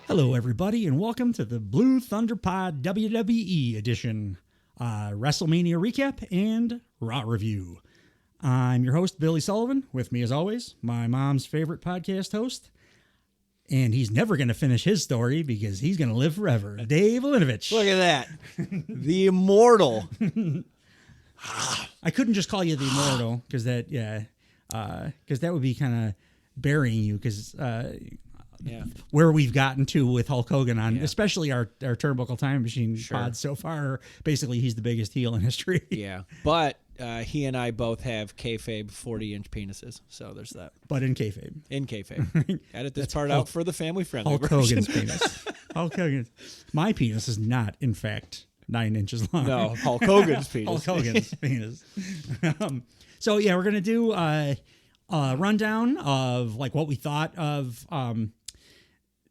Hello, everybody, and welcome to the Blue Thunder Pod WWE Edition WrestleMania recap and Raw review. I'm your host, Billy Sullivan. With me, as always, my mom's favorite podcast host, and he's never going to finish his story because he's going to live forever, Dave Olinovich. Look at that. The immortal. I couldn't just call you the immortal because that would be kind of burying you because where we've gotten to with Hulk Hogan on, especially our Turnbuckle Time Machine pod so far, basically he's the biggest heel in history. Yeah, but he and I both have kayfabe 40-inch penises, so there's that. But in kayfabe. In kayfabe. Edit this part out for the family-friendly Hulk version. Hogan's penis. Hulk Hogan. My penis is not, in fact, 9 inches long. No, Hulk Hogan's penis. Hulk Hogan's penis. So, we're going to do a rundown of like what we thought of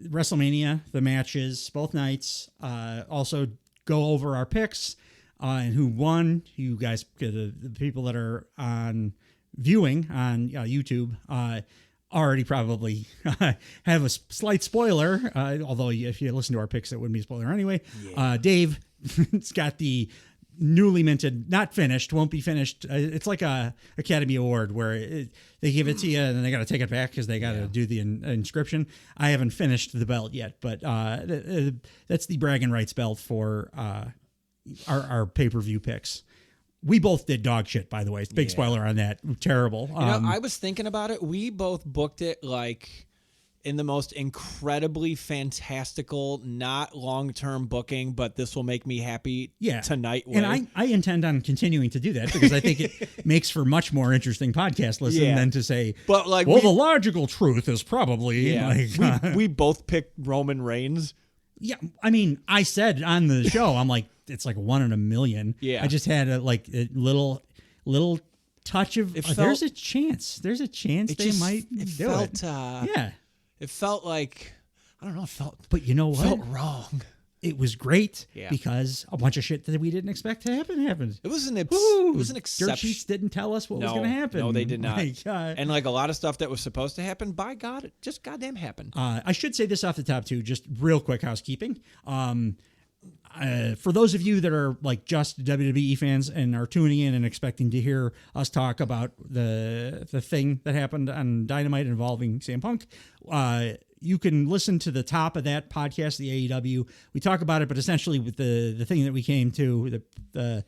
WrestleMania, the matches, both nights. Also go over our picks and who won. You guys, the people that are on viewing on YouTube, already probably have a slight spoiler. Although if you listen to our picks, it wouldn't be a spoiler anyway. Yeah. Dave's got the newly minted, not finished, won't be finished. It's like a Academy Award where they give it to you and then they got to take it back because they got to do the inscription. I haven't finished the belt yet, but that's the bragging rights belt for our pay-per-view picks. We both did dog shit, by the way. Big spoiler on that. Terrible. I was thinking about it. We both booked it like in the most incredibly fantastical, not long-term booking, but this will make me happy tonight way. And I intend on continuing to do that because I think it makes for much more interesting podcast listening than to say, but like, the logical truth is probably... we both picked Roman Reigns. Yeah, I mean, I said on the show, I'm like, it's like 1 in a million. Yeah. I just had a little touch of, there's a chance they might do it. It felt like, I don't know, but you know what? It felt wrong. It was great because a bunch of shit that we didn't expect to happen happened. It was an exception. Dirt sheets didn't tell us what was going to happen. No, they did not. And like a lot of stuff that was supposed to happen, by God, it just goddamn happened. I should say this off the top too, just real quick housekeeping. For those of you that are like just WWE fans and are tuning in and expecting to hear us talk about the thing that happened on Dynamite involving CM Punk, you can listen to the top of that podcast, the AEW. We talk about it, but essentially with the thing that we came to, the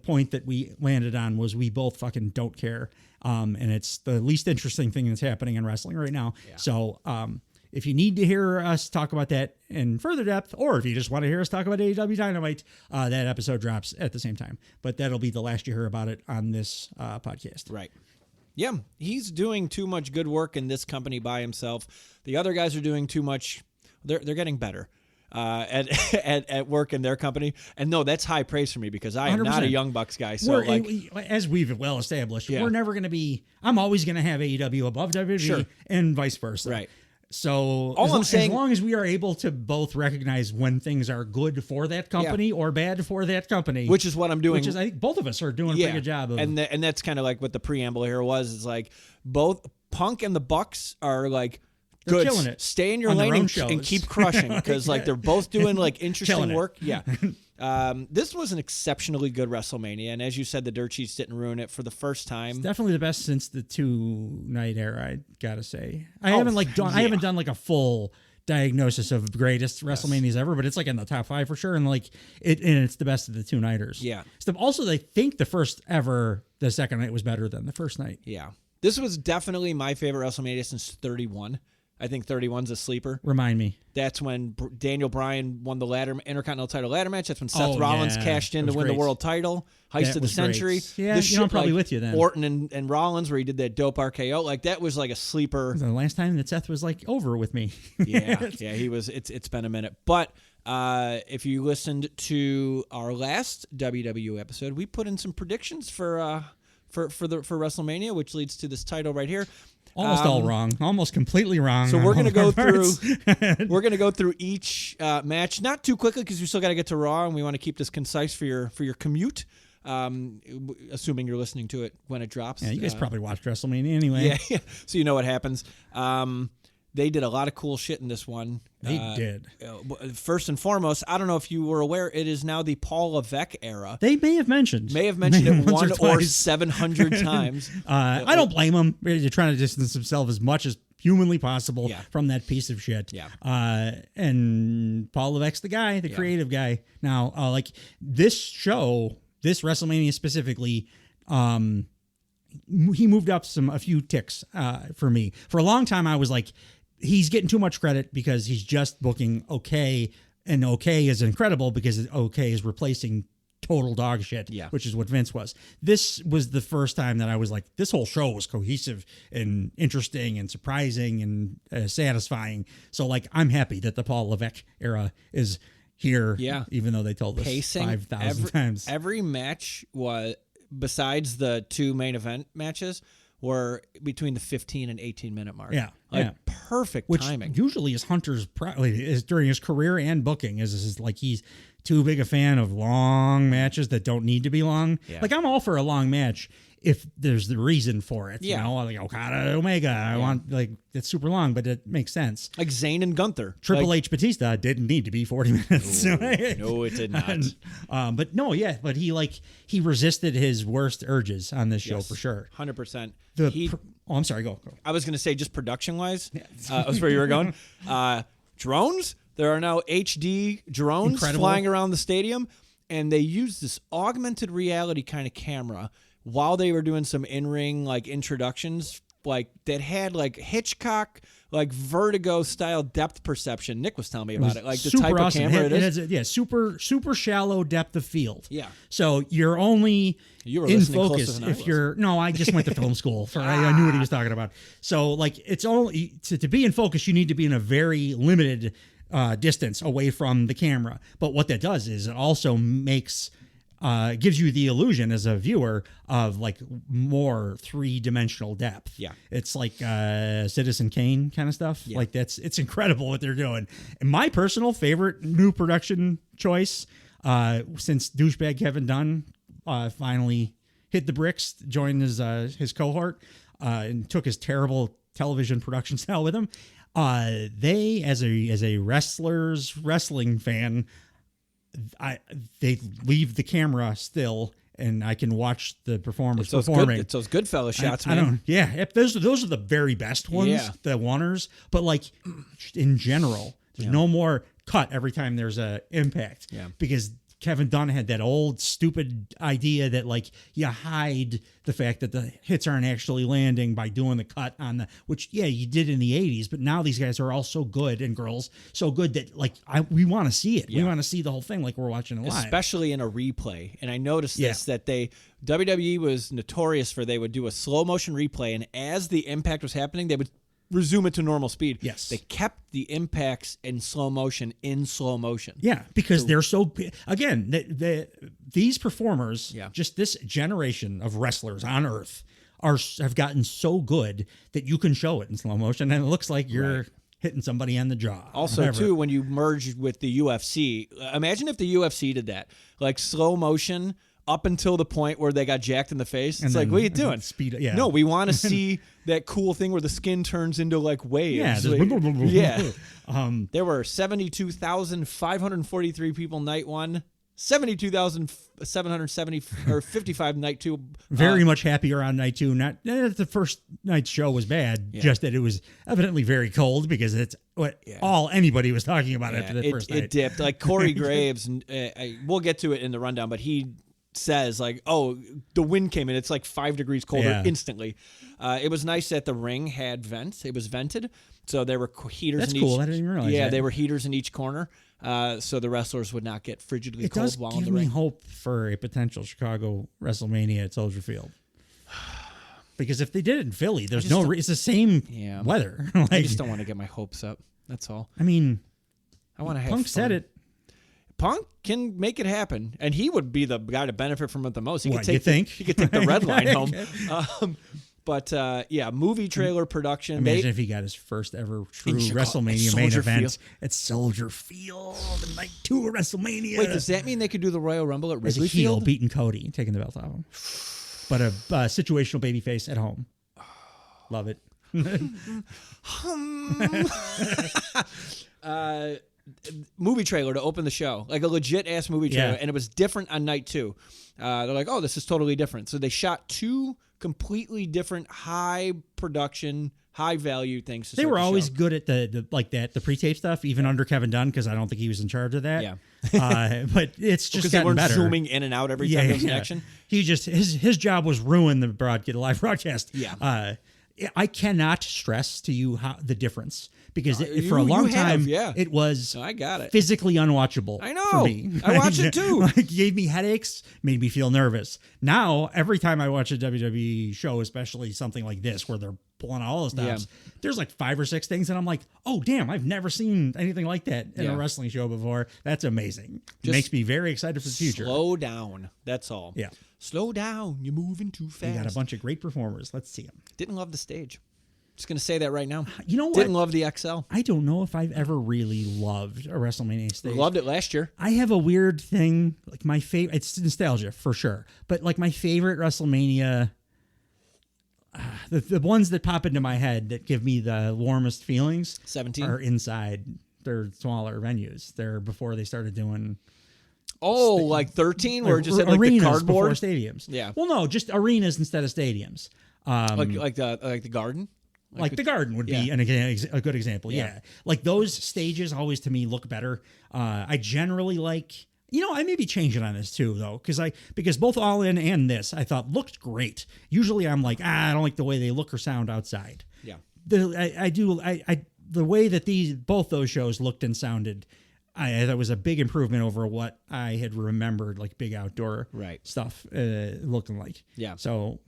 point that we landed on was we both fucking don't care. And it's the least interesting thing that's happening in wrestling right now. Yeah. So, if you need to hear us talk about that in further depth, or if you just want to hear us talk about AEW Dynamite, that episode drops at the same time. But that'll be the last you hear about it on this podcast. Right. Yeah, he's doing too much good work in this company by himself. The other guys are doing too much. They're getting better at work in their company. And no, that's high praise for me because I am 100%. Not a Young Bucks guy. So as we've well established, we're never going to be. I'm always going to have AEW above WWE and vice versa. Right. So as long as we are able to both recognize when things are good for that company or bad for that company, which is what I'm doing. Which is, I think both of us are doing a pretty good job of. And that's kind of like what the preamble here was. Is like both Punk and the Bucks are like, they're good. Killing it. Stay in your lane and keep crushing because like they're both doing like interesting work. Yeah. This was an exceptionally good WrestleMania, and as you said, the dirt sheets didn't ruin it for the first time. It's definitely the best since the 2-night era, I gotta say. I haven't done like a full diagnosis of greatest WrestleManias ever, but it's like in the top 5 for sure, and like it's the best of the 2-nighters. Yeah. Also, they think the second night was better than the first night. Yeah. This was definitely my favorite WrestleMania since 31. I think 31's a sleeper. Remind me. That's when Daniel Bryan won the Intercontinental title ladder match. That's when Seth Rollins cashed in to win the world title. Heist of the century. Great. Yeah, I'm probably with you then. Orton and Rollins, where he did that dope RKO. Like, that was like a sleeper. The last time that Seth was like over with me. Yeah, he was. It's been a minute. But if you listened to our last WWE episode, we put in some predictions for WrestleMania, which leads to this title right here. Almost all wrong. Almost completely wrong. So we're going to go through we're going to go through each match, not too quickly because we still got to get to Raw and we want to keep this concise for your commute. Assuming you're listening to it when it drops. Yeah, you guys probably watched WrestleMania anyway. Yeah, so you know what happens. They did a lot of cool shit in this one. They did. First and foremost, I don't know if you were aware, it is now the Paul Levesque era. They may have mentioned it one or twice. 700 times. I don't blame them. They're trying to distance themselves as much as humanly possible Yeah. from that piece of shit. Yeah. And Paul Levesque's the guy, the creative guy. Now, like this show, this WrestleMania specifically, he moved up a few ticks for me. For a long time, I was like, he's getting too much credit because he's just booking okay, and okay is incredible because okay is replacing total dog shit, which is what Vince was. This was the first time that I was like, this whole show was cohesive and interesting and surprising and satisfying. So like, I'm happy that the Paul Levesque era is here, even though they told us Pacing 5,000 times. Every match was, besides the 2 main event matches, were between the 15 and 18-minute mark. Perfect timing. Which usually is Hunter's is during his career and booking is like he's too big a fan of long matches that don't need to be long. Like I'm all for a long match if there's the reason for it. You know, like Okada Omega. I want like it's super long, but it makes sense. Like Zayn and Gunther. Triple H Batista didn't need to be 40 minutes. No, it did not. But no, but he resisted his worst urges on this show for sure. 100%. I'm sorry, go. I was going to say just production-wise, that's where you were going. Drones. There are now HD drones flying around the stadium, and they use this augmented reality kind of camera while they were doing some in-ring like introductions, like that had like Hitchcock, like Vertigo style depth perception. Nick was telling me about it, like the type of camera it is. It has super shallow depth of field. Yeah. So you're only in focus if you're. No, I just went to film school for. I knew what he was talking about. So like it's only to be in focus, you need to be in a very limited distance away from the camera. But what that does is it also makes gives you the illusion as a viewer of like more 3-dimensional depth. Yeah, it's like Citizen Kane kind of stuff. Yeah. Like it's incredible what they're doing. And my personal favorite new production choice since douchebag Kevin Dunn finally hit the bricks, joined his cohort, and took his terrible television production style with him. They, as a wrestling fan, they leave the camera still, and I can watch the performers performing. It's those Goodfellas shots, man. Those are the very best ones, the oneers. But like in general, there's no more cut every time there's a impact. Yeah, because Kevin Dunn had that old stupid idea that like you hide the fact that the hits aren't actually landing by doing the cut on the, which you did in the 80s, but now these guys are all so good, and girls so good that like we want to see it. We want to see the whole thing like we're watching it live. Especially in a replay. And I noticed this, that WWE was notorious for they would do a slow motion replay, and as the impact was happening, they would resume it to normal speed. Yes. They kept the impacts in slow motion. Yeah, because they're so, again, these performers, just this generation of wrestlers on Earth have gotten so good that you can show it in slow motion, and it looks like you're hitting somebody on the jaw. Also, too, when you merge with the UFC, imagine if the UFC did that, like slow motion up until the point where they got jacked in the face. It's like, what are you doing? No, we want to see that cool thing where the skin turns into like waves. There were 72,543 people night one, 72,770 or 55 night two. Very much happier on night two. Not that the first night's show was bad, just that it was evidently very cold because it's what all anybody was talking about after the first night. It dipped. Like Corey Graves, and we'll get to it in the rundown, but he says like, oh, the wind came in, it's like 5 degrees colder instantly. It was nice that the ring had vents. It was vented, so there were heaters. That's in cool. each, I didn't even realize that. They were heaters in each corner, so the wrestlers would not get frigidly cold while in the ring. It does give me hope for a potential Chicago WrestleMania at Soldier Field. Because if they did it in Philly, there's it's the same weather. Like, I just don't want to get my hopes up. That's all. I mean, I want to have Punk fun. said it. Punk can make it happen, and he would be the guy to benefit from it the most. He could take the red line home. But movie trailer production. Imagine if he got his first ever true WrestleMania main event at Soldier Field, the night 2 of WrestleMania. Wait, does that mean they could do the Royal Rumble at Wrigley Field? As a heel beating Cody and taking the belt off him, but a situational babyface at home. Love it. Movie trailer to open the show, like a legit ass movie trailer, Yeah. and it was different on night 2. They're like, oh, this is totally different. So they shot 2 completely different, high production, high value things. To They start were the always show. good at the pre-tape stuff, even under Kevin Dunn, because I don't think he was in charge of that. Yeah. But it's just because they gotten weren't better. zooming in and out every time there was an action. He just his job was ruin the live broadcast. Yeah. I cannot stress to you how the difference, because for a you long have, time yeah. it was I got it. physically unwatchable. I know. For me. I watch it too. Like, gave me headaches, made me feel nervous. Now every time I watch a WWE show, especially something like this where they're pulling all the stops, there's like 5 or 6 things, and I'm like, oh damn, I've never seen anything like that in a wrestling show before. That's amazing. It makes me very excited for the future. Slow down. That's all. Yeah. Slow down. You're moving too fast. We got a bunch of great performers. Let's see them. Didn't love the stage. Just going to say that right now. You know what? Didn't love the XL. I don't know if I've ever really loved a WrestleMania stage. Loved it last year. I have a weird thing, like my favorite, it's nostalgia for sure, but like my favorite WrestleMania, the ones that pop into my head that give me the warmest feelings 17 are inside. They're smaller venues. They're before they started doing like 13 where it just had like the arenas cardboard before stadiums. Yeah. Well, no, just arenas instead of stadiums. like the garden. Like the Garden would be a good example. Yeah. Like those stages always to me look better. I generally like, I maybe change it on this too though, because both All In and this I thought looked great. Usually I'm like, I don't like the way they look or sound outside. Yeah. The way that both those shows looked and sounded, that was a big improvement over what I had remembered, like big outdoor stuff looking like. Yeah. So.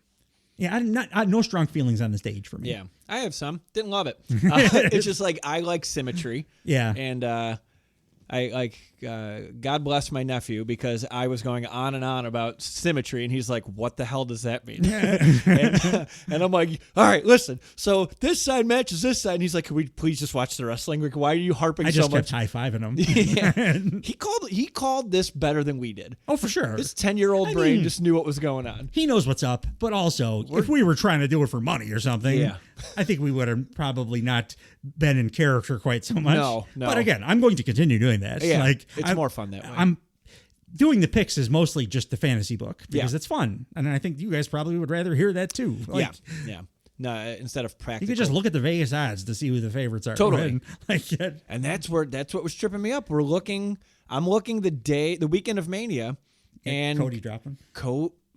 Yeah, no strong feelings on the stage for me. Yeah, I have some. Didn't love it. It's just like I like symmetry. Yeah, and I like God bless my nephew, because I was going on and on about symmetry, and he's like, "What the hell does that mean?" and I'm like, "All right, listen. So this side matches this side." And he's like, "Can we please just watch the wrestling? Like, why are you harping so much?" I just kept high-fiving him. Yeah. He called this better than we did. Oh, for sure. His 10-year-old brain just knew what was going on. He knows what's up, but also, if we were trying to do it for money or something, I think we would have probably not been in character quite so much. No. But again, I'm going to continue doing that. Yeah, like, it's more fun that way. I'm doing the picks is mostly just the fantasy book because it's fun, and I think you guys probably would rather hear that too. Like, yeah. No, instead of practical. You could just look at the Vegas odds to see who the favorites are. Totally. And that's what was tripping me up. I'm looking the weekend of Mania, and Cody dropping.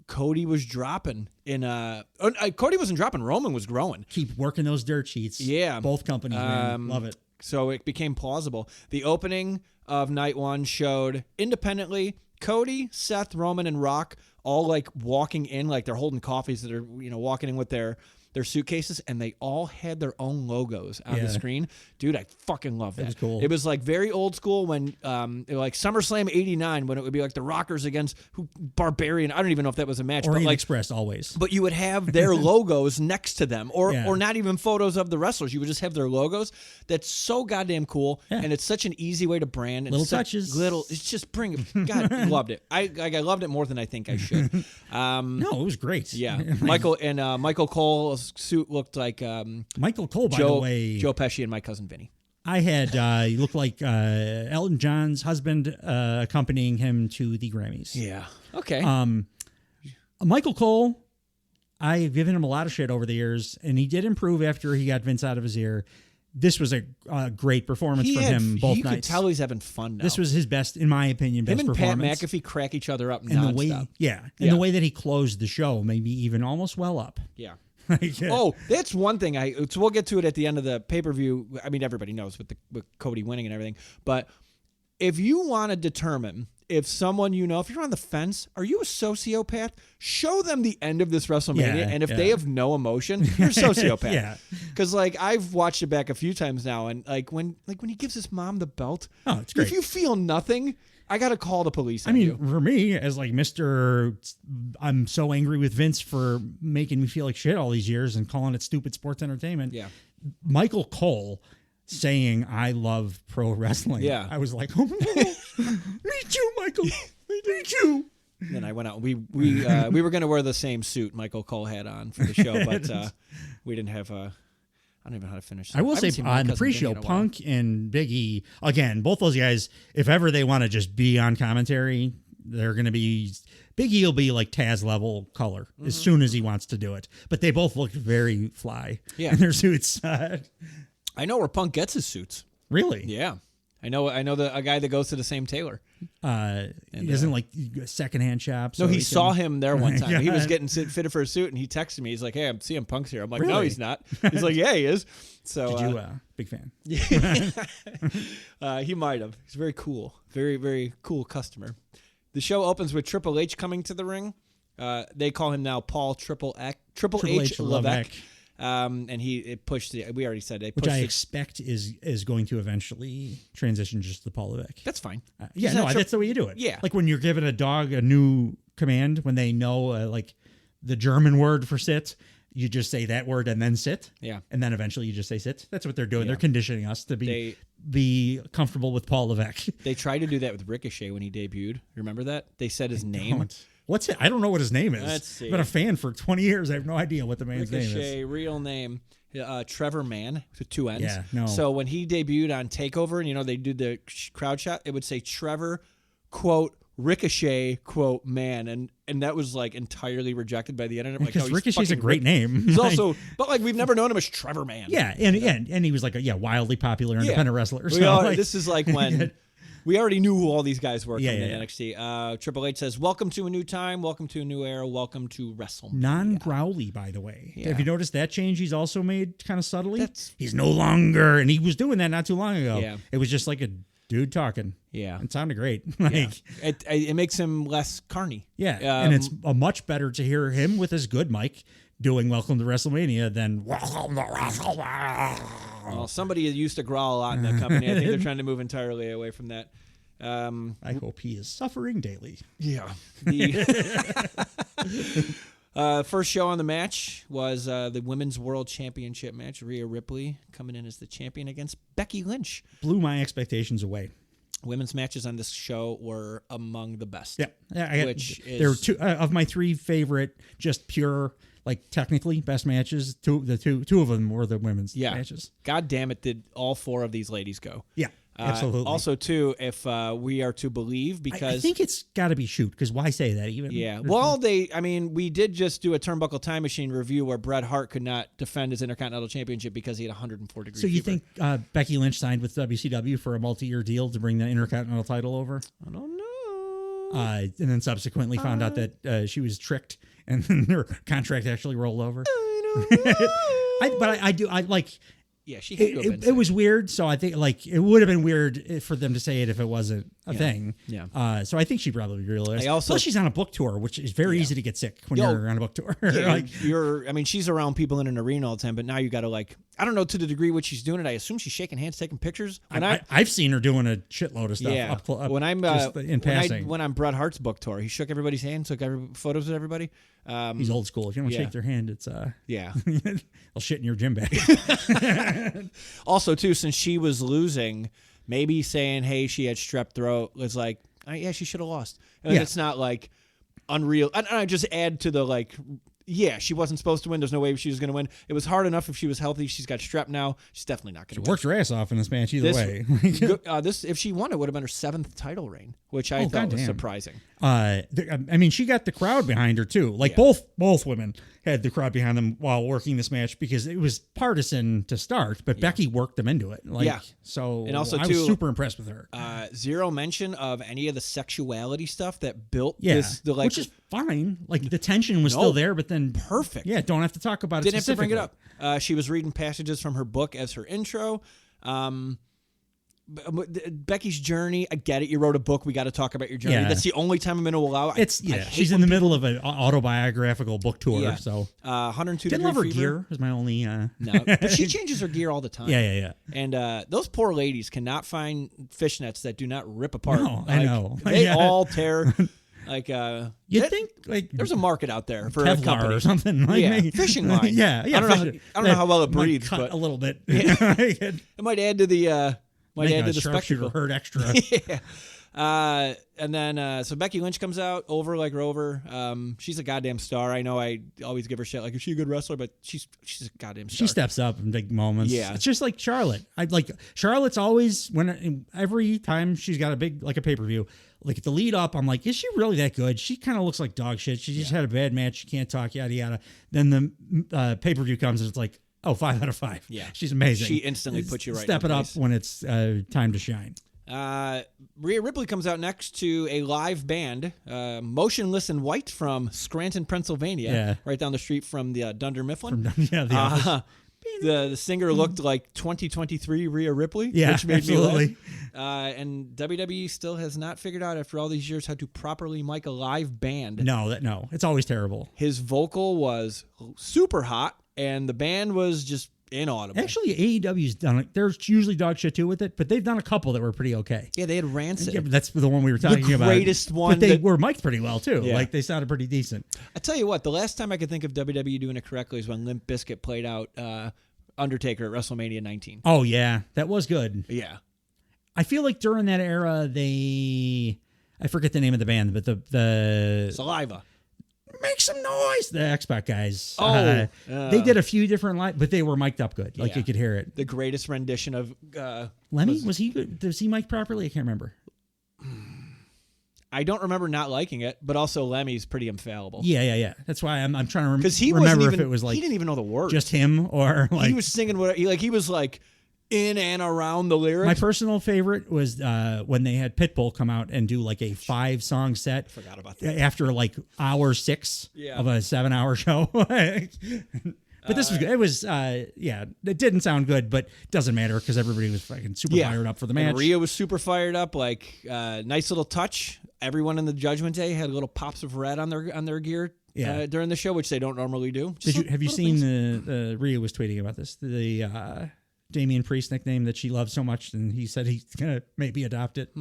Cody was dropping in Cody wasn't dropping. Roman was growing. Keep working those dirt sheets. Yeah, both companies, man. Love it. So it became plausible. The opening of night 1 showed independently Cody, Seth, Roman, and Rock all like walking in, like they're holding coffees that are walking in with their suitcases, and they all had their own logos on the screen. Dude, I fucking love that. It was cool. It was like very old school when like SummerSlam 89, when it would be like the Rockers against Barbarian. I don't even know if that was a match. Orient but like Express always. But you would have their logos next to them, or not even photos of the wrestlers. You would just have their logos. That's so goddamn cool, and it's such an easy way to brand. And little touches. It's just God, loved it. I loved it more than I think I should. No, it was great. Yeah, Michael Cole's suit looked like Michael Cole, by the way. Joe Pesci and my cousin Vinny. I had he looked like Elton John's husband accompanying him to the Grammys. Yeah. Okay. Michael Cole, I've given him a lot of shit over the years, and he did improve after he got Vince out of his ear. This was a great performance from him both you nights. You could tell he's having fun now. This was his best, in my opinion, best performance. Him and Pat McAfee crack each other up and nonstop. The way that he closed the show, maybe even almost well up. Yeah. Oh, that's one thing. So we'll get to it at the end of the pay-per-view. I mean, everybody knows with Cody winning and everything. But if you want to determine if someone if you're on the fence, are you a sociopath? Show them the end of this WrestleMania, and if they have no emotion, you're a sociopath. Yeah. Because I've watched it back a few times now, and when he gives his mom the belt, it's great. If you feel nothing, I got to call the police on I mean, you. for me, as like Mr. I'm so angry with Vince for making me feel like shit all these years and calling it stupid sports entertainment. Yeah. Michael Cole saying, I love pro wrestling. Yeah. I was like, oh, me too, Michael. Me too. And then I went out. We were going to wear the same suit Michael Cole had on for the show, but we didn't have I don't even know how to finish. I will say on the pre-show, Punk and Big E, again, both those guys, if ever they want to just be on commentary, they're going to be, Big E will be like Taz level color as soon as he wants to do it. But they both look very fly in their suits. I know where Punk gets his suits. Really? Yeah. I know a guy that goes to the same tailor. He doesn't like secondhand shops. No, he saw him there one time. He was getting fitted for a suit, and he texted me. He's like, "Hey, I'm seeing Punk's here." I'm like, Really? "No, he's not." He's like, "Yeah, he is." So, did you? Big fan. He might have. He's very cool. Very, very cool customer. The show opens with Triple H coming to the ring. They call him now Paul Triple H Levesque. And it pushed we already said it. Which I expect is going to eventually transition just to Paul Levesque. That's fine. That's the way you do it. Yeah. Like when you're giving a dog a new command, when they know like the German word for sit, you just say that word and then sit. Yeah. And then eventually you just say sit. That's what they're doing. Yeah. They're conditioning us to be comfortable with Paul Levesque. They tried to do that with Ricochet when he debuted. Remember that? They said his name. What's it? I don't know what his name is. Let's see. I've been a fan for 20 years. I have no idea what the man's name is. Ricochet, real name, Trevor Mann, with 2 N's. Yeah, no. So when he debuted on TakeOver, and they do the crowd shot, it would say Trevor, quote, Ricochet, quote, Man. And that was like entirely rejected by the internet. Because Ricochet's a great name. He's also, but like we've never known him as Trevor Mann. Yeah, and he was like a wildly popular independent wrestler. So this is like when... We already knew who all these guys were coming in NXT. Triple H says, "Welcome to a new time. Welcome to a new era. Welcome to WrestleMania." Non-growly, by the way. Yeah. Have you noticed that change he's also made kind of subtly? He's no longer, and he was doing that not too long ago. Yeah. It was just like a dude talking. Yeah. It sounded great. It makes him less carny. Yeah, and it's much better to hear him with his good mic doing Welcome to WrestleMania than Welcome to WrestleMania. Well, somebody used to growl a lot in that company. I think they're trying to move entirely away from that. I hope he is suffering daily. Yeah. First show on the match was the Women's World Championship match. Rhea Ripley coming in as the champion against Becky Lynch. Blew my expectations away. Women's matches on this show were among the best. Yeah. There were 2 of my 3 favorite, just pure, like technically best matches. Two of them were the women's matches. God damn it, did all 4 of these ladies go? Yeah. Absolutely. Also, too, if we are to believe, because I think it's got to be shoot. Because why say that even? Yeah. Well, we did just do a Turnbuckle Time Machine review where Bret Hart could not defend his Intercontinental Championship because he had 104 degrees. So you fever. think Becky Lynch signed with WCW for a multi-year deal to bring the Intercontinental title over? I don't know. And then subsequently found out that she was tricked, and then her contract actually rolled over. I don't know. I like. Yeah, she had it was weird, so I think like it would have been weird for them to say it if it wasn't a thing. Yeah. So I think she probably realized. Plus, she's on a book tour, which is very easy to get sick when you're on a book tour. She's around people in an arena all the time, but now you got to I don't know to the degree which she's doing it. I assume she's shaking hands, taking pictures. I've seen her doing a shitload of stuff. Yeah. Up when I'm in passing. When I'm Bret Hart's book tour, he shook everybody's hand, took photos with everybody. He's old school. If you don't shake their hand, it's I'll shit in your gym bag. Also, too, since she was losing, maybe saying, "Hey, she had strep throat," was like, she should have lost. And it's not like unreal. And I just add to the she wasn't supposed to win. There's no way she was going to win. It was hard enough if she was healthy. She's got strep now. She's definitely not going to win. Worked her ass off in this match either way. If she won, it would have been her 7th title reign, which I thought was surprising. She got the crowd behind her too. Both women had the crowd behind them while working this match because it was partisan to start, but Becky worked them into it. So and also I was super impressed with her. Zero mention of any of the sexuality stuff that built this. Which is fine. Like the tension was still there, but then perfect. Yeah, don't have to talk about it. Didn't have to bring it up. She was reading passages from her book as her intro. Becky's journey, I get it. You wrote a book. We got to talk about your journey. That's the only time I'm going to allow it. She's in the middle of an autobiographical book tour. Yeah. So 102 didn't love her gear. Is my only. No, but she changes her gear all the time. Yeah. And those poor ladies cannot find fishnets that do not rip apart. No, I know. They all tear. You'd think there's a market out there for Kevlar a company or something. Fishing line. Yeah. I don't know how well it breathes, but a little bit. It might add to the. Might add to the spectacle. Hurt extra. Yeah. And then so Becky Lynch comes out over like Rover. She's a goddamn star. I know I always give her shit like, is she a good wrestler? But she's a goddamn star. She steps up in big moments. Yeah. It's just like Charlotte. I like Charlotte's always every time she's got a big like a pay-per-view, like the lead up, I'm like, is she really that good? She kind of looks like dog shit. She just had a bad match. She can't talk, yada yada. Then the pay-per-view comes and it's like, oh, 5 out of 5. Yeah. She's amazing. She instantly puts you right Step in it place. up when it's time to shine. Rhea Ripley comes out next to a live band, Motionless in White from Scranton, Pennsylvania, right down the street from the Dunder Mifflin. The office. The singer looked like 2023 Rhea Ripley, which made absolutely. me laugh. And WWE still has not figured out after all these years how to properly mic a live band. No, it's always terrible. His vocal was super hot, and the band was just inaudible. Actually, AEW's done it. There's usually dog shit too with it, but they've done a couple that were pretty okay. Yeah, they had Rancid. Yeah, but that's the one we were talking about. The greatest one. But they were mic'd pretty well too. Yeah. Like they sounded pretty decent. I tell you what, the last time I could think of WWE doing it correctly is when Limp Bizkit played out Undertaker at WrestleMania 19. Oh yeah, that was good. Yeah. I feel like during that era, I forget the name of the band, but the Saliva. Make some noise. The X-Pac guys. They did a few different but they were mic'd up good. Like you could hear it. The greatest rendition of Lemmy, was he good? Was he mic'd properly? I can't remember. I don't remember not liking it, but also Lemmy's pretty infallible. Yeah. That's why I'm trying to because he remember wasn't even, if it was like he didn't even know the words. just him or like he was singing what he was like in and around the lyrics. My personal favorite was when they had Pitbull come out and do like a 5-song set. I forgot about that. After like hour 6 of a 7-hour show. But this was good. It was, it didn't sound good, but doesn't matter because everybody was fucking super fired up for the match. And Rhea was super fired up. Like, nice little touch. Everyone in the Judgment Day had little pops of red on their gear during the show, which they don't normally do. Have you seen the Rhea was tweeting about this? The Damian Priest nickname that she loves so much, and he said he's gonna maybe adopt it.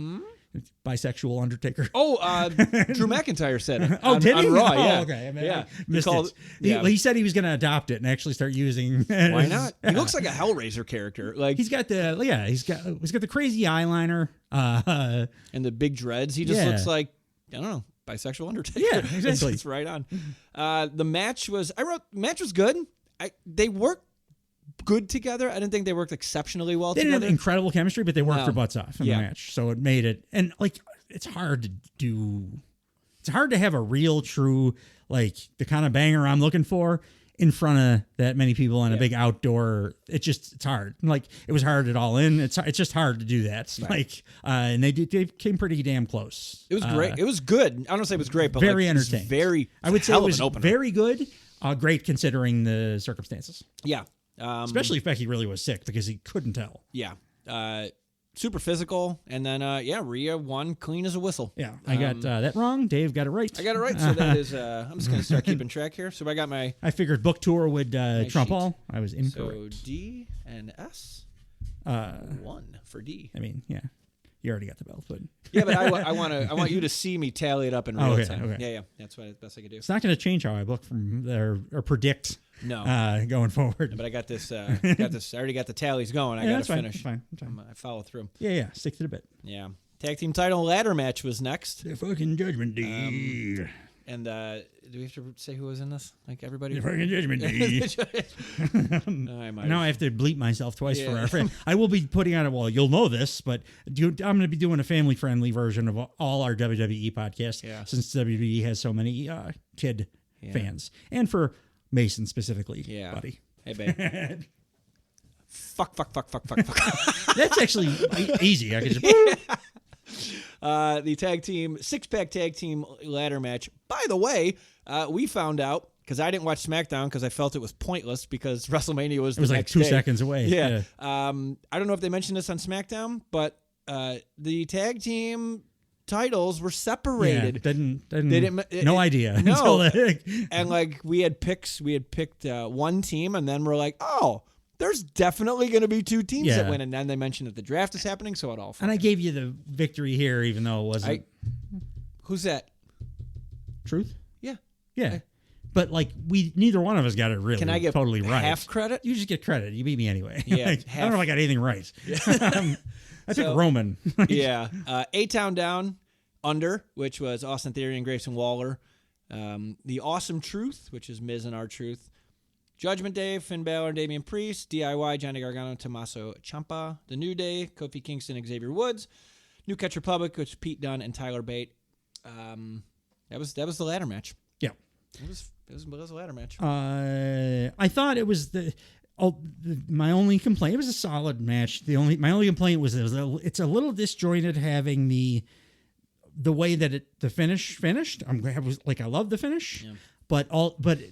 Bisexual Undertaker. Oh, Drew McIntyre said it. Did he? On Raw, oh, okay. I missed it. He said he was going to adopt it and actually start using. Why not? He looks like a Hellraiser character. Like he's got the crazy eyeliner and the big dreads. He just looks like, I don't know, bisexual Undertaker. Yeah, exactly. It's right on. The match was good. They worked good together. I didn't think they worked exceptionally well together. They didn't have incredible chemistry, but they worked their butts off in the match. So it made it, and like, it's hard to have a real, true, like the kind of banger I'm looking for in front of that many people in a big outdoor. It's hard. Like it was hard at All In. It's just hard to do that. Right. Like, and they came pretty damn close. It was great. It was good. I don't say it was great, but very entertaining. I would say it was very good. Great considering the circumstances. Yeah. Especially if Becky really was sick because he couldn't tell. Yeah. Super physical. And then, Rhea won clean as a whistle. Yeah. I got that wrong. Dave got it right. I got it right. So that is, I'm just going to start keeping track here. So I figured book tour would trump all. I was incorrect. So D and S. 1 for D. I mean, yeah. You already got the belt, but yeah, but I want you to see me tally it up in real time. Okay. Yeah, that's what best I could do. It's not going to change how I book from there or predict. No, going forward. But I got this. I already got the tallies going. I got to finish. Fine. I follow through. Yeah. Stick to the bit. Yeah. Tag team title ladder match was next. The fucking Judgment Day. And do we have to say who was in this? Like everybody? The fucking Judgment Day. Now I have to bleep myself twice for our friend. I will be putting on it. Well, you'll know this, but I'm going to be doing a family-friendly version of all our WWE podcasts since WWE has so many kid fans. And for Mason specifically, buddy. Hey, babe. Fuck. That's actually easy. I can just... The tag team, 6-pack tag team ladder match. By the way, we found out, because I didn't watch SmackDown because I felt it was pointless because WrestleMania was the next like 2 day. seconds away. Yeah. I don't know if they mentioned this on SmackDown, but the tag team titles were separated. No idea. No. And like we had picked one team, and then we're like, oh, there's definitely going to be 2 teams that win. And then they mentioned that the draft is happening, so it all. And I gave you the victory here, even though it wasn't. Who's that? Truth? Yeah. Yeah. but like neither one of us got it really. Can I get totally right? half credit? You just get credit. You beat me anyway. Yeah, Like, I don't know if I got anything right. I think Roman. Yeah. A-Town Down under, which was Austin Theory and Grayson Waller. The Awesome Truth, which is Miz and R-Truth. Judgment Day, Finn Balor and Damian Priest. DIY, Johnny Gargano, Tommaso Ciampa. The New Day, Kofi Kingston, Xavier Woods. New Catch Republic, which is Pete Dunne and Tyler Bate. That was the ladder match. Yeah. It was a ladder match. I thought it was my only complaint. It was a solid match. My only complaint was it's a little disjointed having the way that the finish finished. I love the finish. Yeah. But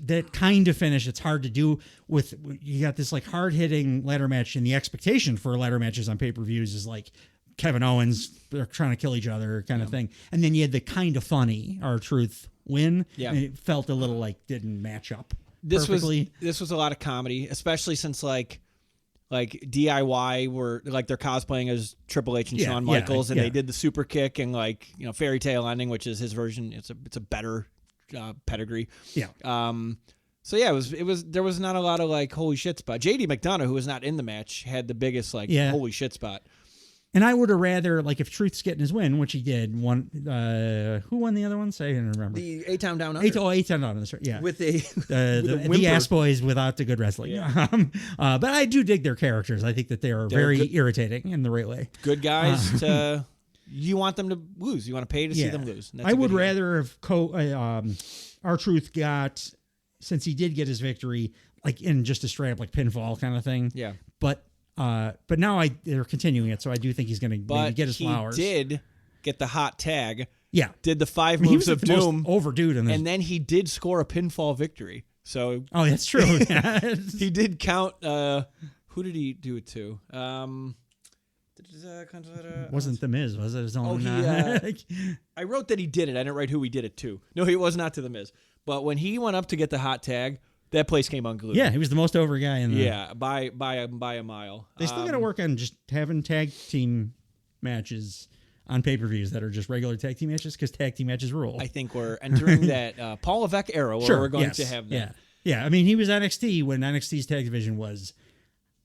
that kind of finish, it's hard to do with. You got this like hard hitting ladder match, and the expectation for ladder matches on pay-per-views is like Kevin Owens, they're trying to kill each other kind of thing, and then you had the kind of funny R-Truth win. Yeah, and it felt a little like didn't match up. This was a lot of comedy, especially since like DIY were like they're cosplaying as Triple H and Shawn Michaels, and they did the super kick and like fairy tale ending, which is his version. It's a better pedigree. Yeah. So yeah, it was there was not a lot of like holy shit spot. JD McDonough, who was not in the match, had the biggest holy shit spot. And I would have rather, like, if Truth's getting his win, which he did, who won the other one? I can't remember. The A-Town Down Under. A-Town Down Under, yeah. With the ass boys without the good wrestling. Yeah. But I do dig their characters. I think that they are very irritating in the right way. Good guys you want them to lose. You want to pay to see them lose. I would rather have R-Truth got, since he did get his victory, like in just a straight up like pinfall kind of thing. Yeah. But now they're continuing it, so I do think he's going to maybe get his flowers. He did get the hot tag. Yeah. Did the 5 moves of doom. Overdue in this. And then he did score a pinfall victory. So that's true. He did count. Who did he do it to? Wasn't The Miz, was it? His own. I wrote that he did it. I didn't write who he did it to. No, he was not to The Miz. But when he went up to get the hot tag, that place came unglued. Yeah, he was the most over guy in the. Yeah, by a mile. They still got to work on just having tag team matches on pay-per-views that are just regular tag team matches, because tag team matches rule. I think we're entering that Paul Levesque era where we're going to have that. Yeah. I mean, he was NXT when NXT's tag division was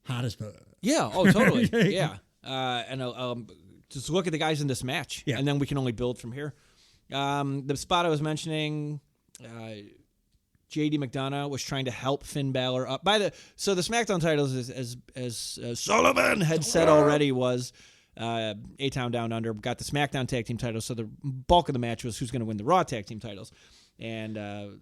hot as fuck. Yeah. Oh, totally. Yeah. And just look at the guys in this match, and then we can only build from here. The spot I was mentioning, JD McDonough was trying to help Finn Balor up. So the SmackDown titles, as Sullivan had said already, was A-Town Down Under got the SmackDown tag team titles. So the bulk of the match was who's going to win the Raw tag team titles, and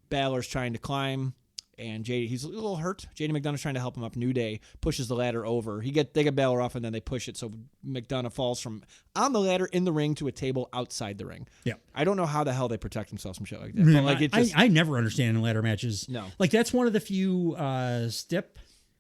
Balor's trying to climb. And he's a little hurt. JD McDonough's trying to help him up. New Day pushes the ladder over. They get Balor off, and then they push it. So McDonough falls from on the ladder in the ring to a table outside the ring. Yeah, I don't know how the hell they protect themselves from shit like that. But like I never understand in ladder matches. No, like that's one of the few stip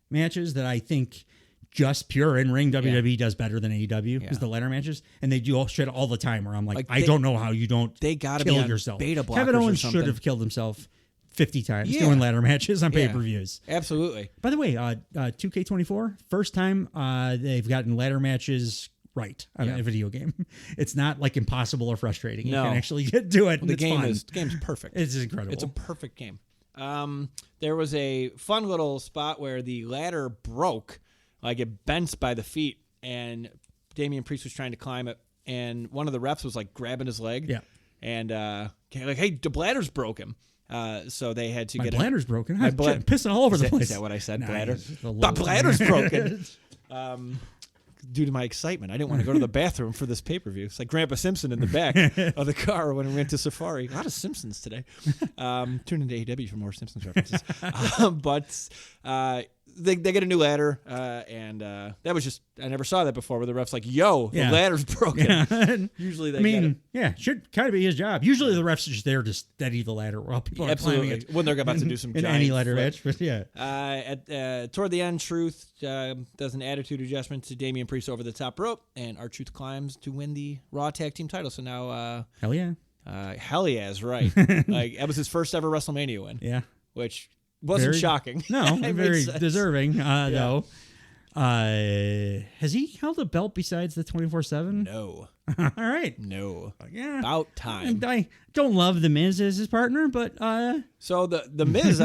matches that I think just pure in ring WWE does better than AEW is the ladder matches, and they do all shit all the time. Where I'm like I don't know how you don't. They gotta kill be on yourself. Beta blockers. Kevin Owens should have killed himself 50 times doing ladder matches on pay-per-views. Absolutely. By the way, 2K24, first time they've gotten ladder matches right on a video game. It's not like impossible or frustrating. You can actually do it. The game's perfect. It's incredible. It's a perfect game. There was a fun little spot where the ladder broke, like it bent by the feet, and Damian Priest was trying to climb it, and one of the refs was like grabbing his leg. Yeah. And like, hey, the ladder's broken. So they had to get bladder's broken. I'm pissing all over the place. Is that what I said? Bladder. The bladder's broken. Due to my excitement, I didn't want to go to the bathroom for this pay-per-view. It's like Grandpa Simpson in the back of the car when we went to Safari. A lot of Simpsons today. Tune into AEW for more Simpsons references. But they get a new ladder, and that was just, I never saw that before, where the ref's like, yo, the ladder's broken. Yeah. Usually they get it. Should kind of be his job. Usually the refs are just there to steady the ladder while people are climbing it. When they're about to do some in giant any ladder match, but toward the end, Truth does an attitude adjustment to Damian Priest over the top rope, and R-Truth climbs to win the Raw Tag Team title. So now, hell yeah. Hell yeah is right. Like, that was his first ever WrestleMania win. Yeah. Which wasn't shocking. No, very deserving, though. Has he held a belt besides the 24/7? No. All right. No. Yeah. About time. And I don't love The Miz as his partner, but So the Miz,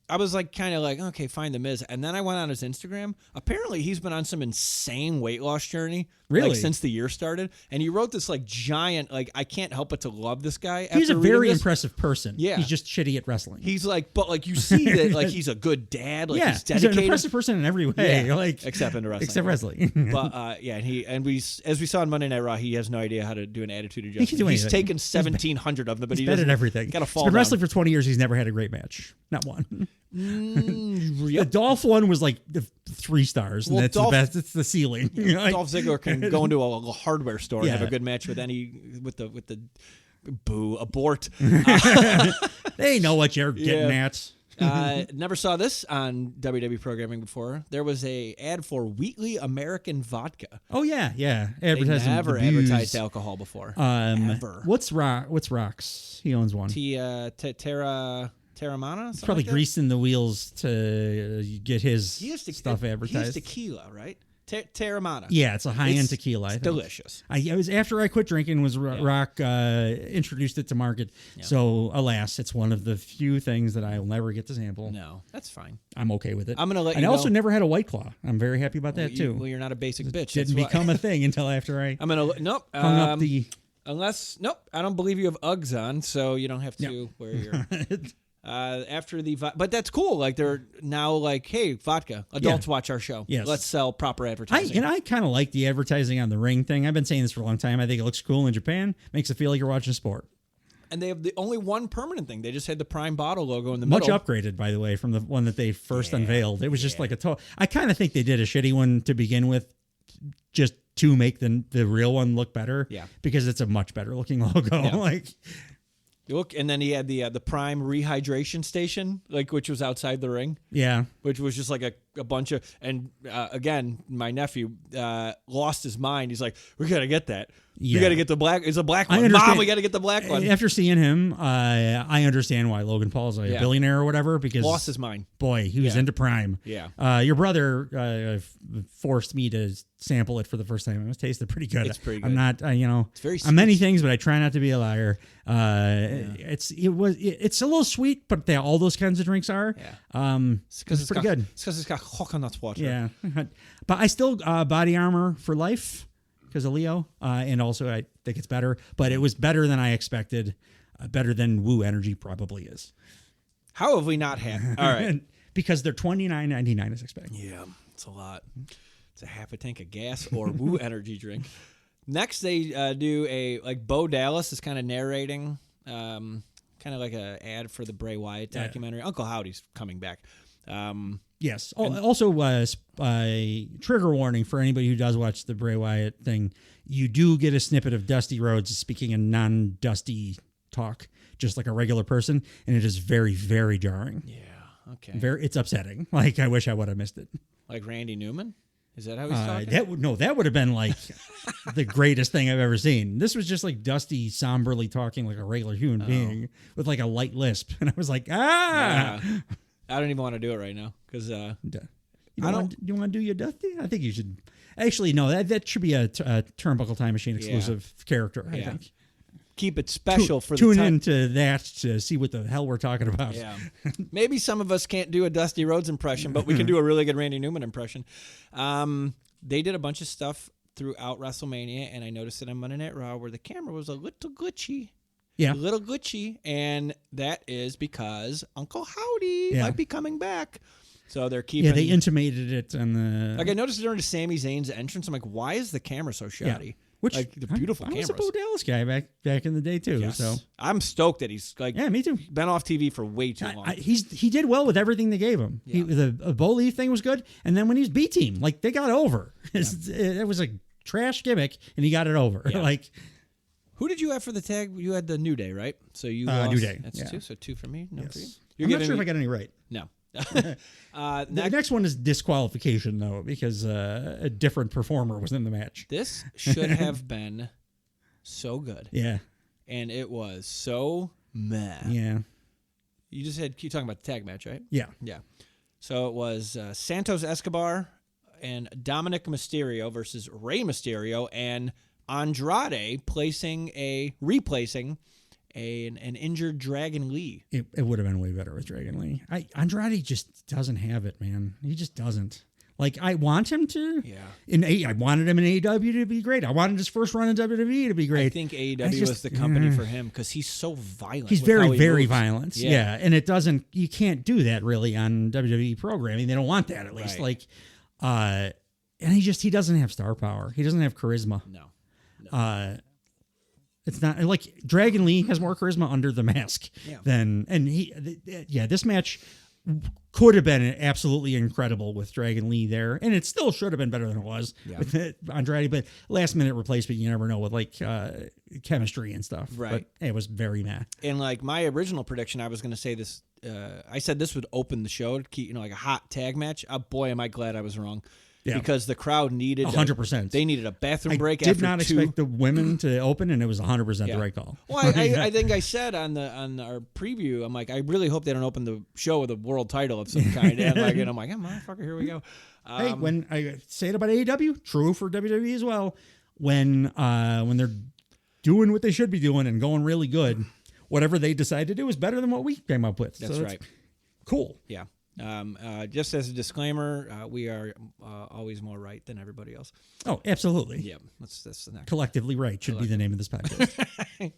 I was like kind of like, okay, fine, The Miz. And then I went on his Instagram. Apparently, he's been on some insane weight loss journey. Really? Like, since the year started. And he wrote this like giant, like, I can't help but to love this guy. he's a after reading very this. impressive person. Yeah. He's just shitty at wrestling. He's like, but like you see that like he's a good dad. Like yeah, he's dedicated. an impressive person in every way. Yeah, like except in wrestling. Except wrestling. But yeah, we as we saw on Monday Night Raw, he has no idea how to do an attitude adjustment. can do He's anything. taken 1,700 of them, but he's he bad doesn't. at everything. Got to fall He's been down. wrestling for 20 years. He's never had a great match. Not one. The Yep. Dolph one was like 3 stars, and Well, that's Dolph- the best. It's the ceiling. Like, Dolph Ziggler can go into a hardware store and Yeah. have a good match with the boo abort. they know what you're getting Yeah. at. Never saw this on WWE programming before. There was a ad for Wheatley American Vodka. Oh yeah. They Advertising never the booze. advertised alcohol before. Ever. What's Rock's? He owns one. Terramana? It's probably like that? greasing the wheels to get his He used to, stuff He advertised. used tequila, right? Terramana. Yeah, it's a high-end It's tequila. I think. delicious. It was after I quit drinking. Was Rock introduced it to market? Yeah. So alas, it's one of the few things that I'll never get to sample. No, that's fine. I'm okay with it. I'm gonna let you And I know. also never had a White Claw. I'm very happy about that too. Well, you're not a basic bitch. Didn't That's why- become a thing until after I I'm gonna nope. hung up the. Unless I don't believe you have Uggs on, so you don't have to wear your. After the but that's cool. Like they're now like, hey, vodka. Adults watch our show. Yes. Let's sell proper advertising. I kind of like the advertising on the ring thing. I've been saying this for a long time. I think it looks cool in Japan. Makes it feel like you're watching sport. And they have the only one permanent thing. They just had the Prime Bottle logo in the Much middle. upgraded, by the way, from the one that they first unveiled. It was just like a total. I kind of think they did a shitty one to begin with, just to make the real one look better. Yeah. Because it's a much better looking logo. Yeah. Like, You look, and then he had the Prime rehydration station, like which was outside the ring. yeah. Which was just like a bunch of, and again, my nephew lost his mind. He's like, "We gotta get that. Yeah. We gotta get the black. It's a black I one, understand. Mom. We gotta get the black one." After seeing him, I understand why Logan Paul's a billionaire or whatever, because Lost his mind. boy, he was Yeah. into Prime. Yeah. Your brother forced me to sample it for the first time. It tasted pretty good. It's pretty I'm good. not, It's very I'm many things, but I try not to be a liar. It's a little sweet, but all those kinds of drinks are. Yeah. It's pretty good. It's because it's got coconut water. Yeah, but I still Body Armor for life because of Leo, and also I think it's better. But it was better than I expected. Better than Woo Energy probably is. How have we not had? All right. Because they're $29.99 as expected. Yeah, it's a lot. It's a half a tank of gas or Woo energy drink. Next, they do a Bo Dallas is kind of narrating, kind of like a ad for the Bray Wyatt documentary. Uncle Howdy's coming back. Yes. Also, trigger warning for anybody who does watch the Bray Wyatt thing. You do get a snippet of Dusty Rhodes speaking in non-Dusty talk, just like a regular person, and it is very, very jarring. Yeah. Okay. It's upsetting. Like, I wish I would have missed it. Like Randy Newman? Is that how he's talking? That would have been like the greatest thing I've ever seen. This was just like Dusty somberly talking like a regular human being with like a light lisp, and I was like, Yeah. I don't even want to do it right now because You want to do your Dusty? I think you should. Actually, no. That should be a Turnbuckle Time Machine exclusive character. I think. Keep it special for the tune time. into that to see what the hell we're talking about. Yeah. Maybe some of us can't do a Dusty Rhodes impression, but we can do a really good Randy Newman impression. They did a bunch of stuff throughout WrestleMania, and I noticed it on Monday Night Raw where the camera was a little glitchy. Yeah. A little glitchy, and that is because Uncle Howdy might be coming back. So they're keeping... Yeah, they intimated it on the... Like, I noticed during Sami Zayn's entrance, I'm like, why is the camera so shoddy? Yeah. Which, like, the beautiful I cameras. was a Bo Dallas guy back in the day, too. Yes. So I'm stoked that he's, like... Yeah, me too. Been off TV for way too long. He did well with everything they gave him. Yeah. The Bo Lee thing was good, and then when he's B team, like they got over. It was a trash gimmick, and he got it over. Yeah. Like, who did you have for the tag? You had the New Day, right? So you lost. New Day. That's 2. So 2 for me. No for you. yes. You're I'm not giving sure me- if I got any right. No. The next one is disqualification, though, because a different performer was in the match. This should have been so good, Yeah. and it was so meh. Yeah. You just had keep talking about the tag match, right? Yeah. Yeah. So it was Santos Escobar and Dominic Mysterio versus Rey Mysterio, and Andrade replacing an injured Dragon Lee. It would have been way better with Dragon Lee. Andrade just doesn't have it, man. He just doesn't. Like, I want him to. Yeah. I wanted him in AEW to be great. I wanted his first run in WWE to be great. I think AEW was the company for him because he's so violent. He's with very, how he very moves. violent. Yeah. Yeah. And it doesn't, you can't do that really on WWE programming. They don't want that, at least. Right. Like, and he doesn't have star power. He doesn't have charisma. No. It's not like Dragon Lee has more charisma under the mask than, and this match could have been absolutely incredible with Dragon Lee there, and it still should have been better than it was with Andrade. But last minute replacement, you never know with like chemistry and stuff. Right. But it was very mad. And like my original prediction, I was going to say this. I said this would open the show to keep, like a hot tag match. Oh boy, am I glad I was wrong. Yeah. Because the crowd needed 100%. They needed a bathroom break. I did not expect the women to open, and it was 100% the right call. Well, I think I said on our preview, I'm like, I really hope they don't open the show with a world title of some kind. And I'm like, oh, motherfucker, here we go. Hey, when I say it about AEW, true for WWE as well. When they're doing what they should be doing and going really good, whatever they decide to do is better than what we came up with. That's right. Cool. Yeah. Just as a disclaimer, we are always more right than everybody else. Oh, absolutely. Yeah, that's the next. Collectively right should be the name of this podcast.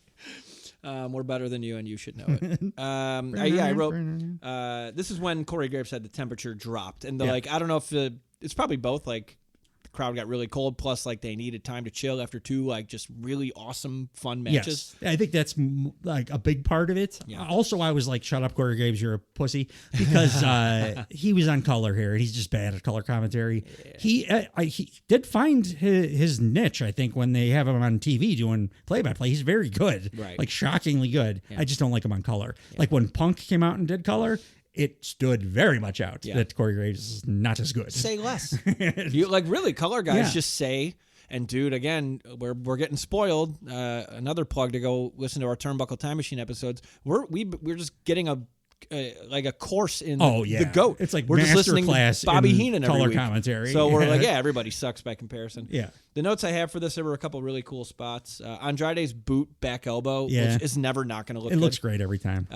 We're better than you, and you should know it. I wrote. This is when Corey Graves said the temperature dropped, and I don't know if it's probably both. Like, the crowd got really cold, plus like they needed time to chill after two like just really awesome fun matches. Yes, I think that's like a big part of it. Yeah. Also, I was like, "Shut up, Corey Graves, you're a pussy," because he was on color here, and he's just bad at color commentary. Yeah. He did find his niche, I think, when they have him on TV doing play-by-play. He's very good, right? Like shockingly good. Yeah. I just don't like him on color. Yeah. Like when Punk came out and did color, it stood very much out that Corey Graves is not as good. Say less. You like really color guys just say. And dude, again, we're getting spoiled. Another plug to go listen to our Turnbuckle Time Machine episodes. We're just getting a course in the GOAT. It's like we're just listening class to Bobby Heenan every color week. Commentary. So we're like, everybody sucks by comparison. Yeah. The notes I have for this, there were a couple really cool spots. Andrade's boot back elbow, which is never not going to look good. It looks great every time.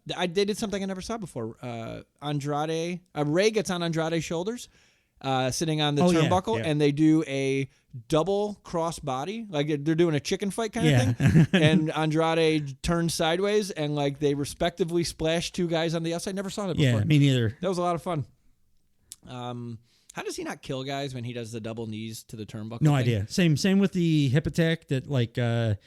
They did something I never saw before. Ray gets on Andrade's shoulders, sitting on the turnbuckle, and they do a double cross body, like they're doing a chicken fight kind of thing. And Andrade turns sideways, and like they respectively splash two guys on the outside. Never saw that before. Yeah, me neither. That was a lot of fun. How does he not kill guys when he does the double knees to the turnbuckle? No idea. Same with the hip attack that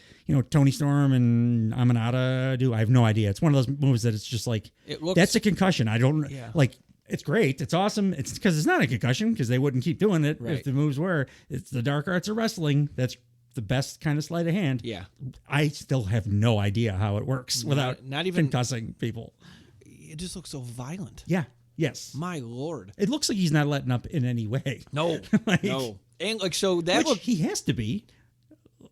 Tony Storm and Amanada do. I have no idea. It's one of those moves that it's just like that's a concussion. I don't like. It's great. It's awesome. It's because it's not a concussion because they wouldn't keep doing it if the moves were. It's the dark arts of wrestling. That's the best kind of sleight of hand. Yeah. I still have no idea how it works without not even concussing people. It just looks so violent. Yeah. Yes. My Lord. It looks like he's not letting up in any way. No. No. And he has to be.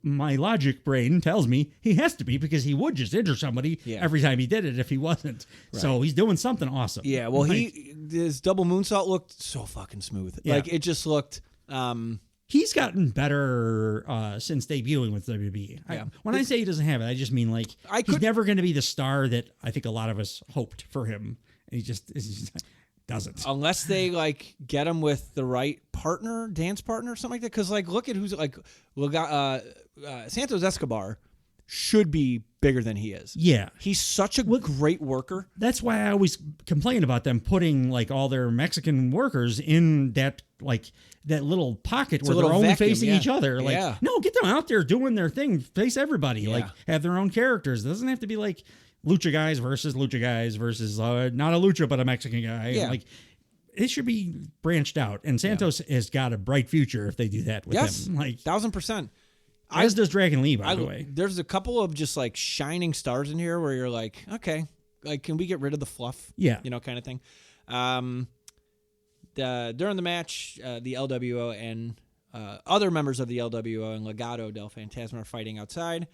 My logic brain tells me he has to be because he would just injure somebody every time he did it if he wasn't. Right. So he's doing something awesome. Yeah, well, his double moonsault looked so fucking smooth. Yeah. Like, it just looked... He's gotten better since debuting with WWE. Yeah. When I say he doesn't have it, I just mean like he's never going to be the star that I think a lot of us hoped for him. And he just doesn't. Unless they like get him with the right partner, dance partner, or something like that. Because like, look at who's like, Santos Escobar should be bigger than he is. Yeah, he's such a great worker. That's why I always complain about them putting like all their Mexican workers in that little pocket where they're only facing each other. Like, no, get them out there doing their thing, face everybody. Yeah. Like, have their own characters. It doesn't have to be like lucha guys versus not a lucha but a Mexican guy. Yeah. Like, it should be branched out. And Santos has got a bright future if they do that with him. Like 1,000%. As does Dragon Lee, by the way. There's a couple of just like shining stars in here where you're like, okay, like, can we get rid of the fluff? Yeah. Kind of thing. During the match, the LWO and other members of the LWO and Legado del Fantasma are fighting outside.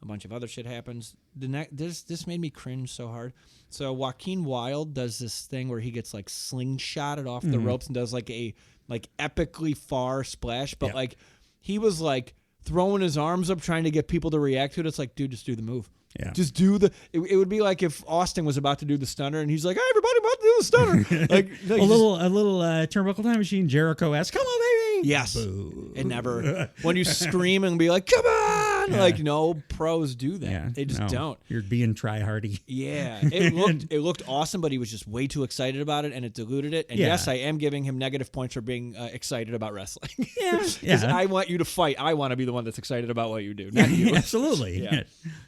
A bunch of other shit happens. This made me cringe so hard. So Joaquin Wilde does this thing where he gets like slingshotted off the ropes and does like a epically far splash, but like he was like throwing his arms up trying to get people to react to it. It's like, dude, just do the move. Yeah. Just do the. It would be like if Austin was about to do the stunner and he's like, "Hey, everybody, about to do the stunner." like a little turnbuckle time machine. Jericho-esque. Come on, baby. Yes. Boo. It never. When you scream and be like, "Come on!" Like no pros do that. Yeah, They just don't. You're being try-hardy. Yeah, it looked awesome, but he was just way too excited about it, and it diluted it. And yes, I am giving him negative points for being excited about wrestling. Yeah, Because I want you to fight. I want to be the one that's excited about what you do, not you. Absolutely. Yeah.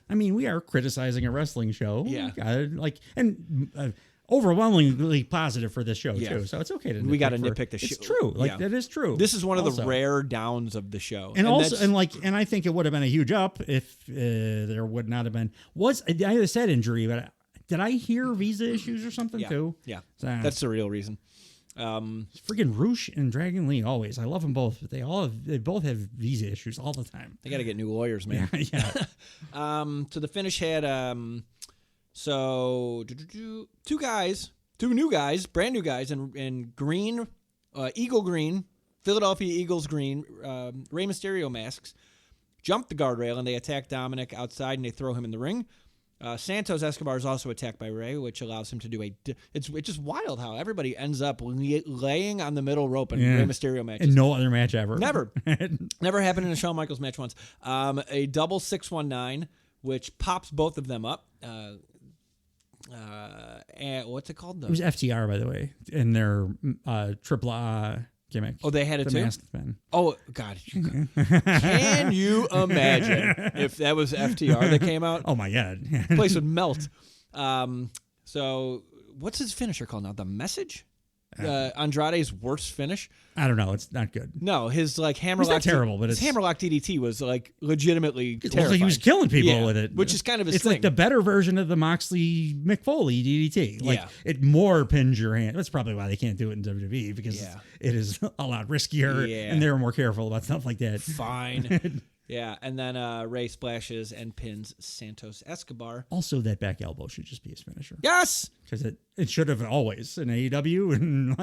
I mean, we are criticizing a wrestling show. Yeah. And overwhelmingly positive for this show too. So it's okay to we got to nitpick the show. It's true. That is true. This is one of the rare downs of the show. And I think it would have been a huge up if there would not have been I had a said injury, but did I hear visa issues or something too? Yeah. That's the real reason. Freaking Roosh and Dragon Lee always. I love them both, but they both have visa issues all the time. They got to get new lawyers, man. Yeah. So the finish had two new guys, brand new guys in green, Eagle green, Philadelphia Eagles green, Rey Mysterio masks, jumped the guardrail and they attack Dominic outside and they throw him in the ring. Santos Escobar is also attacked by Rey, which allows him to do it's just wild how everybody ends up laying on the middle rope in Rey Mysterio matches. And no other match ever. Never happened in a Shawn Michaels match once. A double 619, which pops both of them up. And what's it called though? It was FTR, by the way, in their triple gimmick. Oh, they had it the too? Masked Men. Oh, God. Can you imagine if that was FTR that came out? Oh, my God. The place would melt. So what's his finisher called now? The Message? Andrade's worst finish? I don't know. It's not good. No, his like hammerlock. It's not terrible, but his hammerlock DDT was like legitimately it terrifying. Like he was killing people with it, which is kind of his it's thing. Like the better version of the Moxley McFoley DDT. Like it more pins your hand. That's probably why they can't do it in WWE because it is a lot riskier and they're more careful about stuff like that. Fine. Yeah, and then Rey splashes and pins Santos Escobar. Also, that back elbow should just be his finisher. Yes! Because it should have always in AEW, and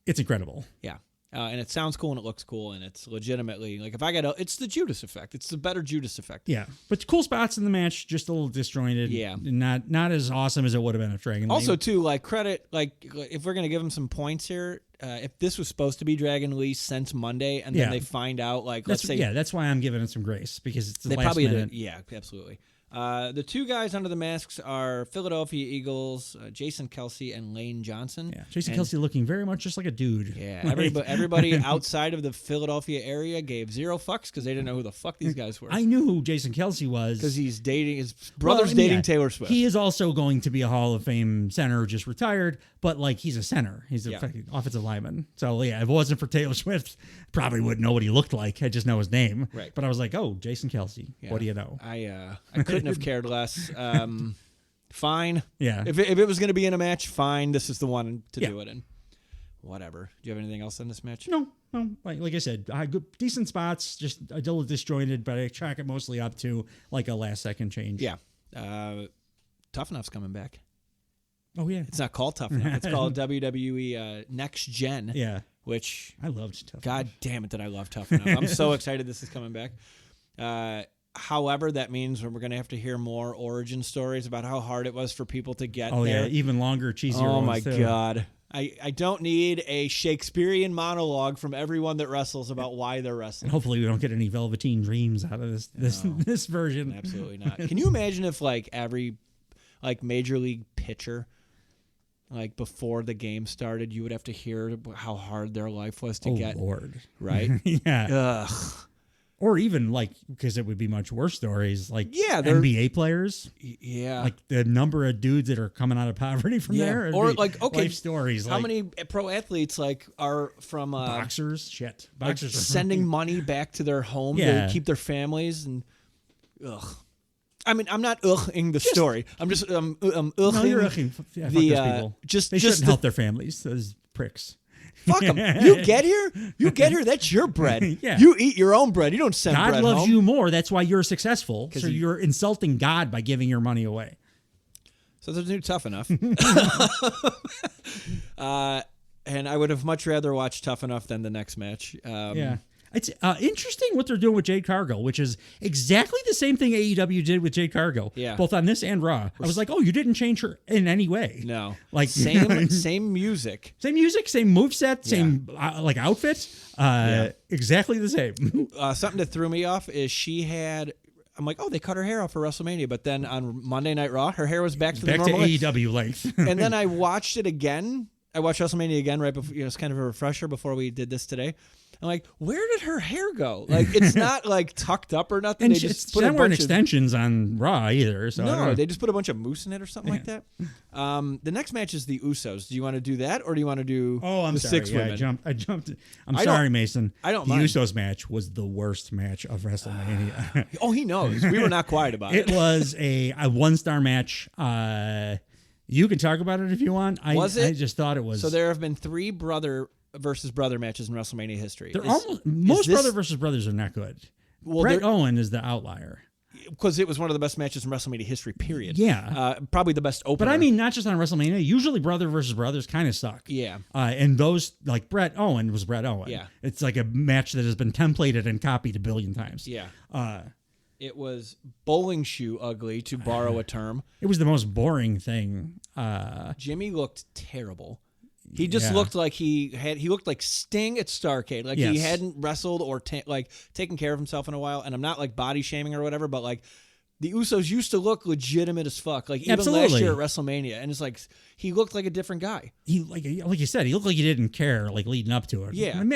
it's incredible. Yeah. And it sounds cool and it looks cool and it's legitimately like if I got it's the Judas effect. It's the better Judas effect. Yeah, but cool spots in the match, just a little disjointed. Yeah, not as awesome as it would have been if Dragon Lee. Also, too, like credit, like if we're gonna give him some points here, if this was supposed to be Dragon Lee since Monday and then they find out let's say that's why I'm giving it some grace because it's the they last probably minute. Yeah, absolutely. The two guys under the masks are Philadelphia Eagles, Jason Kelsey and Lane Johnson. Yeah, Jason Kelsey looking very much just like a dude. Yeah, everybody outside of the Philadelphia area gave zero fucks because they didn't know who the fuck these guys were. I knew who Jason Kelsey was because he's dating his brother's dating Taylor Swift. He is also going to be a Hall of Fame center, just retired, but he's a center. He's a fucking offensive lineman. So if it wasn't for Taylor Swift, probably wouldn't know what he looked like. I just know his name. Right. But I was like, oh, Jason Kelsey. Yeah. What do you know? I couldn't have cared less. Fine. Yeah. If it was going to be in a match, fine. This is the one to do it in. Whatever. Do you have anything else in this match? No. Like I said, good, decent spots, just a little disjointed, but I chalk it mostly up to a last second change. Yeah. Tough Enough's coming back. Oh yeah. It's not called Tough Enough. It's called WWE Next Gen. Yeah. Which I loved Tough Enough. God damn it, did I love Tough Enough. I'm so excited this is coming back. However, that means we're going to have to hear more origin stories about how hard it was for people to get there. Oh, yeah, even longer, cheesier ones. Oh, my too. God. I don't need a Shakespearean monologue from everyone that wrestles about why they're wrestling. And hopefully we don't get any Velveteen Dreams out of this version. Absolutely not. Can you imagine if every major league pitcher before the game started, you would have to hear how hard their life was to get. Lord. Right? Yeah. Ugh. Or even because it would be much worse stories, they're NBA players. Yeah. The number of dudes that are coming out of poverty from there. Or life stories. How many pro athletes are from boxers? Shit. Boxers are sending money back to their home to keep their families and ugh. I mean, I'm not ing the story. I'm just ing. No, you're ing. Yeah, fuck those people. They shouldn't help their families. Those pricks. Fuck them. You get here. That's your bread. Yeah. You eat your own bread. You don't send God bread loves home. you more. That's why you're successful. So you're insulting God by giving your money away. So there's new Tough Enough. And I would have much rather watched Tough Enough than the next match. Yeah. It's interesting what they're doing with Jade Cargill, which is exactly the same thing AEW did with Jade Cargill. Yeah. Both on this and Raw. I was like, oh, you didn't change her in any way. No. Like same music. Same music, same moveset, same like outfit. Exactly the same. Something that threw me off is I'm like, oh, they cut her hair off for WrestleMania, but then on Monday Night Raw, her hair was back to the normal AEW length. And then I watched it again. I watched WrestleMania again right before. It's kind of a refresher before we did this today. I'm like, where did her hair go? Like, it's not like tucked up or nothing. And they just put a bunch extensions on Raw either. So no, they just put a bunch of mousse in it or something like that. The next match is the Usos. Do you want to do that, or do you want to do? Oh, I'm the sorry. 6 Yeah, women? I jumped. I'm sorry, Mason. I don't The mind. Usos match was the worst match of WrestleMania. Oh, he knows. We were not quiet about it. It was a 1-star match. You can talk about it if you want. Was it? I just thought it was. So there have been 3 brother versus brother matches in WrestleMania history. Most brother versus brothers are not good. Well, Bret Owen is the outlier. Because it was one of the best matches in WrestleMania history, period. Yeah. Probably the best opener. But I mean, not just on WrestleMania. Usually brother versus brothers kind of suck. Yeah. And those, like Bret Owen was Bret Owen. Yeah. It's like a match that has been templated and copied a billion times. Yeah. It was bowling shoe ugly, to borrow a term. It was the most boring thing. Jimmy looked terrible. He just looked like he looked like Sting at Starrcade. Like he hadn't wrestled or taken care of himself in a while. And I'm not like body shaming or whatever, but like the Usos used to look legitimate as fuck. Like even last year at WrestleMania. And it's like he looked like a different guy. He like you said, he looked like he didn't care like leading up to it. Yeah. And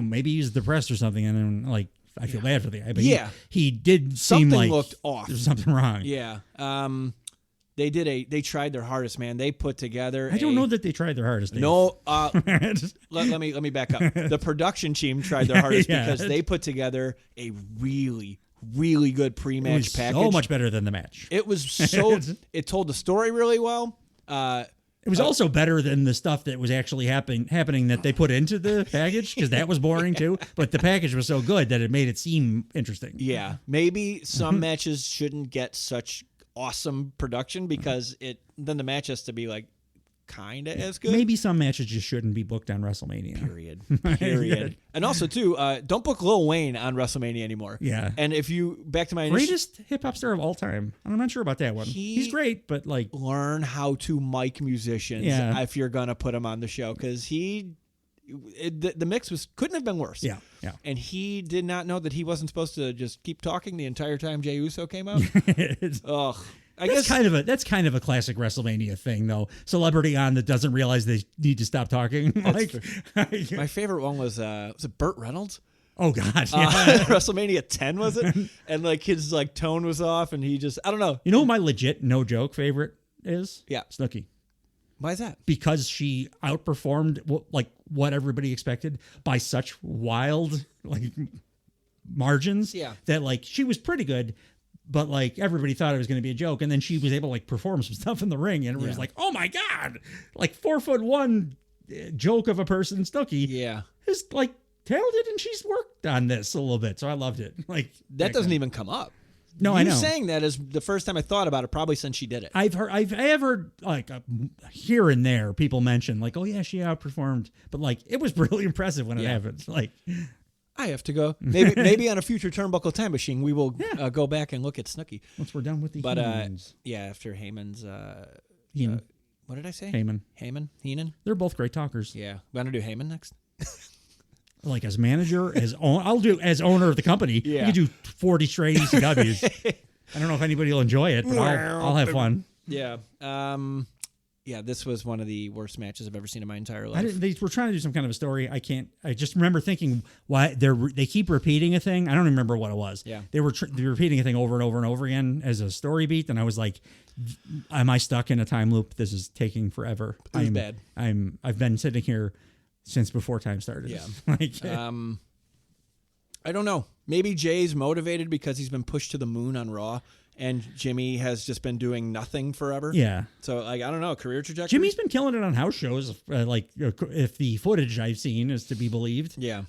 maybe he was depressed or something, and then like I feel bad for the guy. But he did Something seem like looked off. There's something wrong. Yeah. They tried their hardest, man. They put together. I don't know that they tried their hardest. Dave. No, let me back up. The production team tried their hardest because they put together a really, really good pre-match package. So much better than the match. It was so. It told the story really well. It was also better than the stuff that was actually happening that they put into the package, because that was boring too. But the package was so good that it made it seem interesting. Yeah, maybe some matches shouldn't get such awesome production because then the match has to be like kind of as good. Maybe some matches just shouldn't be booked on WrestleMania. Period. And also too, don't book Lil Wayne on WrestleMania anymore. Yeah. And if you back to my greatest hip hop star of all time, I'm not sure about that one. He's great, but like learn how to mic musicians if you're gonna put him on the show, because the mix couldn't have been worse. Yeah. And he did not know that he wasn't supposed to just keep talking the entire time Jey Uso came out. Ugh. That's kind of a classic WrestleMania thing, though. Celebrity on that doesn't realize they need to stop talking. My favorite one was it Burt Reynolds? Oh God, WrestleMania 10 was it? And like his like tone was off, and he just I don't know. You know who my legit no joke favorite is? Yeah, Snooki. Why is that? Because she outperformed what everybody expected by such wild margins. Yeah. That like she was pretty good, but like everybody thought it was going to be a joke, and then she was able to like perform some stuff in the ring, and it was like, oh my God, like 4'1" joke of a person, Snooki. Yeah. Is like talented, and she's worked on this a little bit, so I loved it. Like that doesn't even come up. No, I know. You saying that is the first time I thought about it, probably since she did it. I have heard like here and there people mention like, oh yeah, she outperformed, but like it was really impressive when it happened. Like I have to go. Maybe on a future Turnbuckle Time Machine, we will go back and look at Snooki. Once we're done with the Heyman's. After Heyman's. What did I say? Heyman. They're both great talkers. Yeah. Want to do Heyman next? Like as manager, I'll do as owner of the company. Yeah. You can do 40 straight ECWs. I don't know if anybody will enjoy it, but I'll have fun. Yeah. This was one of the worst matches I've ever seen in my entire life. They were trying to do some kind of a story. I just remember thinking why they keep repeating a thing. I don't remember what it was. Yeah. They were repeating a thing over and over and over again as a story beat, and I was like, am I stuck in a time loop? This is taking forever. It was bad. I've been sitting here since before time started. Yeah. I don't know. Maybe Jay's motivated because he's been pushed to the moon on Raw, and Jimmy has just been doing nothing forever. Yeah. So like I don't know, career trajectory. Jimmy's been killing it on house shows, if the footage I've seen is to be believed. Yeah.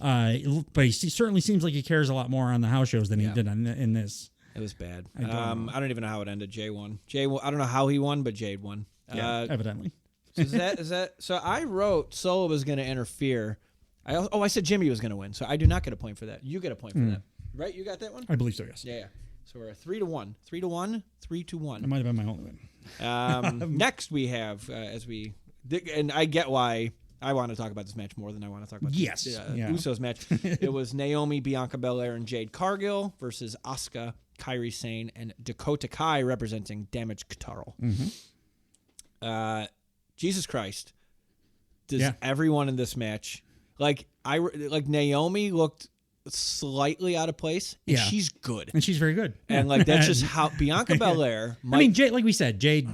But he certainly seems like he cares a lot more on the house shows than he did in this. It was bad. I don't even know how it ended. Jay won. I don't know how he won, but Jade won. Yeah, evidently. So is that? So I wrote Solo was going to interfere. I said Jimmy was going to win. So I do not get a point for that. You get a point for that, right? You got that one. I believe so. Yes. Yeah. So we're 3-1, 3-1, 3-1. That might have been my only win. Next we have and I get why I want to talk about this match more than I want to talk about Usos match. It was Naomi, Bianca Belair, and Jade Cargill versus Asuka, Kairi Sane, and Dakota Kai representing Damage Control. Jesus Christ, does everyone in this match like Naomi looked slightly out of place, and she's good, and she's very good, and like that's just how Bianca Belair. I mean, Jade, like we said, Jade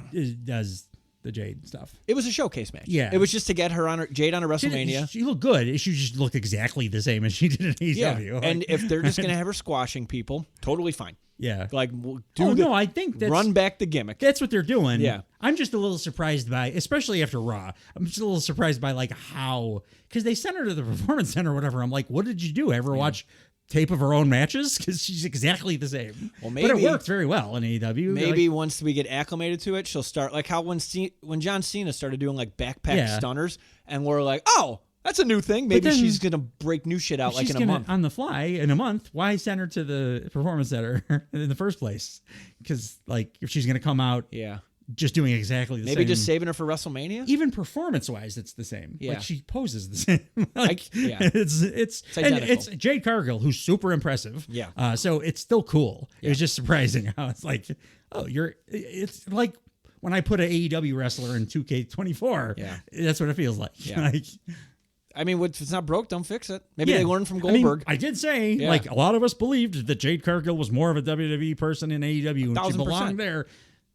does the Jade stuff. It was a showcase match. Yeah, it was just to get her Jade on a WrestleMania. She looked good. She just looked exactly the same as she did in AEW. Yeah, and if they're just gonna have her squashing people, totally fine. Yeah, like I think that's, run back the gimmick. That's what they're doing. Yeah, I'm just a little surprised by, especially after Raw. I'm just a little surprised by like how, because they sent her to the Performance Center or whatever. I'm like, what did you do? Ever watch tape of her own matches? Because she's exactly the same. Well, maybe, but it worked very well in AEW. Maybe once we get acclimated to it, she'll start like how when John Cena started doing like backpack stunners, and we're like, oh, that's a new thing. Maybe she's gonna break new shit out like in a month. On the fly in a month. Why send her to the Performance Center in the first place? Because like if she's gonna come out, just doing exactly the same. Maybe just saving her for WrestleMania. Even performance-wise, it's the same. Yeah, like she poses the same. It's and it's Jade Cargill, who's super impressive. Yeah. So it's still cool. Yeah. It was just surprising how it's like, it's like when I put an AEW wrestler in 2K24. Yeah. That's what it feels like. Yeah. I mean, if it's not broke, don't fix it. Maybe they learned from Goldberg. I did say, like, a lot of us believed that Jade Cargill was more of a WWE person in AEW and she belonged there.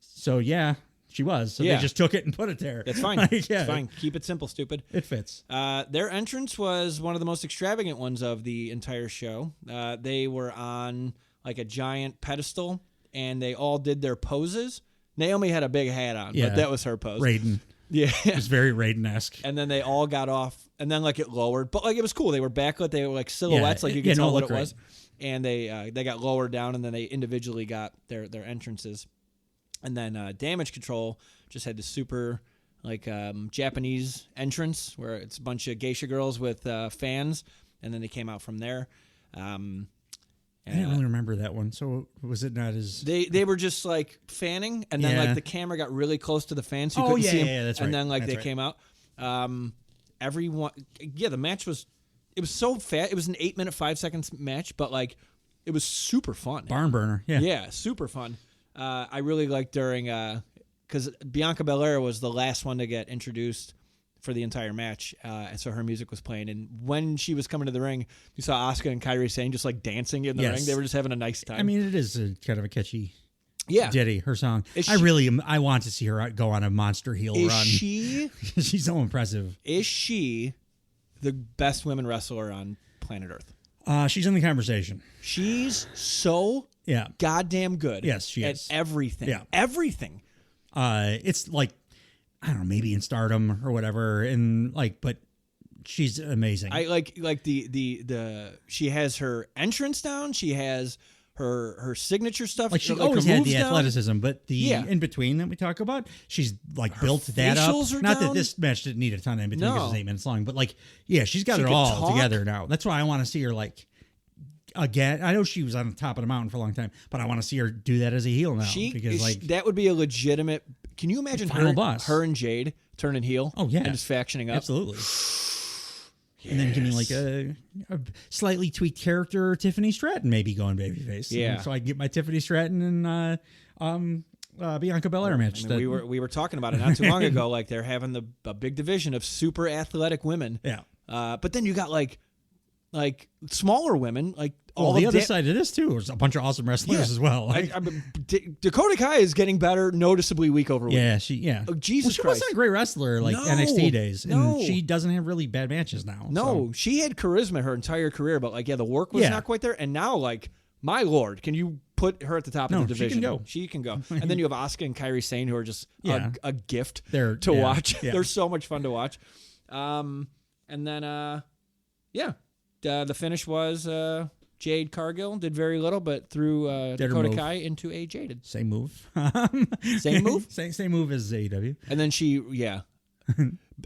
So, she was. So they just took it and put it there. That's fine. It's fine. Keep it simple, stupid. It fits. Their entrance was one of the most extravagant ones of the entire show. They were on, like, a giant pedestal, and they all did their poses. Naomi had a big hat on, but that was her pose. Raiden. Yeah. It was very Raiden-esque. And then they all got off, and then like it lowered, but like it was cool. They were backlit, they were like silhouettes, like you could tell what it was. And they got lowered down, and then they individually got their entrances. And then Damage Control just had the super like Japanese entrance where it's a bunch of geisha girls with fans, and then they came out from there. I didn't really remember that one. So was it not as... They were just like fanning, and then like the camera got really close to the fans so you couldn't see them. Yeah, that's right. And then like they came out. Everyone... Yeah, the match was... It was so fast. It was an 8-minute, 5 seconds match, but like it was super fun. Barn burner, yeah. Yeah, super fun. I really liked during... Because Bianca Belair was the last one to get introduced for the entire match, and so her music was playing. And when she was coming to the ring, you saw Asuka and Kairi Sane just like dancing in the ring. They were just having a nice time. I mean, it is kind of a catchy Yeah. Diddy, her song. I want to see her go on a monster heel run. Is she? She's so impressive. Is she the best women wrestler on planet Earth? She's in the conversation. She's so goddamn good. Yes, she is. At everything. Yeah. Everything. It's like, I don't know, maybe in Stardom or whatever, and like, but she's amazing. I like the she has her entrance down. She has her signature stuff. Like she always had the athleticism, but the in between that we talk about, she's like her built that up. Not that this match didn't need a ton of in between because it's 8 minutes long, but like, she's got it all together now. That's why I want to see her like again. I know she was on the top of the mountain for a long time, but I want to see her do that as a heel now because that would be a legitimate. Can you imagine her and Jade turning heel? Oh yeah, and just factioning up. Absolutely. Yes. And then give me like a slightly tweaked character, Tiffany Stratton, maybe going babyface. Yeah. So I get my Tiffany Stratton and Bianca Belair match. I mean, we were talking about it not too long ago. Like they're having a big division of super athletic women. Yeah. But then you got like smaller women, like all the other side of this too. There's a bunch of awesome wrestlers as well. Dakota Kai is getting better noticeably week over week. Yeah, Jesus she Christ. wasn't a great wrestler like NXT days, and she doesn't have really bad matches now. No, she had charisma her entire career, but like the work was not quite there. And now, like, my lord, can you put her at the top No, of the division. she can go. And then you have Asuka and Kairi Sane, who are just a gift to watch. Yeah. They're so much fun to watch. And then, the finish was Jade Cargill did very little, but threw Dakota Kai into a Jaded. Same move. Same move? Same move as AEW. And then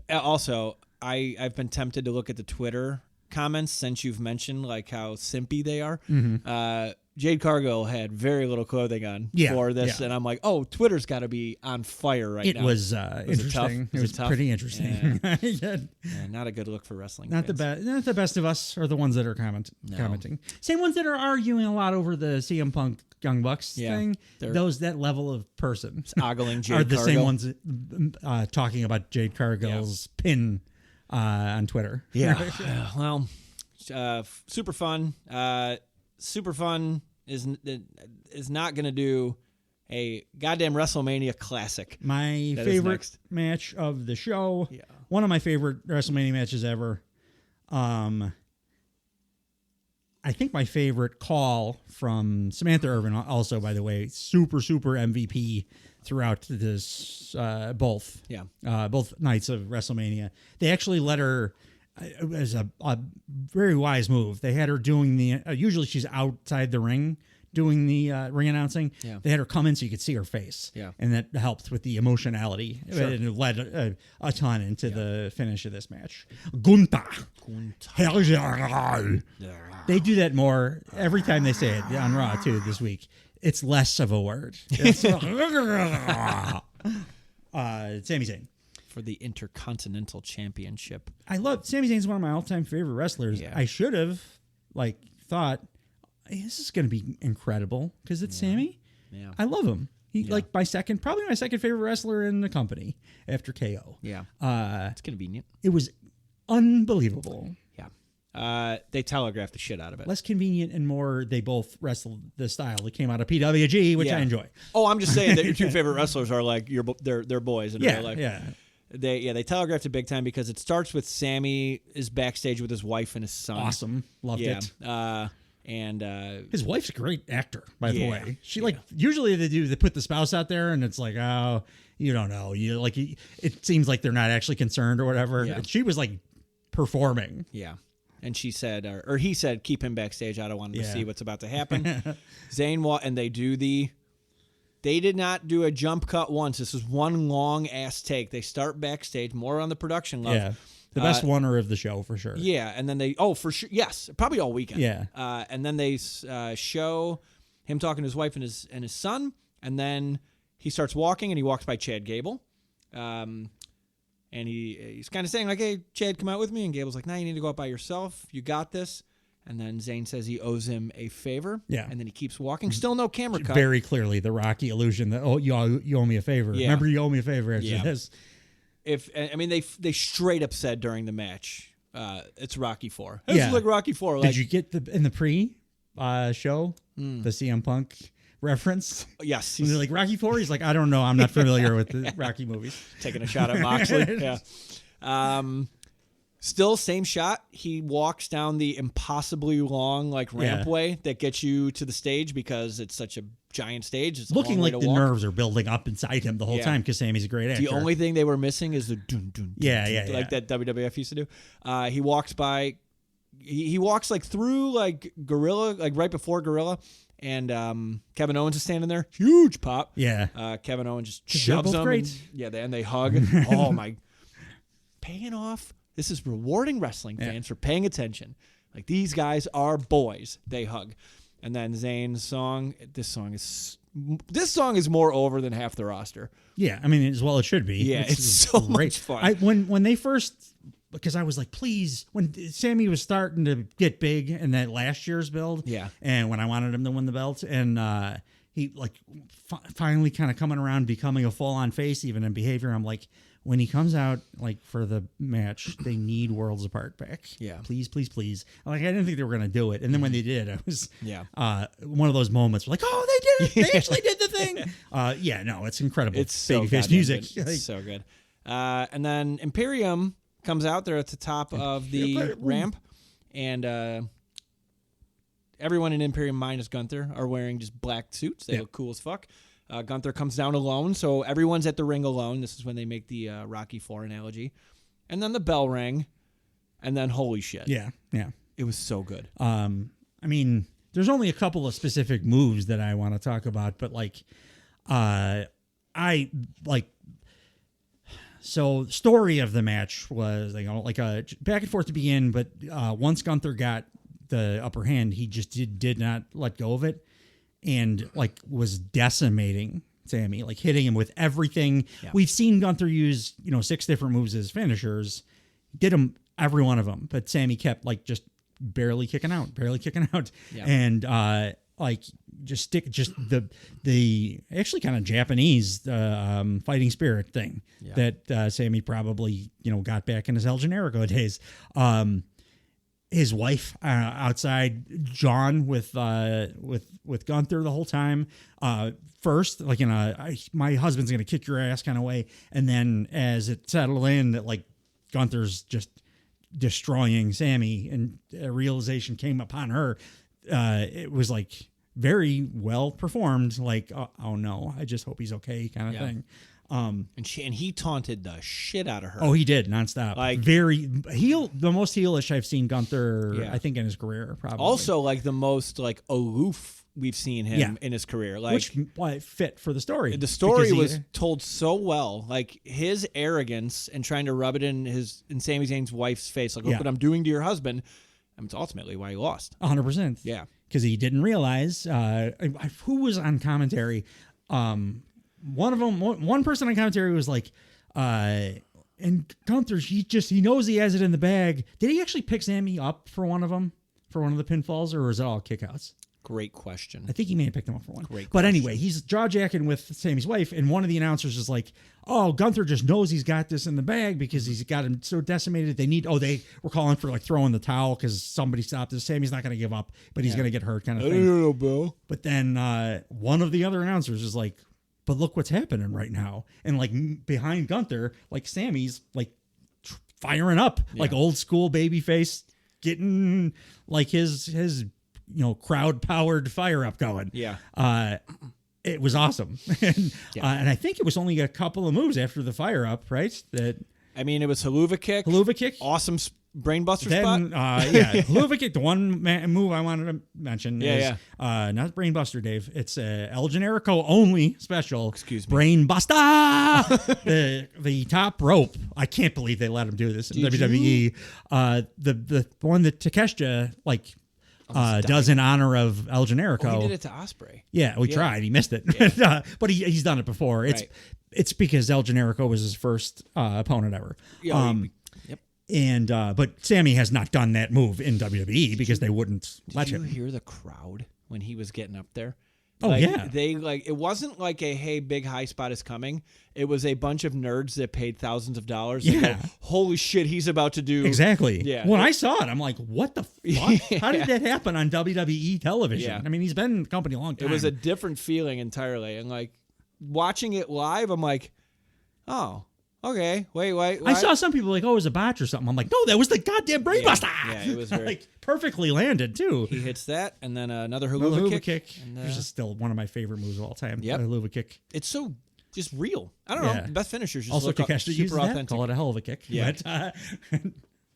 also, I've been tempted to look at the Twitter comments since you've mentioned like how simpy they are. Mm-hmm. Jade Cargill had very little clothing on for this, and I'm like, oh, Twitter's got to be on fire right now. It was interesting. It was pretty interesting. Yeah, not a good look for wrestling. Not the best of us are the ones that are commenting. Same ones that are arguing a lot over the CM Punk Young Bucks thing. That level of person ogling Jade are the Cargill. same ones talking about Jade Cargill's pin on Twitter. Yeah. Well, super fun. Super fun is not going to do a goddamn WrestleMania classic. My favorite match of the show. Yeah. One of my favorite WrestleMania matches ever. I think my favorite call from Samantha Irvin also, by the way, super MVP throughout this both nights of WrestleMania. They actually let her, as a very wise move, they had her doing the usually she's outside the ring doing the ring announcing. They had her come in so you could see her face, and that helped with the emotionality. And it led a ton into the finish of this match. Gunther. They do that more every time they say it on Raw too this week. It's less of a word. It's Sami Zayn for the Intercontinental Championship. I love Sami Zayn's one of my all-time favorite wrestlers. I should have thought this is going to be incredible because it's Sami. Yeah, I love him. He probably my second favorite wrestler in the company after KO. Yeah, it's convenient. It was unbelievable. Yeah, they telegraphed the shit out of it. Less convenient and more. They both wrestled the style that came out of PWG, which I enjoy. Oh, I'm just saying that your two favorite wrestlers are like they're boys in real life. Yeah. They telegraphed it big time because it starts with Sami is backstage with his wife and his son. Awesome, loved it. And his wife's a great actor, by the way. She usually they put the spouse out there, and it's like, oh, you don't know, it seems like they're not actually concerned or whatever. Yeah. She was like performing. Yeah, and she said, or he said, keep him backstage. I don't want him to see what's about to happen. Zayn and they did not do a jump cut once. This is one long ass take. They start backstage, more on the production level. Yeah. The best oneer of the show, for sure. Yeah, and then for sure, yes, probably all weekend. Yeah. And then they show him talking to his wife and his son, and then he starts walking, and he walks by Chad Gable. And he's kind of saying, like, hey, Chad, come out with me. And Gable's like, nah, you need to go out by yourself. You got this. And then Zayn says he owes him a favor. Yeah. And then he keeps walking. Still no camera cut. Very clearly the Rocky illusion that, you owe me a favor. Yeah. Remember, you owe me a favor after this. They straight up said during the match, it's Rocky IV. It's like Rocky IV. Like, did you get in the pre-show the CM Punk reference? Yes. They're like, Rocky IV? He's like, I don't know. I'm not familiar with the Rocky movies. Taking a shot at Moxley. Yeah. Still, same shot. He walks down the impossibly long rampway that gets you to the stage because it's such a giant stage. It's looking like the nerves are building up inside him the whole time because Sammy's a great actor. The only thing they were missing is the dun dun. Like that WWF used to do. He walks by. He walks through Gorilla, right before Gorilla, and Kevin Owens is standing there. Huge pop. Yeah. Kevin Owens just shoves him. Great. And they hug. Oh my! Paying off. This is rewarding wrestling fans for paying attention. Like, these guys are boys. They hug. And then Zayn's song. This song is more over than half the roster. Yeah, I mean, as well it should be. Yeah, it's so great. Much fun. When they first, because I was like, please, when Sammy was starting to get big in that last year's build, and when I wanted him to win the belt, and he finally kind of coming around, becoming a full-on face, even in behavior, I'm like, when he comes out for the match, they need Worlds Apart back. Yeah, please, please, please. I didn't think they were gonna do it, and then when they did, I was one of those moments where oh, they did it! They actually did the thing. It's incredible. It's babyface music. It's so good. And then Imperium comes out there at the top of the ramp, and everyone in Imperium minus Gunther are wearing just black suits. They look cool as fuck. Gunther comes down alone, so everyone's at the ring alone. This is when they make the Rocky IV analogy. And then the bell rang, and then holy shit. Yeah. It was so good. I mean, there's only a couple of specific moves that I want to talk about, but so the story of the match was like a back and forth to begin, but once Gunther got the upper hand, he just did not let go of it, and was decimating Sammy, hitting him with everything. Yeah. We've seen Gunther use 6 different moves as finishers, did them every one of them, but Sammy kept just barely kicking out, yeah. And just the actually kind of Japanese fighting spirit thing that Sammy probably got back in his El Generico days. His wife outside John with Gunther the whole time. First, my husband's gonna kick your ass kind of way, and then as it settled in that Gunther's just destroying Sammy, and a realization came upon her. It was very well performed. Oh no, I just hope he's okay, kind of thing. And he taunted the shit out of her. Oh, he did nonstop. Very the most heelish I've seen Gunther, I think, in his career. Probably also the most aloof we've seen him in his career. Which fit for the story. The story was told so well. His arrogance and trying to rub it in Sami Zayn's wife's face. Look what I'm doing to your husband. It's ultimately why he lost. 100%. Yeah. Because he didn't realize who was on commentary. One person on commentary was and Gunther, he knows he has it in the bag. Did he actually pick Sammy up for one of them, for one of the pinfalls, or was it all kickouts? Great question. I think he may have picked him up for one. Great but question. Anyway, he's jaw-jacking with Sammy's wife, and one of the announcers is oh, Gunther just knows he's got this in the bag because he's got him so decimated. They were calling for throwing the towel because somebody stopped this. Sammy's not going to give up, but he's going to get hurt, kind of thing. I don't know, Bill. But then one of the other announcers is but look what's happening right now. And behind Gunther, Sammy's firing up, old school babyface, getting his crowd powered fire up going. Yeah. It was awesome. And I think it was only a couple of moves after the fire up, right? It was Haluva kick. Awesome brainbuster spot. Haluva kick. The one move I wanted to mention is not brainbuster, Dave. It's El Generico only special. Excuse me. Brainbuster. the top rope. I can't believe they let him do this in WWE. The one that Takeshita does in honor of El Generico. Oh, he did it to Ospreay. Yeah, we tried. He missed it. Yeah. But he's done it before. It's because El Generico was his first opponent ever. But Sammy has not done that move in WWE because they wouldn't let him. Did you hear the crowd when he was getting up there? Oh, yeah. They it wasn't hey, big high spot is coming. It was a bunch of nerds that paid thousands of dollars. Yeah. Holy shit, he's about to do. Exactly. Yeah. When I saw it, I'm what the fuck? How did that happen on WWE television? Yeah. He's been in the company a long time. It was a different feeling entirely. And watching it live, I'm oh, okay, wait. I saw some people oh, it was a botch or something. I'm no, that was the goddamn brainbuster. Yeah, it was very perfectly landed too. He hits that, and then another Haluva kick. Which is still one of my favorite moves of all time. Yep. Haluva kick. It's so just real. I don't know. Best finishers just also look Takeshita uses super authentic. Call it a hell of a kick. Yeah.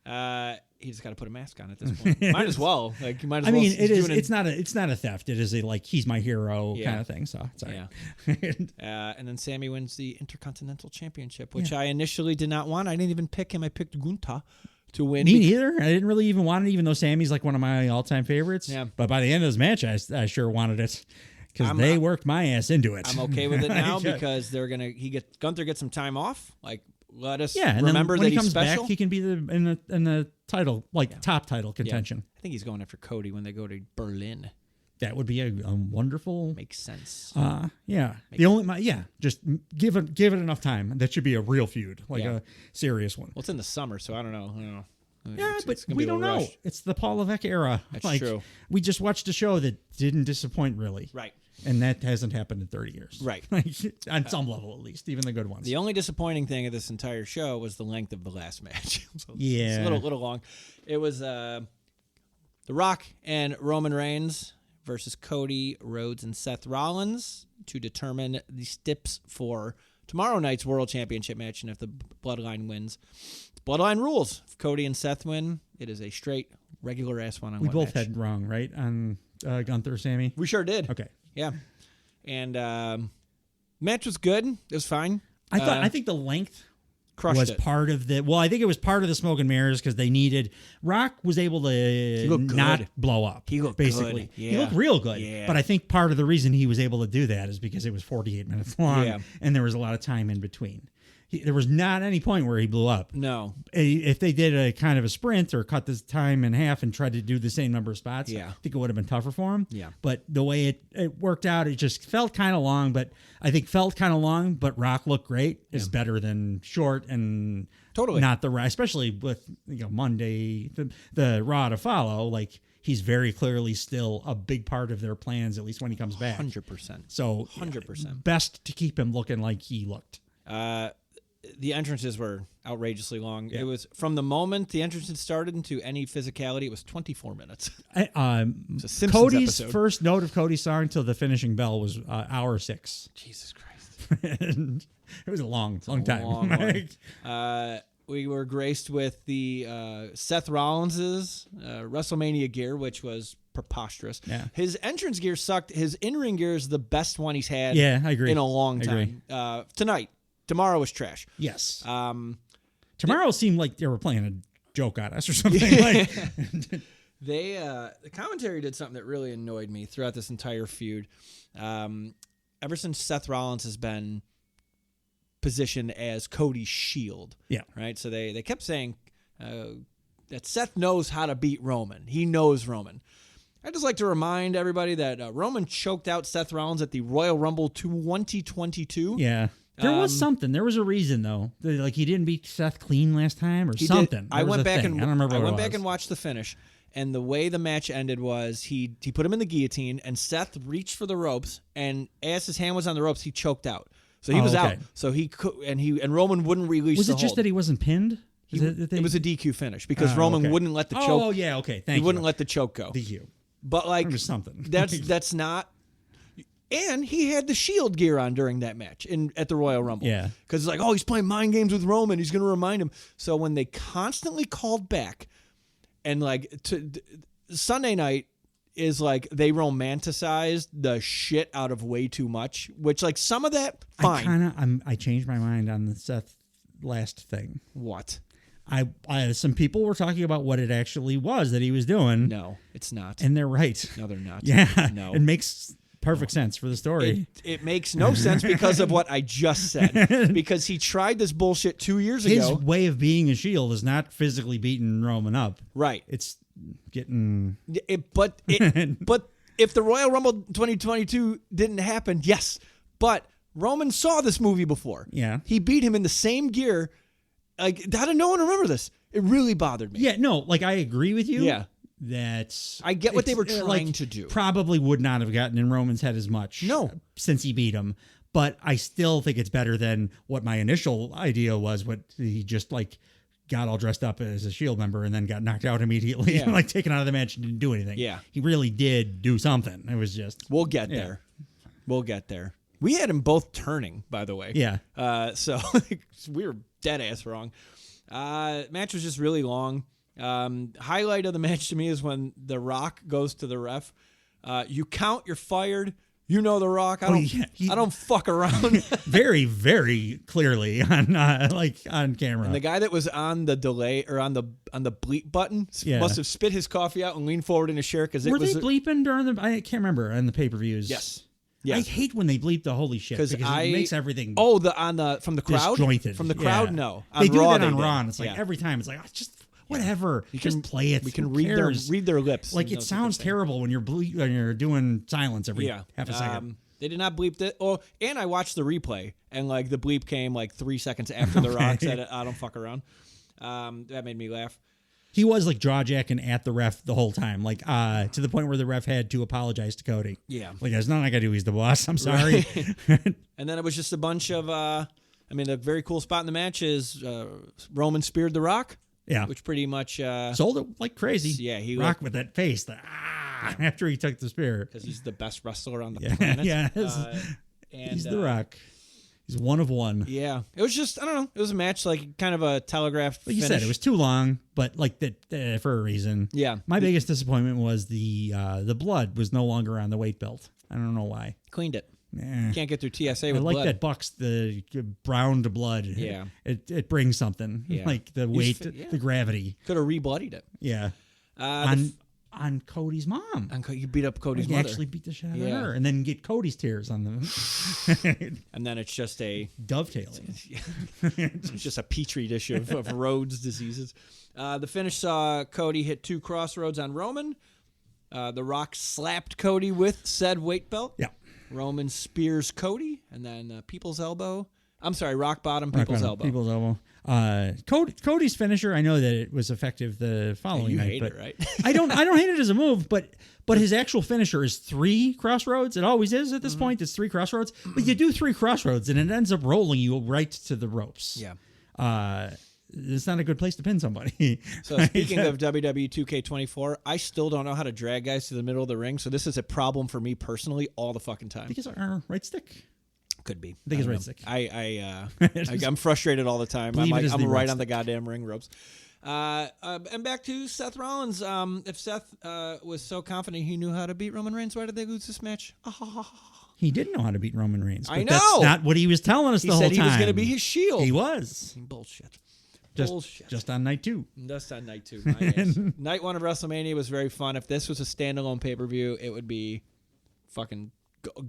But, he just got to put a mask on at this point. Might as well. You might as well. It is. It's not a theft. It is a he's my hero kind of thing. So it's all right. Yeah. And then Sammy wins the Intercontinental Championship, which I initially did not want. I didn't even pick him. I picked Gunther to win. Me neither. I didn't really even want it, even though Sammy's one of my all-time favorites. Yeah. But by the end of this match, I sure wanted it because they worked my ass into it. I'm okay with it now because Gunther gets some time off. Let us and remember then when that he comes he's special. back, he can be in the title, top title contention. I think he's going after Cody when they go to Berlin. That would be a wonderful. Makes sense. Just give it enough time. That should be a real feud, a serious one. Well, it's in the summer, so I don't know. Yeah, but we don't know. It's the Paul Levesque era. That's true. We just watched a show that didn't disappoint really. Right. And that hasn't happened in 30 years. Right. On some level, at least, even the good ones. The only disappointing thing of this entire show was the length of the last match. It's a little long. It was The Rock and Roman Reigns versus Cody Rhodes and Seth Rollins to determine the steps for tomorrow night's World Championship match. And if the Bloodline wins, Bloodline rules. If Cody and Seth win, it is a straight, regular-ass one-on-one We both match. had wrong, right, on Gunther, Sammy? We sure did. Okay. Yeah. And match was good. It was fine. I think the length Crushed was it. part of the. Well, I think it was part of the smoke and mirrors because they needed. Rock was able to looked not good. blow up. He looked basically. good. Yeah. He looked real good. Yeah. But I think part of the reason he was able to do that is because it was 48 minutes long, Yeah. and there was a lot of time in between. There was not any point where he blew up. No. If they did a kind of a sprint or cut this time in half and tried to do the same number of spots, Yeah. I think it would have been tougher for him. Yeah. But the way it worked out, it just felt kind of long. But I think but Rock looked great. It's better than short and Totally. not the especially with Monday the Raw to follow. Like he's very clearly still a big part of their plans, at least when he comes back. 100%. So 100%. Best to keep him looking like he looked. The entrances were outrageously long. Yeah. It was from the moment the entrances started into any physicality, it was 24 minutes. It's a Simpsons Cody's episode. first note of Cody's song till the finishing bell was hour 6. Jesus Christ. And it was a long time. Long one. We were graced with the Seth Rollins's WrestleMania gear, which was preposterous. Yeah. His entrance gear sucked. His in-ring gear is the best one he's had Yeah, I agree. in a long I agree. time. Tonight. Tomorrow was trash. Yes. Um, Tomorrow seemed like they were playing a joke on us or something. Like, the commentary did something that really annoyed me throughout this entire feud. Ever since Seth Rollins has been positioned as Cody's shield. Yeah. Right? So they kept saying that Seth knows how to beat Roman. He knows Roman. I'd just like to remind everybody that Roman choked out Seth Rollins at the Royal Rumble 2022. yeah. There was something. There was a reason though. Like he didn't beat Seth clean last time or He something. did. There I was went a back thing. and I don't remember I what went it back was. and watched the finish, and the way the match ended was he put him in the guillotine, and Seth reached for the ropes, and as his hand was on the ropes, he choked out. So he was okay. out. So and Roman wouldn't release. Was the it just hold. that he wasn't pinned? It was a DQ finish because Oh, Roman okay. wouldn't let the choke. Oh yeah, okay. Thank He you. wouldn't let the choke go. DQ. But like It was something. that's not. And he had the Shield gear on during that match at the Royal Rumble. Yeah. Because it's like, oh, he's playing mind games with Roman. He's going to remind him. So when they constantly called back, and like Sunday night is like they romanticized the shit out of way too much. Which like some of that fine. I changed my mind on the Seth last thing. What? Some people were talking about what it actually was that he was doing. No, it's not. And they're right. No, they're not. Yeah. No. It makes perfect sense for the story. It makes no sense because of what I just said. Because he tried this bullshit 2 years His ago. way of being a Shield is not physically beating Roman up. Right. It's getting. But if the Royal Rumble 2022 didn't happen, yes. But Roman saw this movie before. Yeah. He beat him in the same gear. Like, how did no one remember this? It really bothered me. Yeah, no, like I agree with you. Yeah. That's. I get what they were it's, trying to do. Probably would not have gotten in Roman's head as much. No. Since he beat him. But I still think it's better than what my initial idea was. What he just like got all dressed up as a Shield member and then got knocked out immediately, Yeah. like taken out of the match and didn't do anything. Yeah. He really did do something. It was just. We'll get there. We'll get there. We had them both turning, by the way. Yeah. So we were dead ass wrong. Match was just really long. Highlight of the match to me is when The Rock goes to the ref. You count, you're fired. You know The Rock. I don't fuck around. Very, very clearly on on camera. And the guy that was on the delay or on the bleep button must have spit his coffee out and leaned forward in his chair because Were they bleeping during the? I can't remember on the pay-per-views. Yes. I hate when they bleep the holy shit because it makes everything. Oh, from the crowd. Disjointed. From the crowd, no. They do Raw, that on did. Raw. And it's like Yeah. every time it's like just whatever. You just can play it. We can Who read cares? their lips. Like and it knows what sounds they're saying. terrible when you're doing silence every half a second. They did not bleep it. Oh, and I watched the replay, and like the bleep came like 3 seconds after The Rock said, "I don't fuck around." That made me laugh. He was like jaw jacking at the ref the whole time, like to the point where the ref had to apologize to Cody. Yeah, like there's nothing I gotta do. He's the boss. I'm sorry. Right. And then it was just a bunch of. The very cool spot in the match is Roman speared The Rock. Yeah. which pretty much Sold it like crazy. Yeah, he Rock with that face. After he took the spear. because he's the best wrestler on the planet. And He's the Rock. He's one of one. Yeah, it was just I don't know. It was a match like kind of a telegraphed. Like you finish. said, it was too long, but like that for a reason. Yeah. My biggest disappointment was the blood was no longer on the weight belt. I don't know why. Cleaned it. Eh. Can't get through TSA I with like blood. that Bucks the brown to blood. Yeah. It brings something. Yeah. Like the weight, the gravity. Could have rebloodied it. Yeah. On Cody's mom. You beat up Cody's You mother. actually beat the shit out of Yeah. her, and then get Cody's tears on the And then it's just a dovetailing. it's just a petri dish of Rhodes diseases. The finish saw Cody hit 2 crossroads on Roman. The Rock slapped Cody with said weight belt. Yeah. Roman spears Cody, and then People's Elbow. I'm sorry, Rock Bottom, People's Elbow. People's elbow. Cody's finisher. I know that it was effective the following You night, hate but it, right? I don't hate it as a move, but his actual finisher is 3 crossroads. It always is at this point. It's 3 crossroads, but you do 3 crossroads, and it ends up rolling you right to the ropes. Yeah. It's not a good place to pin somebody. So speaking of WWE 2K24, I still don't know how to drag guys to the middle of the ring. So this is a problem for me personally all the fucking time. Because our right stick. Could be. I think it's right stick. I'm frustrated all the time. I'm right on the goddamn ring ropes. And back to Seth Rollins. If Seth was so confident he knew how to beat Roman Reigns, why did they lose this match? He didn't know how to beat Roman Reigns. But I know. That's not what he was telling us the whole time. He said he was going to be his shield. He was. Bullshit. Just on night 2. Just on night 2. My ass. Night 1 of WrestleMania was very fun. If this was a standalone pay-per-view, it would be fucking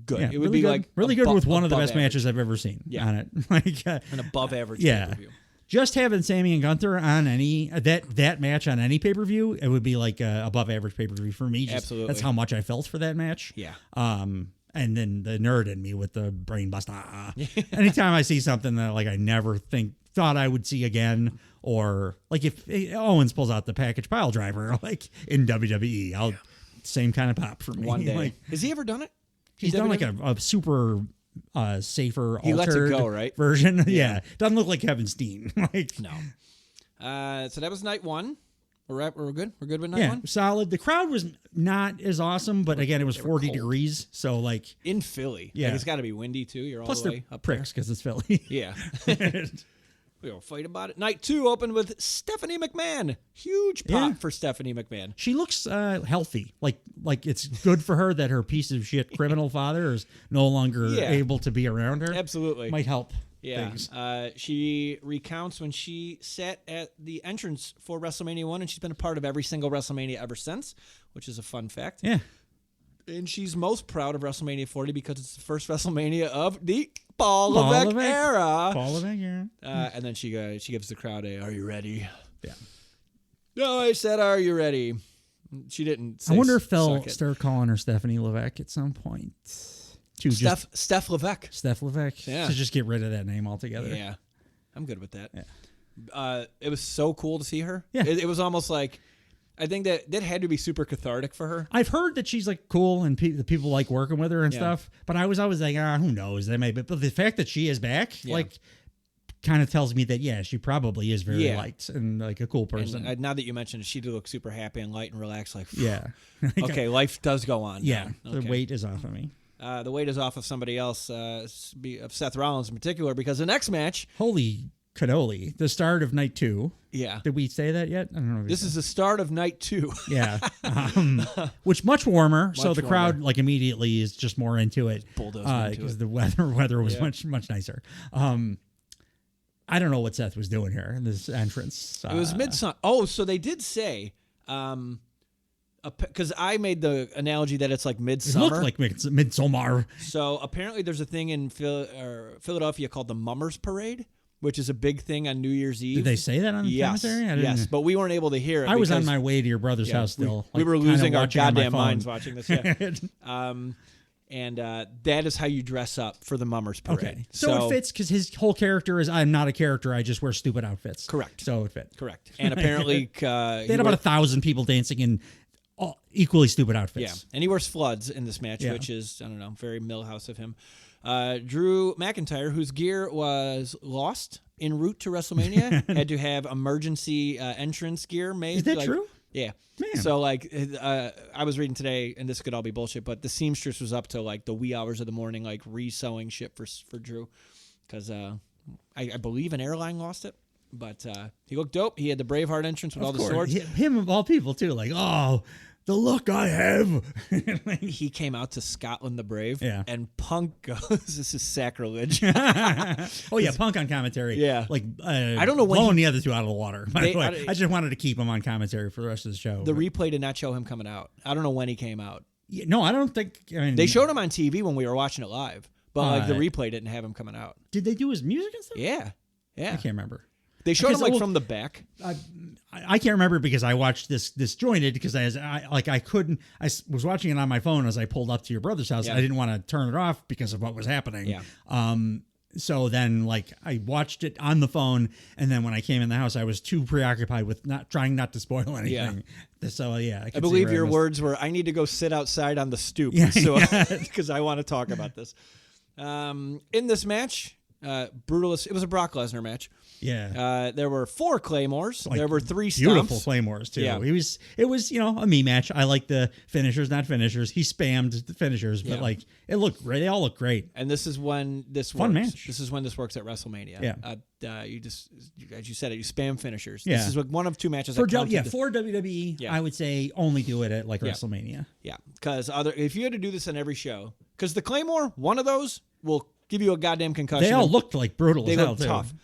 good. Yeah, it would really be good, like really good with one of the best average. matches I've ever seen on it. Like an above average yeah. pay-per-view. Just having Sammy and Gunther on any that match on any pay-per-view, it would be like a above average pay-per-view for me. Absolutely. That's how much I felt for that match. Yeah. And then the nerd in me with the brain bust. Anytime I see something that like I never thought I would see again, or like if Owens pulls out the package pile driver like in WWE, same kind of pop for me. One day. Like, has he ever done it? he's done like a super safer he lets it altered go, right? version. Yeah. Doesn't look like Kevin Steen. Like no. So that was night 1. We're good. We're good with night 1. Solid. The crowd was not as awesome, but again, it was 40 degrees, so like in Philly. Yeah. Like, it's got to be windy too. You're plus all the they're way up pricks because it's Philly. there. Yeah. We don't fight about it. Night 2 opened with Stephanie McMahon. Huge pop for Stephanie McMahon. She looks healthy. Like it's good for her that her piece of shit criminal father is no longer able to be around her. Absolutely. Might help. Yeah. Things. She recounts when she sat at the entrance for WrestleMania 1, and she's been a part of every single WrestleMania ever since, which is a fun fact. Yeah. And she's most proud of WrestleMania 40 because it's the first WrestleMania of the Paul Levesque era. Paul Levesque era. And then she gives the crowd a, "Are you ready?" Yeah. No, I said, "Are you ready?" She didn't say I wonder if they'll suck it. start calling her Stephanie Levesque at some point. Steph Levesque. Steph Levesque. Yeah. To just get rid of that name altogether. Yeah. I'm good with that. Yeah. It was so cool to see her. Yeah. It was almost like, I think that had to be super cathartic for her. I've heard that she's like cool and the people like working with her and stuff, but I was always like, who knows? That may be, but the fact that she is back, like, kind of tells me that she probably is very liked and like a cool person. And now that you mentioned it, she did look super happy and light and relaxed. Like, okay, life does go on. Yeah, now. the Okay. weight is off of me. The weight is off of somebody else, of Seth Rollins in particular, because the next match. Holy cannoli! The start of night 2. Yeah. Did we say that yet? I don't know. If This is the start of night 2. Yeah. Which much warmer, so the warmer. crowd like immediately is just more into it. Bulldozing into because it. the weather was much nicer. I don't know what Seth was doing here in this entrance. It was midsummer. Oh, so they did say, because I made the analogy that it's like It midsummer. looked like midsummer. So apparently there's a thing in Philadelphia called the Mummers Parade, which is a big thing on New Year's Eve. Did they say that on the commentary? I Yes, but we weren't able to hear it. I was on because my way to your brother's house still. We like, were kinda losing our watching on my goddamn phone. minds watching this. Yeah. And that is how you dress up for the Mummers Parade. Okay. So it fits because his whole character is I'm not a character. I just wear stupid outfits. Correct. So it fit. Correct. And apparently they had about 1,000 people dancing in equally stupid outfits. Yeah. And he wears floods in this match, Yeah. which is, I don't know, very Millhouse of him. Drew McIntyre, whose gear was lost en route to WrestleMania, had to have emergency entrance gear made. Is that true? Yeah. Man. So, like, I was reading today, and this could all be bullshit, but the seamstress was up to, like, the wee hours of the morning, like, re-sewing shit for Drew. Because I believe an airline lost it. But he looked dope. He had the Braveheart entrance with all the swords. Him of all people, too. Like, oh, the look I have. He came out to Scotland the Brave. Yeah. And Punk goes, this is sacrilege. Oh, yeah, Punk on commentary. Yeah. Like, I don't know when blowing the other two out of the water. By the way. I just wanted to keep him on commentary for the rest of the show. The replay did not show him coming out. I don't know when he came out. Yeah, no, I don't think. I mean, They showed him on TV when we were watching it live. But like the replay didn't have him coming out. Did they do his music and stuff? Yeah. Yeah. I can't remember. They showed him like from the back. I can't remember because I watched this disjointed because I was watching it on my phone as I pulled up to your brother's house. Yeah. I didn't want to turn it off because of what was happening. Yeah. So then like I watched it on the phone, and then when I came in the house, I was too preoccupied with trying not to spoil anything. Yeah. So yeah, I believe your words were, "I need to go sit outside on the stoop," because I want to talk about this. In this match, Brutalist. It was a Brock Lesnar match. Yeah. There were 4 claymores. There were 3 stomps. Beautiful claymores too. Yeah. It was a me match. I like the finishers, not finishers. He spammed the finishers, but like it looked great. They all look great. And this is when this fun works. match. This is when this works at WrestleMania. Yeah. You just, as you said it, you spam finishers. Yeah. This is one of 2 matches. For WWE, Yeah. I would say only do it at like WrestleMania. Yeah, because if you had to do this on every show, because the claymore, one of those will give you a goddamn concussion. They all looked like brutal as hell, look too. tough.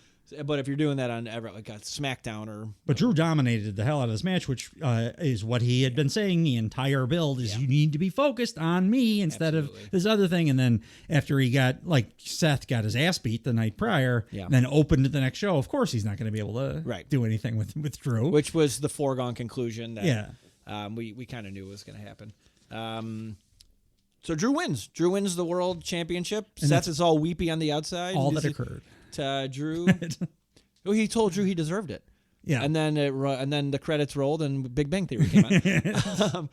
But if you're doing that on like a SmackDown But Drew dominated the hell out of this match, which is what he had been saying the entire build is you need to be focused on me instead of this other thing. And then after he got, like Seth got his ass beat the night prior, then opened the next show, of course he's not going to be able to do anything with Drew. Which was the foregone conclusion that we kind of knew was going to happen. So Drew wins. Drew wins the world championship. And Seth is all weepy on the outside. All that occurred. Drew. He told Drew he deserved it. Yeah. And then the credits rolled and Big Bang Theory came out.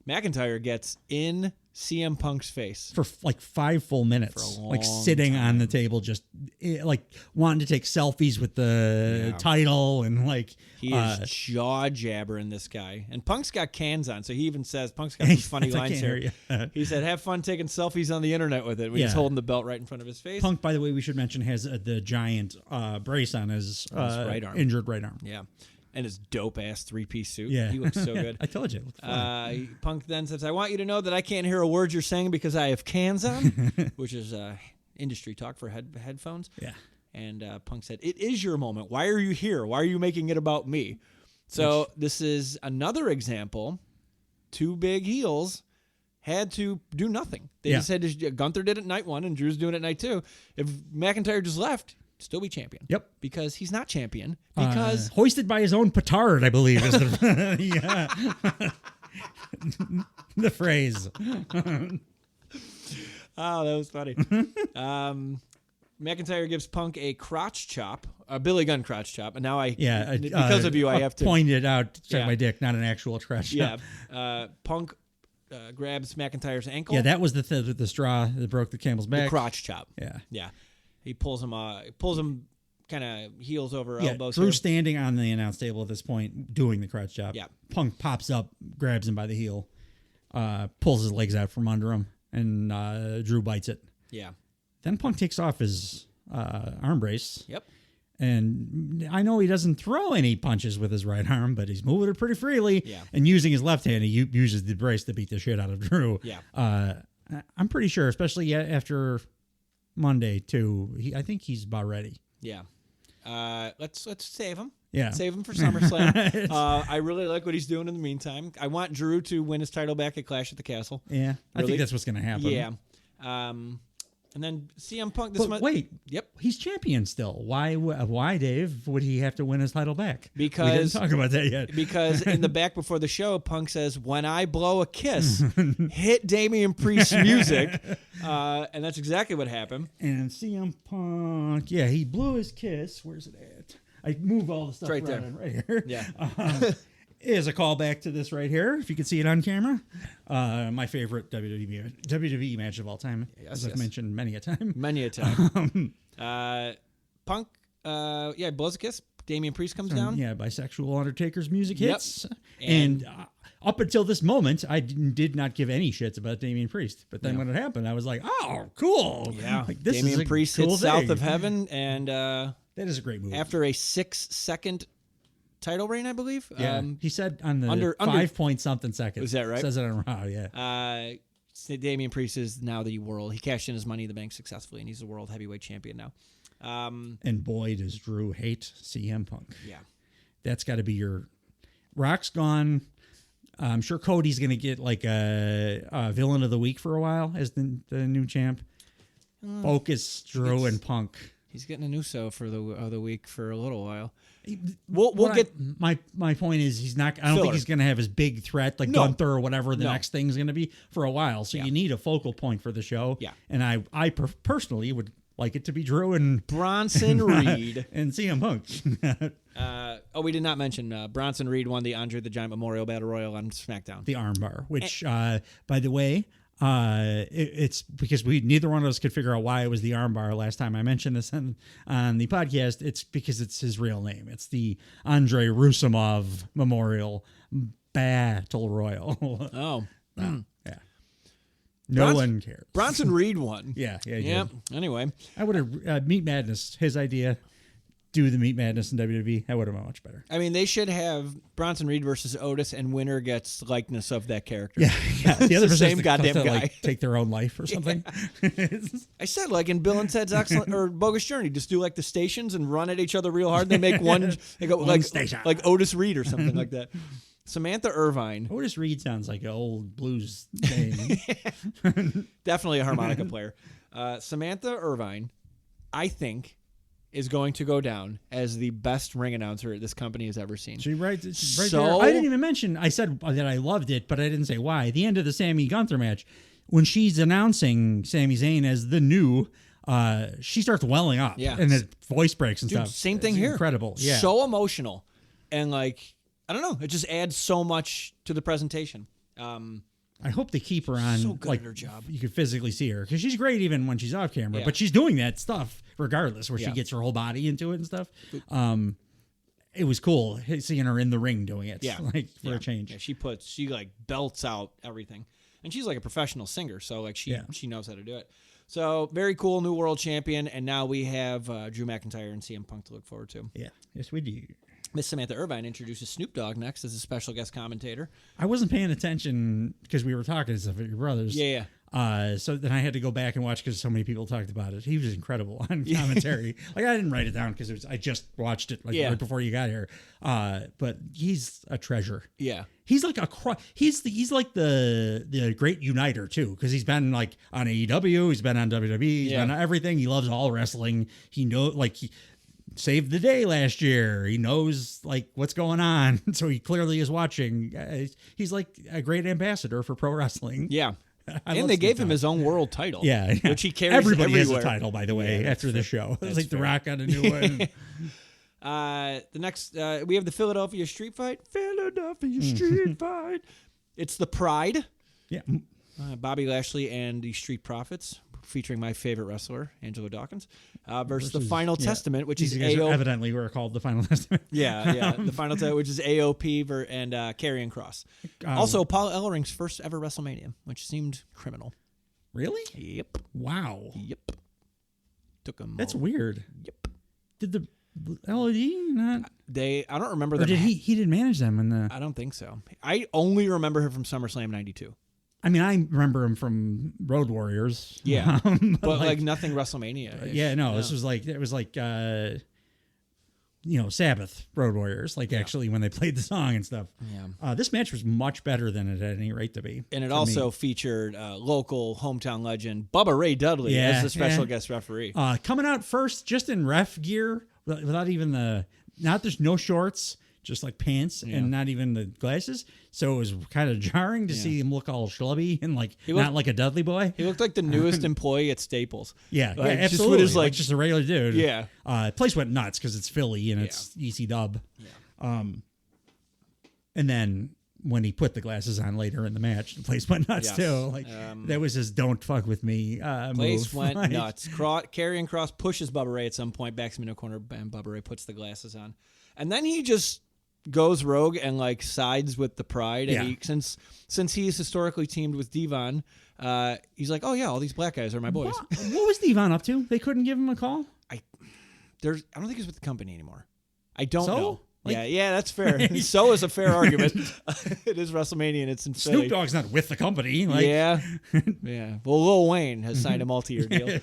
McIntyre gets in CM Punk's face for like 5 full minutes, like sitting on the table, just like wanting to take selfies with the title, and like he is jaw jabbering this guy. And Punk's got cans on, so he even says Punk's got some funny lines here. He said, "Have fun taking selfies on the internet with it." When he's holding the belt right in front of his face. Punk, by the way, we should mention, has the giant brace on his right arm. Injured right arm. Yeah. And his dope-ass 3-piece suit. Yeah. He looks so good. I told you. Punk then says, "I want you to know that I can't hear a word you're saying because I have cans on," which is industry talk for headphones. Yeah. And Punk said, "It is your moment. Why are you here? Why are you making it about me?" So this is another example. 2 big heels had to do nothing. They just had to, Gunther did it night 1 and Drew's doing it night 2. If McIntyre just left, still be champion. Yep. Because he's not champion. Because hoisted by his own petard, I believe, is the the phrase. Oh, that was funny. McIntyre gives Punk a crotch chop, a Billy Gunn crotch chop, and now because of you, I have to point it out to check my dick, not an actual crotch chop. Yeah. Punk grabs McIntyre's ankle. Yeah, that was the straw that broke the camel's back. The crotch chop. Yeah. Yeah. He pulls him kind of heels over elbows. Drew standing on the announce table at this point, doing the crotch chop. Yeah. Punk pops up, grabs him by the heel, pulls his legs out from under him, and Drew bites it. Yeah. Then Punk takes off his arm brace. Yep. And I know he doesn't throw any punches with his right arm, but he's moving it pretty freely. Yeah. And using his left hand, he uses the brace to beat the shit out of Drew. Yeah. I'm pretty sure, especially after Monday too. I think he's about ready. Yeah. Let's save him. Yeah. Save him for SummerSlam. I really like what he's doing in the meantime. I want Drew to win his title back at Clash at the Castle. Yeah. I think that's what's going to happen. Yeah. And then CM Punk. Wait. Yep. He's champion still. Why, Dave, would he have to win his title back? Because we didn't talk about that yet. Because in the back before the show, Punk says, "When I blow a kiss, hit Damian Priest's music," and that's exactly what happened. And CM Punk, he blew his kiss. Where's it at? I move all the stuff right there, right here. Yeah. is a callback to this right here, if you can see it on camera. My favorite WWE match of all time, as I've mentioned many a time. Many a time. Punk, blows a kiss. Damian Priest comes down. Yeah, bisexual Undertaker's music hits. And up until this moment, I did not give any shits about Damian Priest. But then when it happened, I was like, oh, cool. Yeah, like, this Damian is Priest cool hits thing. South of Heaven, and that is a great move. After a 6-second title reign, I believe. Yeah, he said on the 5 point something seconds. Was that right? Says it on Raw, yeah. Damian Priest is now the world. He cashed in his Money in the Bank successfully, and he's the world heavyweight champion now. And boy, does Drew hate CM Punk. Yeah. That's got to be your... Rock's gone. I'm sure Cody's going to get like a villain of the week for a while as the new champ. Focus Drew and Punk. He's getting an Uso for the week for a little while. We'll get my point is he's not. I don't think he's going to have his big threat like Gunther or whatever the next thing's going to be for a while. So you need a focal point for the show. Yeah, and I personally would like it to be Drew and Bronson Reed and CM Punk. We did not mention Bronson Reed won the Andre the Giant Memorial Battle Royal on SmackDown. The armbar, which by the way. It's because neither one of us could figure out why it was the armbar last time I mentioned this on the podcast. It's because it's his real name. It's the Andrei Rusimov Memorial Battle Royal. Oh. Yeah. No one cares. Bronson Reed won. Yeah. Anyway. I would have Meat Madness, his idea. Do the Meat Madness in WWE. That would have been much better. I mean, they should have Bronson Reed versus Otis, and winner gets likeness of that character. Yeah. The other same goddamn guy. Like, take their own life or something. I said, like in Bill and Ted's Excellent or Bogus Journey, just do like the stations and run at each other real hard. They make one. They go one station. like Otis Reed or something like that. Samantha Irvine. Otis Reed sounds like an old blues name. Definitely a harmonica player. Samantha Irvine, I think, is going to go down as the best ring announcer this company has ever seen. She's right there. I didn't even mention, I said that I loved it, but I didn't say why. At the end of the Sammy Gunther match, when she's announcing Sami Zayn as the new, she starts welling up. Yeah. And the voice breaks and stuff. Same thing here. Incredible. Yeah. So emotional. And like, I don't know, it just adds so much to the presentation. I hope they keep her on. So good like, at her job. You could physically see her because she's great even when she's off camera. But she's doing that stuff regardless, where she gets her whole body into it and stuff. It was cool seeing her in the ring doing it. Yeah, like for a change. Yeah, she like belts out everything, and she's like a professional singer, so like she knows how to do it. So very cool, new world champion, and now we have Drew McIntyre and CM Punk to look forward to. Yeah, yes we do. Miss Samantha Irvine introduces Snoop Dogg next as a special guest commentator. I wasn't paying attention because we were talking to stuff at your brothers. Yeah. So then I had to go back and watch because so many people talked about it. He was incredible on commentary. Like I didn't write it down because I just watched it right before you got here. But he's a treasure. Yeah. He's like he's like the great uniter too, because he's been like on AEW, he's been on WWE, he's been on everything. He loves all wrestling. He knows he saved the day last year. He knows like what's going on, so he clearly is watching. He's like a great ambassador for pro wrestling. Yeah. And they gave him his own world title. Yeah. Which he carries Everybody everywhere. has a title, by the way, after the show. It's like fair. The Rock got a new one. The next, we have the Philadelphia Street Fight. Philadelphia Street Fight. It's the Pride. Yeah. Bobby Lashley and the Street Profits, featuring my favorite wrestler, Angelo Dawkins, versus the Final Testament, which is AOP. Evidently, we're called the Final Testament. The Final Testament, which is AOP and Karrion Kross. Also, Paul Ellering's first ever WrestleMania, which seemed criminal. Really? Yep. Wow. Yep. Took him. That's weird. Yep. Did the LOD not? I don't remember or them. Did he didn't manage them in the? I don't think so. I only remember him from SummerSlam '92. I mean, I remember him from Road Warriors. Yeah, but like nothing WrestleMania. This was like Sabbath Road Warriors. Actually, when they played the song and stuff. Yeah. This match was much better than it had any right to be. And it also featured local hometown legend Bubba Ray Dudley as the special guest referee. Coming out first, just in ref gear, without even there's no shorts. Just like pants and not even the glasses. So it was kind of jarring to see him look all schlubby and not like a Dudley boy. He looked like the newest employee at Staples. Yeah, absolutely. Just just a regular dude. Yeah. Place went nuts because it's Philly and it's EC Dub. Yeah. And then when he put the glasses on later in the match, the place went nuts Yes. too. Like that was his "don't fuck with me" Place move. went Like, nuts. Karrion Kross pushes Bubba Ray at some point, backs him in a corner, and Bubba Ray puts the glasses on. And then he just goes rogue and like sides with the Pride. And he, since he's historically teamed with Devon, he's like, oh yeah, all these black guys are my boys. What was Devon up to? They couldn't give him a call? I don't think he's with the company anymore. I don't know. Like, yeah, that's fair. So is a fair argument. It is WrestleMania and it's in Philly. Snoop Dogg's not with the company. Like, yeah. Well, Lil Wayne has signed a multi-year deal.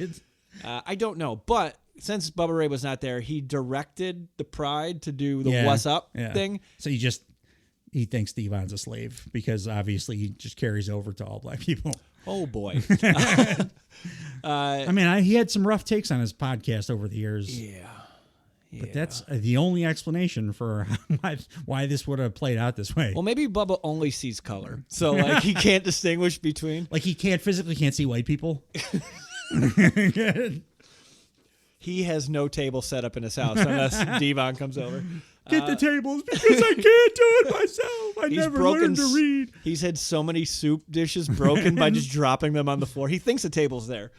I don't know, but since Bubba Ray was not there, he directed the Pride to do the "What's Up" thing. So he thinks Devon's a slave because obviously he just carries over to all black people. Oh boy. I mean, he had some rough takes on his podcast over the years. Yeah. But that's the only explanation for why this would have played out this way. Well, maybe Bubba only sees color, so like he can't distinguish between. Like he physically can't see white people. He has no table set up in his house unless Devon comes over. Get the tables because I can't do it myself. I never learned to read. He's had so many soup dishes broken by just dropping them on the floor. He thinks the table's there.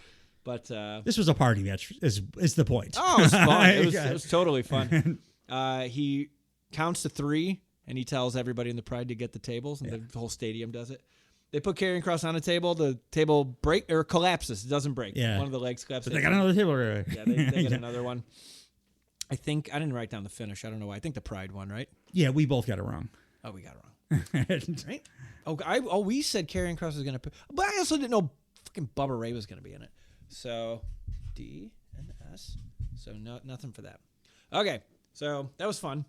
But this was a party match is the point. Oh, it was fun. It was totally fun. He counts to 3, and he tells everybody in the Pride to get the tables, and the whole stadium does it. They put Karrion Kross on a table. The table collapses. It doesn't break. Yeah. One of the legs collapses. But they got another table. Yeah, they get another one. I didn't write down the finish. I don't know why. I think the Pride won, right? Yeah, we both got it wrong. Oh, we got it wrong. Right? We said Karrion Kross was going to, but I also didn't know fucking Bubba Ray was going to be in it. So D and S. So nothing for that. Okay, so that was fun.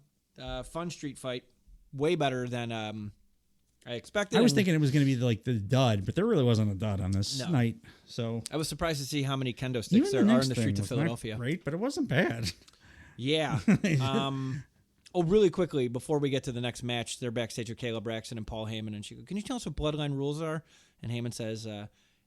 Fun street fight. Way better than I expected. I was thinking it was going to be like the dud, but there really wasn't a dud on this night. So I was surprised to see how many kendo sticks there are in the streets of Philadelphia. Great, but it wasn't bad. Yeah. Really quickly, before we get to the next match, they're backstage with Kayla Braxton and Paul Heyman, and she goes, "Can you tell us what Bloodline rules are?" And Heyman says,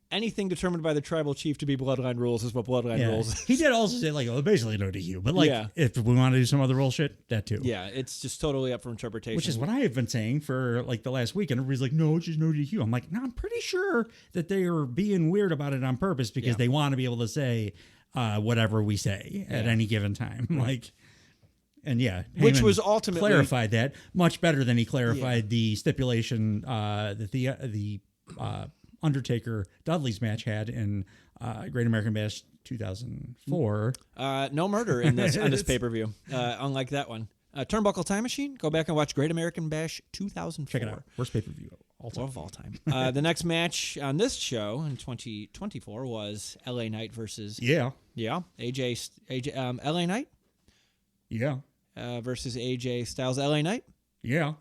anything determined by the tribal chief to be Bloodline rules is what Bloodline rules is. He did also say, like, basically no DQ, but like, if we want to do some other rule shit, that too. Yeah, it's just totally up for interpretation. Which is what I have been saying for like the last week, and everybody's like, no, it's just no DQ. I'm like, no, I'm pretty sure that they are being weird about it on purpose because they want to be able to say whatever we say at any given time. Right. Like, and which Heyman was ultimately clarified that much better than he clarified the stipulation that the Undertaker Dudley's match had in Great American Bash 2004. No murder in this on this pay-per-view, unlike that one. Turnbuckle Time Machine. Go back and watch Great American Bash 2004. Check it out. Worst pay-per-view of all time. The next match on this show in 2024 was LA Knight versus AJ LA Knight. Yeah. Versus AJ Styles LA Knight. Yeah.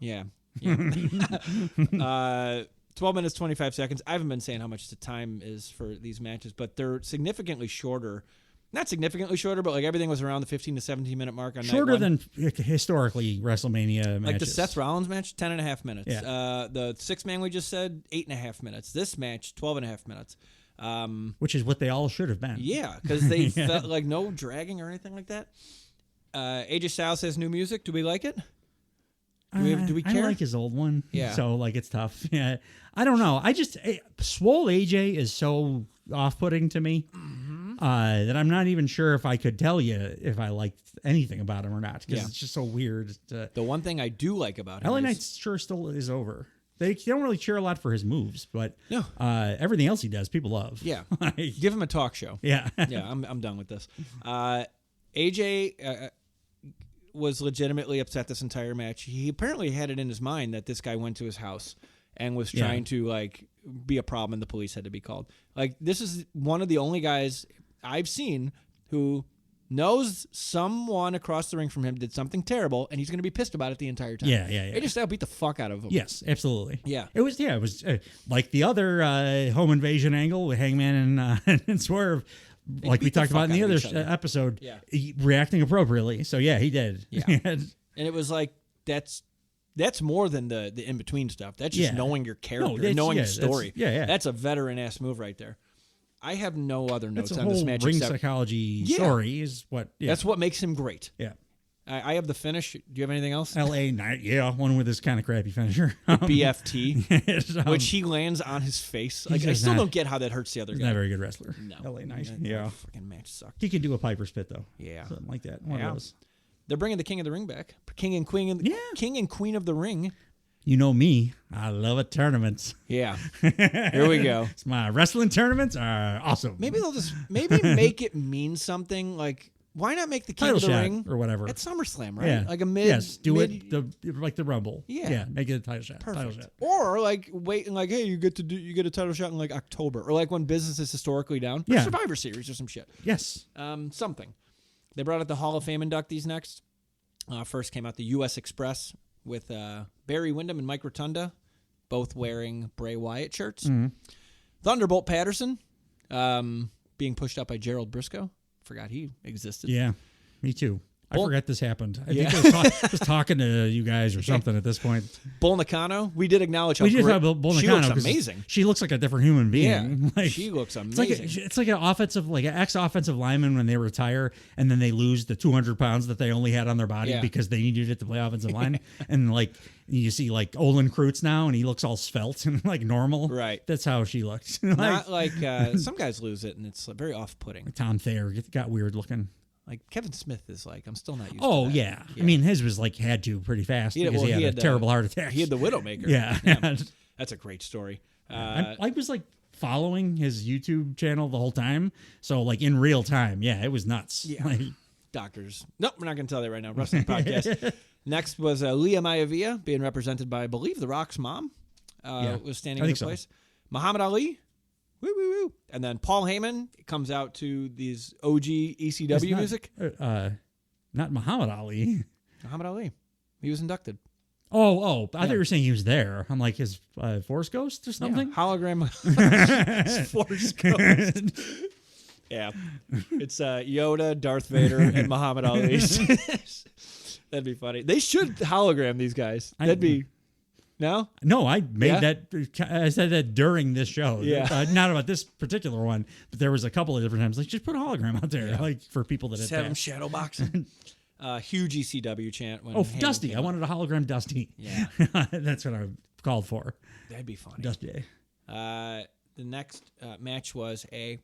12 minutes, 25 seconds. I haven't been saying how much the time is for these matches, but they're significantly shorter. Not significantly shorter, but like everything was around the 15 to 17 minute mark on shorter night one. Than historically WrestleMania matches. Like the Seth Rollins match, 10.5 minutes. Yeah. The 6-man we just said, 8.5 minutes. This match, 12.5 minutes. Which is what they all should have been. Yeah, because they felt like no dragging or anything like that. AJ Styles has new music. Do we like it? Do we care? I like his old one. Yeah. So, like, it's tough. Yeah. I don't know. Swole AJ is so off-putting to me that I'm not even sure if I could tell you if I liked anything about him or not because it's just so weird. The one thing I do like about him LA Knight sure still is over. They don't really cheer a lot for his moves, but no. Everything else he does, people love. Yeah. Give him a talk show. Yeah. Yeah, I'm done with this. AJ was legitimately upset this entire match. He apparently had it in his mind that this guy went to his house and was trying to like be a problem and the police had to be called. Like this is one of the only guys I've seen who knows someone across the ring from him did something terrible and he's going to be pissed about it the entire time. Yeah. AJ Styles beat the fuck out of him. Yes, absolutely. Yeah. It was like the other home invasion angle with Hangman and Swerve. Like we talked about in the other episode, reacting appropriately. So he did. Yeah, and it was like that's more than the in between stuff. That's just knowing your character, knowing your story. That's a veteran ass move right there. I have no other notes on this match. Ring psychology story is what. Yeah. That's what makes him great. Yeah. I have the finish. Do you have anything else? LA Knight, yeah, one with this kind of crappy finisher. BFT, which he lands on his face. Like I still don't get how that hurts the other guy. Not a very good wrestler. No. LA Knight, yeah. Freaking match sucked. He could do a Piper Spit though. Yeah. Something like that. One of those. They're bringing the King of the Ring back. King and Queen of the Ring. You know me. I love it tournaments. Yeah. Here we go. My wrestling tournaments are awesome. Maybe they'll just make it mean something. Like, why not make the King Title of the shot Ring or whatever at SummerSlam, right? Yeah. Like a mid. Yes, do it like the Rumble. Yeah. Make it a title shot. Perfect. Title shot. Or like wait and like, hey, you get a title shot in like October, or like when business is historically down. Yeah. Survivor Series or some shit. Yes. Something. They brought out the Hall of Fame inductees next. First came out the U.S. Express with Barry Windham and Mike Rotunda, both wearing Bray Wyatt shirts. Mm-hmm. Thunderbolt Patterson being pushed up by Gerald Briscoe. Forgot he existed. Yeah, me too. I forgot this happened. I think I was talking to you guys or something at this point. Bull Nakano, we did acknowledge how we did great, talk about Bull she Nakano looks amazing. She looks like a different human being. Yeah, like, she looks amazing. It's like an offensive, like an ex-offensive lineman when they retire and then they lose the 200 pounds that they only had on their body because they needed it to play offensive line. And like you see like Olin Kreutz now and he looks all svelte and like normal. Right. That's how she looked. Not like some guys lose it and it's very off-putting. Tom Thayer got weird looking. Like Kevin Smith is like, I'm still not used to that. Oh, yeah. I mean, his was like had to pretty fast because he had a terrible heart attack. He had the Widowmaker. Yeah. That's a great story. I was like following his YouTube channel the whole time. So like in real time. Yeah, it was nuts. Yeah. Like, Doctors. Nope, we're not going to tell that right now. Wrestling podcast. Next was Leah Maivia being represented by, I believe, The Rock's mom was standing in place. Muhammad Ali. Woo, woo, woo. And then Paul Heyman comes out to these OG ECW music. Not Muhammad Ali. Muhammad Ali. He was inducted. I thought you were saying he was there. I'm like his Force Ghost or something. Yeah, hologram Force Ghost. Yeah. It's Yoda, Darth Vader, and Muhammad Ali. That'd be funny. They should hologram these guys. That'd be... No? No, I made that. I said that during this show. Yeah. Not about this particular one, but there was a couple of different times. Like, just put a hologram out there, like for people that just had have them shadow boxing. Huge ECW chant. When Dusty. I wanted a hologram Dusty. Yeah. That's what I called for. That'd be funny. Dusty. The next match was a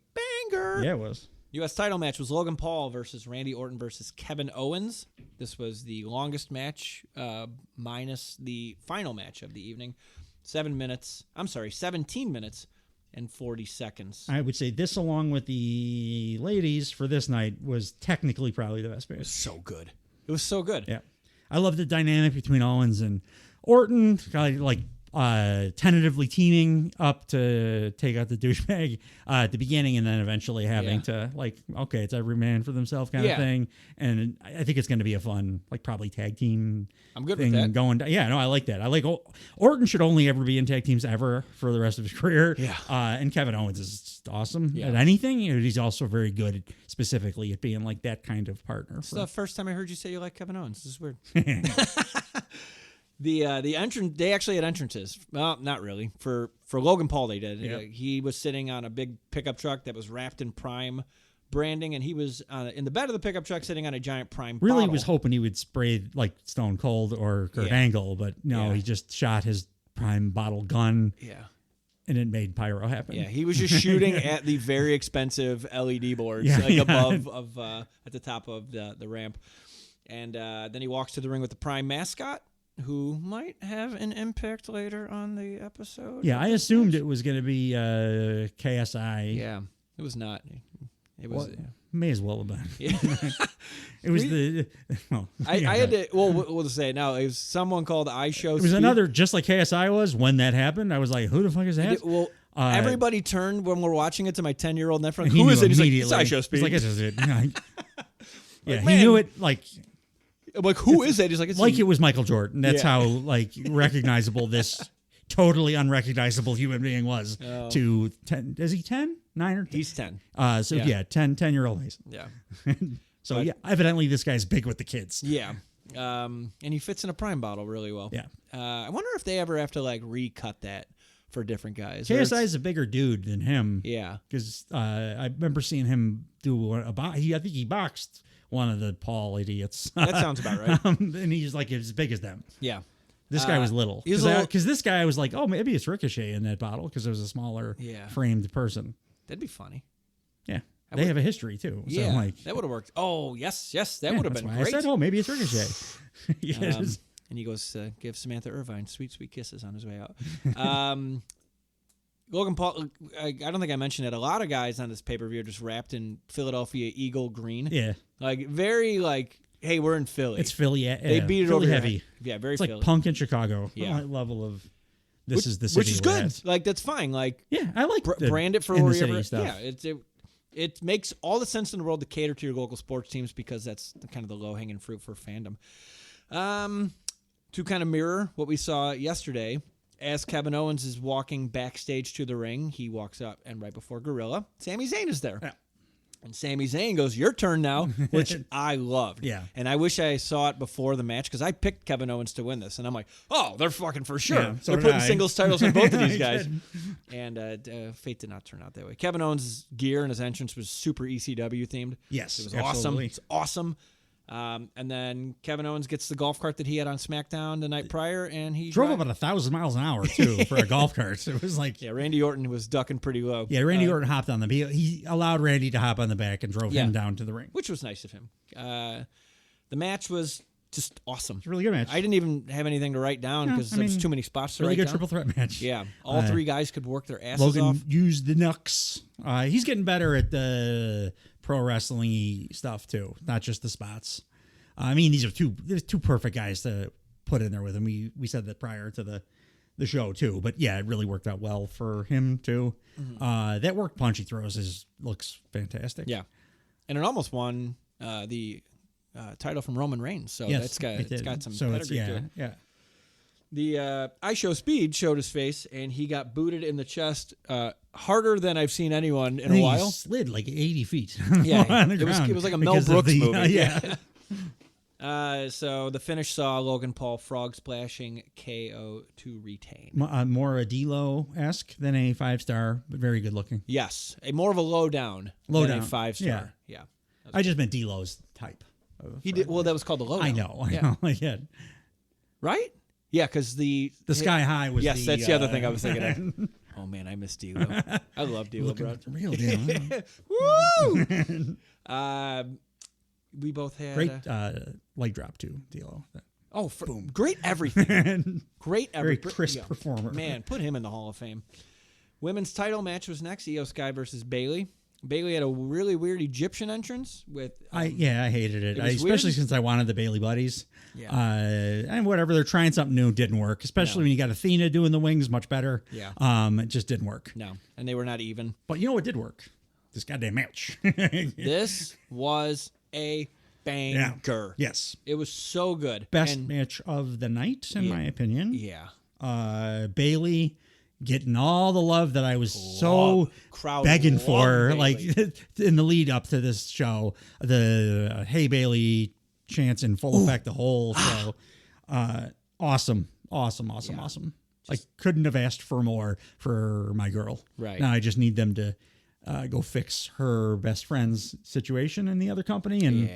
banger. Yeah, it was. U.S. title match was Logan Paul versus Randy Orton versus Kevin Owens. This was the longest match, minus the final match of the evening. 17 minutes and 40 seconds. I would say this, along with the ladies for this night, was technically probably the best match. It was so good. Yeah. I love the dynamic between Owens and Orton. Like tentatively teaming up to take out the douchebag at the beginning, and then eventually having to it's every man for themselves kind of thing. And I think it's going to be a fun, like probably tag team. I'm good thing with that. Going. Yeah, no, I like that. I like Orton should only ever be in tag teams ever for the rest of his career. Yeah. And Kevin Owens is awesome at anything. He's also very good specifically at being like that kind of partner. It's the first time I heard you say you like Kevin Owens. This is weird. The entrance, they actually had entrances. Well, not really. For Logan Paul, they did. Yep. He was sitting on a big pickup truck that was wrapped in Prime branding, and he was in the bed of the pickup truck sitting on a giant Prime really bottle. Was hoping he would spray like Stone Cold or Kurt Angle, but no, he just shot his Prime bottle gun. Yeah. And it made pyro happen. Yeah, he was just shooting at the very expensive LED boards above at the top of the ramp. And then he walks to the ring with the Prime mascot, who might have an impact later on the episode. Yeah, I assumed it was going to be KSI. Yeah, it was not. It was. May as well have been. Yeah. It was I had to. Well, we'll just say it now. It was someone called iShow. It was another, just like KSI was when that happened. I was like, "Who the fuck is that?" Well, everybody turned when we're watching it to my 10-year-old nephew. Who is it? He's like, it's iShow Speed. He's like, "This is it." Yeah, he knew it like. I'm like, who is it? He's like, it's it was Michael Jordan. That's how like recognizable this totally unrecognizable human being was to 10. Is he 10? 9 or 10? He's 10. 10-year-old Mason. Yeah. So evidently this guy's big with the kids. Yeah. And he fits in a Prime bottle really well. Yeah. I wonder if they ever have to like recut that for different guys. KSI is a bigger dude than him. Yeah. Because I remember seeing him do I think he boxed one of the Paul idiots. That sounds about right. And he's like as big as them. Yeah. This guy was little. Because this guy was like, oh, maybe it's Ricochet in that bottle because it was a smaller framed person. That'd be funny. Yeah. They have a history too. So Yeah. like, That would have worked. Oh, yes. That would have been great. I said, oh, maybe it's Ricochet. Yes. And he goes, give Samantha Irvine sweet, sweet kisses on his way out. Logan Paul, I don't think I mentioned it. A lot of guys on this pay-per-view are just wrapped in Philadelphia Eagle green. Yeah. Like, very like, hey, we're in Philly. It's Philly. Yeah. They beat it Philly over heavy. Yeah, very It's Philly. like Punk in Chicago. Yeah. Level of this is the city. Which is we're good. at. Like, that's fine. Like, Yeah, I like brand it for in the wherever. city stuff. Yeah, it makes all the sense in the world to cater to your local sports teams because that's kind of the low-hanging fruit for fandom. To kind of mirror what we saw yesterday, as Kevin Owens is walking backstage to the ring, he walks up, and right before Gorilla, Sami Zayn is there. Yeah. And Sami Zayn goes, your turn now, which I loved. Yeah. And I wish I saw it before the match because I picked Kevin Owens to win this. And I'm like, oh, they're fucking for sure. Yeah, so they're did putting I. singles titles on both of these guys. And fate did not turn out that way. Kevin Owens' gear and his entrance was super ECW themed. Yes, It was absolutely. awesome. It's awesome. And then Kevin Owens gets the golf cart that he had on SmackDown the night prior, and he Drove about 1,000 miles an hour too for a golf cart. It was like, Yeah, Randy Orton was ducking pretty low. yeah, Randy Orton hopped on he allowed Randy to hop on the back and drove him down to the ring. Which was nice of him. The match was just awesome. It's a really good match. I didn't even have anything to write down because there's too many spots to really write good down. triple threat match. Yeah, all three guys could work their asses Logan off. used the knucks. He's getting better at the pro wrestling stuff too, not just the spots. I mean, these are two perfect guys to put in there with him. We said that prior to the show too, but yeah, it really worked out well for him too. Mm-hmm. That work punch he throws looks fantastic. Yeah, and it almost won the title from Roman Reigns, so yes, it's got some so pedigree to it. Yeah. The I Show Speed showed his face, and he got booted in the chest harder than I've seen anyone in a while. He slid like 80 feet. Yeah, on the it was like a Mel because of Brooks the, movie. Yeah. So the finish saw Logan Paul frog splashing KO to retain. More a D-Lo-esque than a 5-star, but very good looking. Yes, more of a low down than a 5-star. Yeah. I just meant D-Lo's type. He did well. That was called the low down. I know. Yeah. Right? Yeah, because the Sky High was yes, that's the other thing I was thinking of. Oh man, I miss D'Lo. I love D'Lo, bro. Real deal. Woo! We both had Great leg drop too, D'Lo. Boom! Great everything. Great everything. Very crisp performer. Man, put him in the Hall of Fame. Women's title match was next. Io Sky versus Bayley. Bayley had a really weird Egyptian entrance with. I hated it, especially weird. since I wanted the Bayley buddies. Yeah. And whatever, they're trying something new, didn't work. Especially when you got Athena doing the wings, much better. Yeah. It just didn't work. No, and they were not even. But you know what did work? This goddamn match. This was a banger. Yeah. Yes. It was so good. Best match of the night, in my opinion. Yeah. Bayley getting all the love that I was so begging for, Bayley. like in the lead up to this show. The Hey Bayley chants in full effect the whole show. Awesome. I couldn't have asked for more for my girl. Right. Now I just need them to go fix her best friend's situation in the other company, and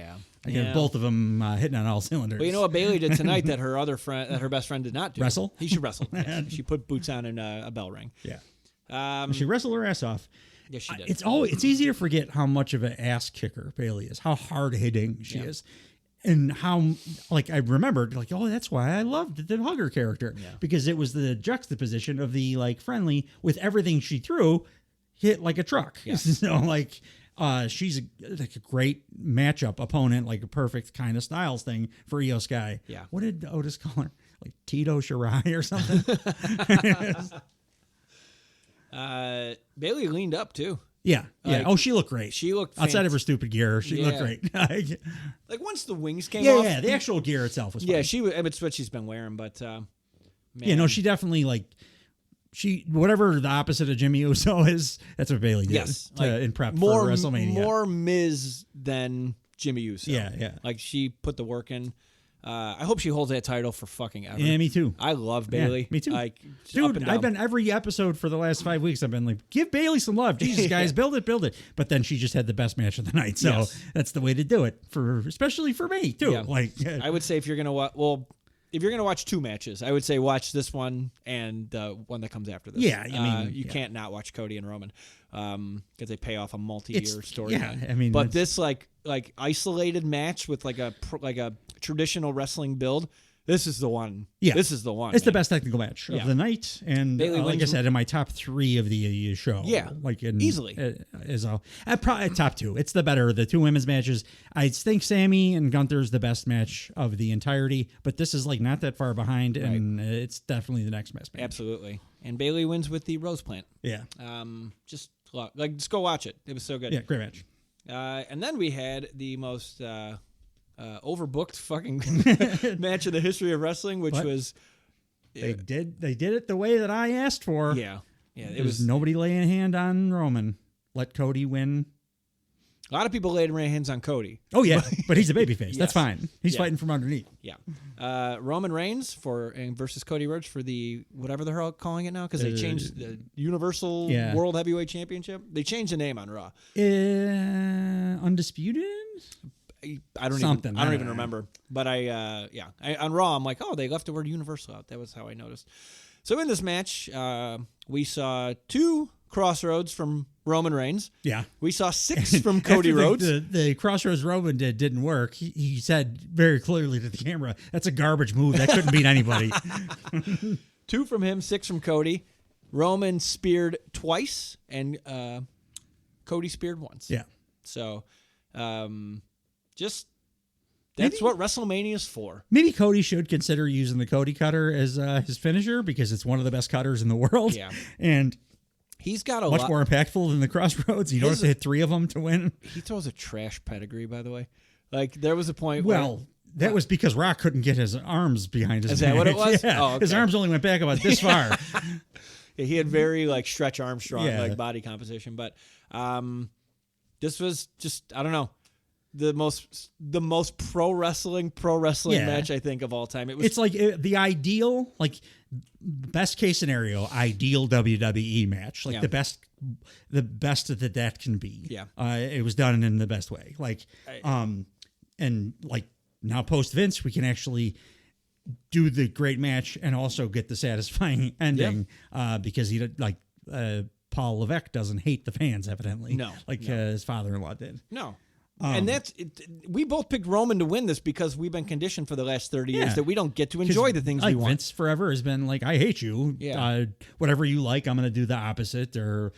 I get both of them hitting on all cylinders. But you know what Bayley did tonight that her best friend did not do? Wrestle? He should wrestle. Yes. She put boots on and a bell ring. Yeah. She wrestled her ass off. Yes, she did. It's easy to forget how much of an ass kicker Bayley is, how hard hitting she is. And how, like, I remembered, like, oh, that's why I loved the hugger character. Yeah. Because it was the juxtaposition of the, like, friendly with everything she threw hit like a truck. Yeah. So, like, she's a great matchup opponent, like a perfect kind of styles thing for Io Sky. Yeah. What did Otis call her? Like Tito Shirai or something? Bayley leaned up, too. Yeah. Like, she looked great. She looked outside of her stupid gear. She looked great. Like once the wings came off. Yeah, the actual gear itself was fine. Yeah, it's what she's been wearing, but man. Yeah, no, she definitely whatever the opposite of Jimmy Uso is, that's what Bayley did. Yes, in prep for WrestleMania. More Miz than Jimmy Uso. Yeah. Like she put the work in. I hope she holds that title for fucking ever. Yeah, me too. I love Bailey. Yeah, me too. Like, dude, I've been every episode for the last 5 weeks. I've been like, give Bailey some love. Jesus, guys, build it. But then she just had the best match of the night. So that's the way to do it, especially for me too. Yeah. Like, I would say if you're gonna watch two matches, I would say watch this one and the one that comes after this. Yeah, I mean, you can't not watch Cody and Roman because they pay off a multi-year story. Yeah, I mean, but this like isolated match with like a traditional wrestling build. This is the one. Yeah, this is the one. It's the best technical match of the night, and like I said, in my top 3 of the show. Yeah, like easily is probably top 2. It's the better of the 2 women's matches. I think Sammy and Gunther's the best match of the entirety, but this is like not that far behind, and it's definitely the next best match. Absolutely, and Bailey wins with the rose plant. Yeah, just go watch it. It was so good. Yeah, great match. And then we had the most overbooked fucking match in the history of wrestling, which was they did it the way that I asked for. Yeah. It was nobody laying a hand on Roman. Let Cody win. A lot of people laid hands on Cody. Oh yeah, but he's a babyface. Yes. That's fine. He's fighting from underneath. Yeah. Roman Reigns versus Cody Rhodes for the whatever they're calling it now because they changed the Universal World Heavyweight Championship. They changed the name on Raw. Undisputed. I don't even remember. But on Raw I'm like, oh, they left the word Universal out. That was how I noticed. So in this match, we saw 2 crossroads from Roman Reigns. Yeah. We saw 6 from Cody Rhodes. The crossroads Roman didn't work. He said very clearly to the camera, that's a garbage move. That couldn't beat anybody. 2 from him, 6 from Cody. Roman speared twice, and Cody speared once. Yeah. So, that's what WrestleMania is for. Maybe Cody should consider using the Cody cutter as his finisher because it's one of the best cutters in the world. Yeah. And he's got much more impactful than the crossroads. You don't have to hit 3 of them to win. He throws a trash pedigree, by the way. Like, there was a point that was because Rock couldn't get his arms behind his Is that what it was? Yeah. Oh, okay. His arms only went back about this far. He had very, stretch Armstrong, body composition. But this was just, I don't know, the most pro wrestling match, I think, of all time. It's like the ideal, best case scenario, ideal WWE match, the best that can be. Yeah, it was done in the best way. And now post Vince, we can actually do the great match and also get the satisfying ending. Because Paul Levesque doesn't hate the fans, evidently. No, his father-in-law did. No. And that's it. We both picked Roman to win this because we've been conditioned for the last 30 years that we don't get to enjoy the things we want. Vince forever has been like, I hate you. Yeah. Whatever you like, I'm going to do the opposite, or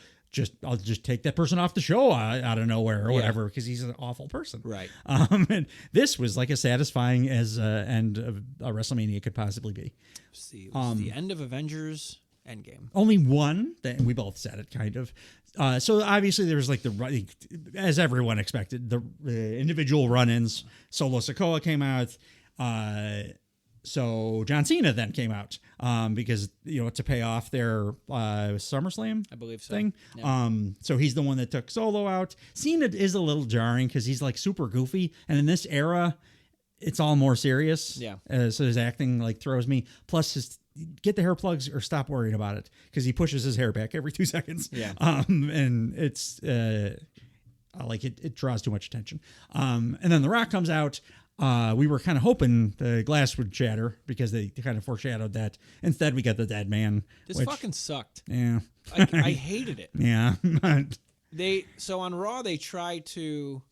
I'll just take that person off the show out of nowhere or whatever because he's an awful person. Right. And this was as satisfying as end of a WrestleMania could possibly be. See, it was the end of Avengers Endgame. Only one, and we both said it kind of. So obviously there was as everyone expected, the individual run-ins. Solo Sikoa came out. So John Cena then came out because, to pay off their SummerSlam, I believe so. Thing. Yeah. So he's the one that took Solo out. Cena is a little jarring because he's super goofy. And in this era, it's all more serious. Yeah. So his acting throws me. Plus get the hair plugs or stop worrying about it because he pushes his hair back every 2 seconds. Yeah. And it's it draws too much attention. And then The Rock comes out. We were kind of hoping the glass would shatter because they kind of foreshadowed that. Instead, we got the dead man. This fucking sucked. Yeah. I hated it. Yeah. So on Raw, they tried to,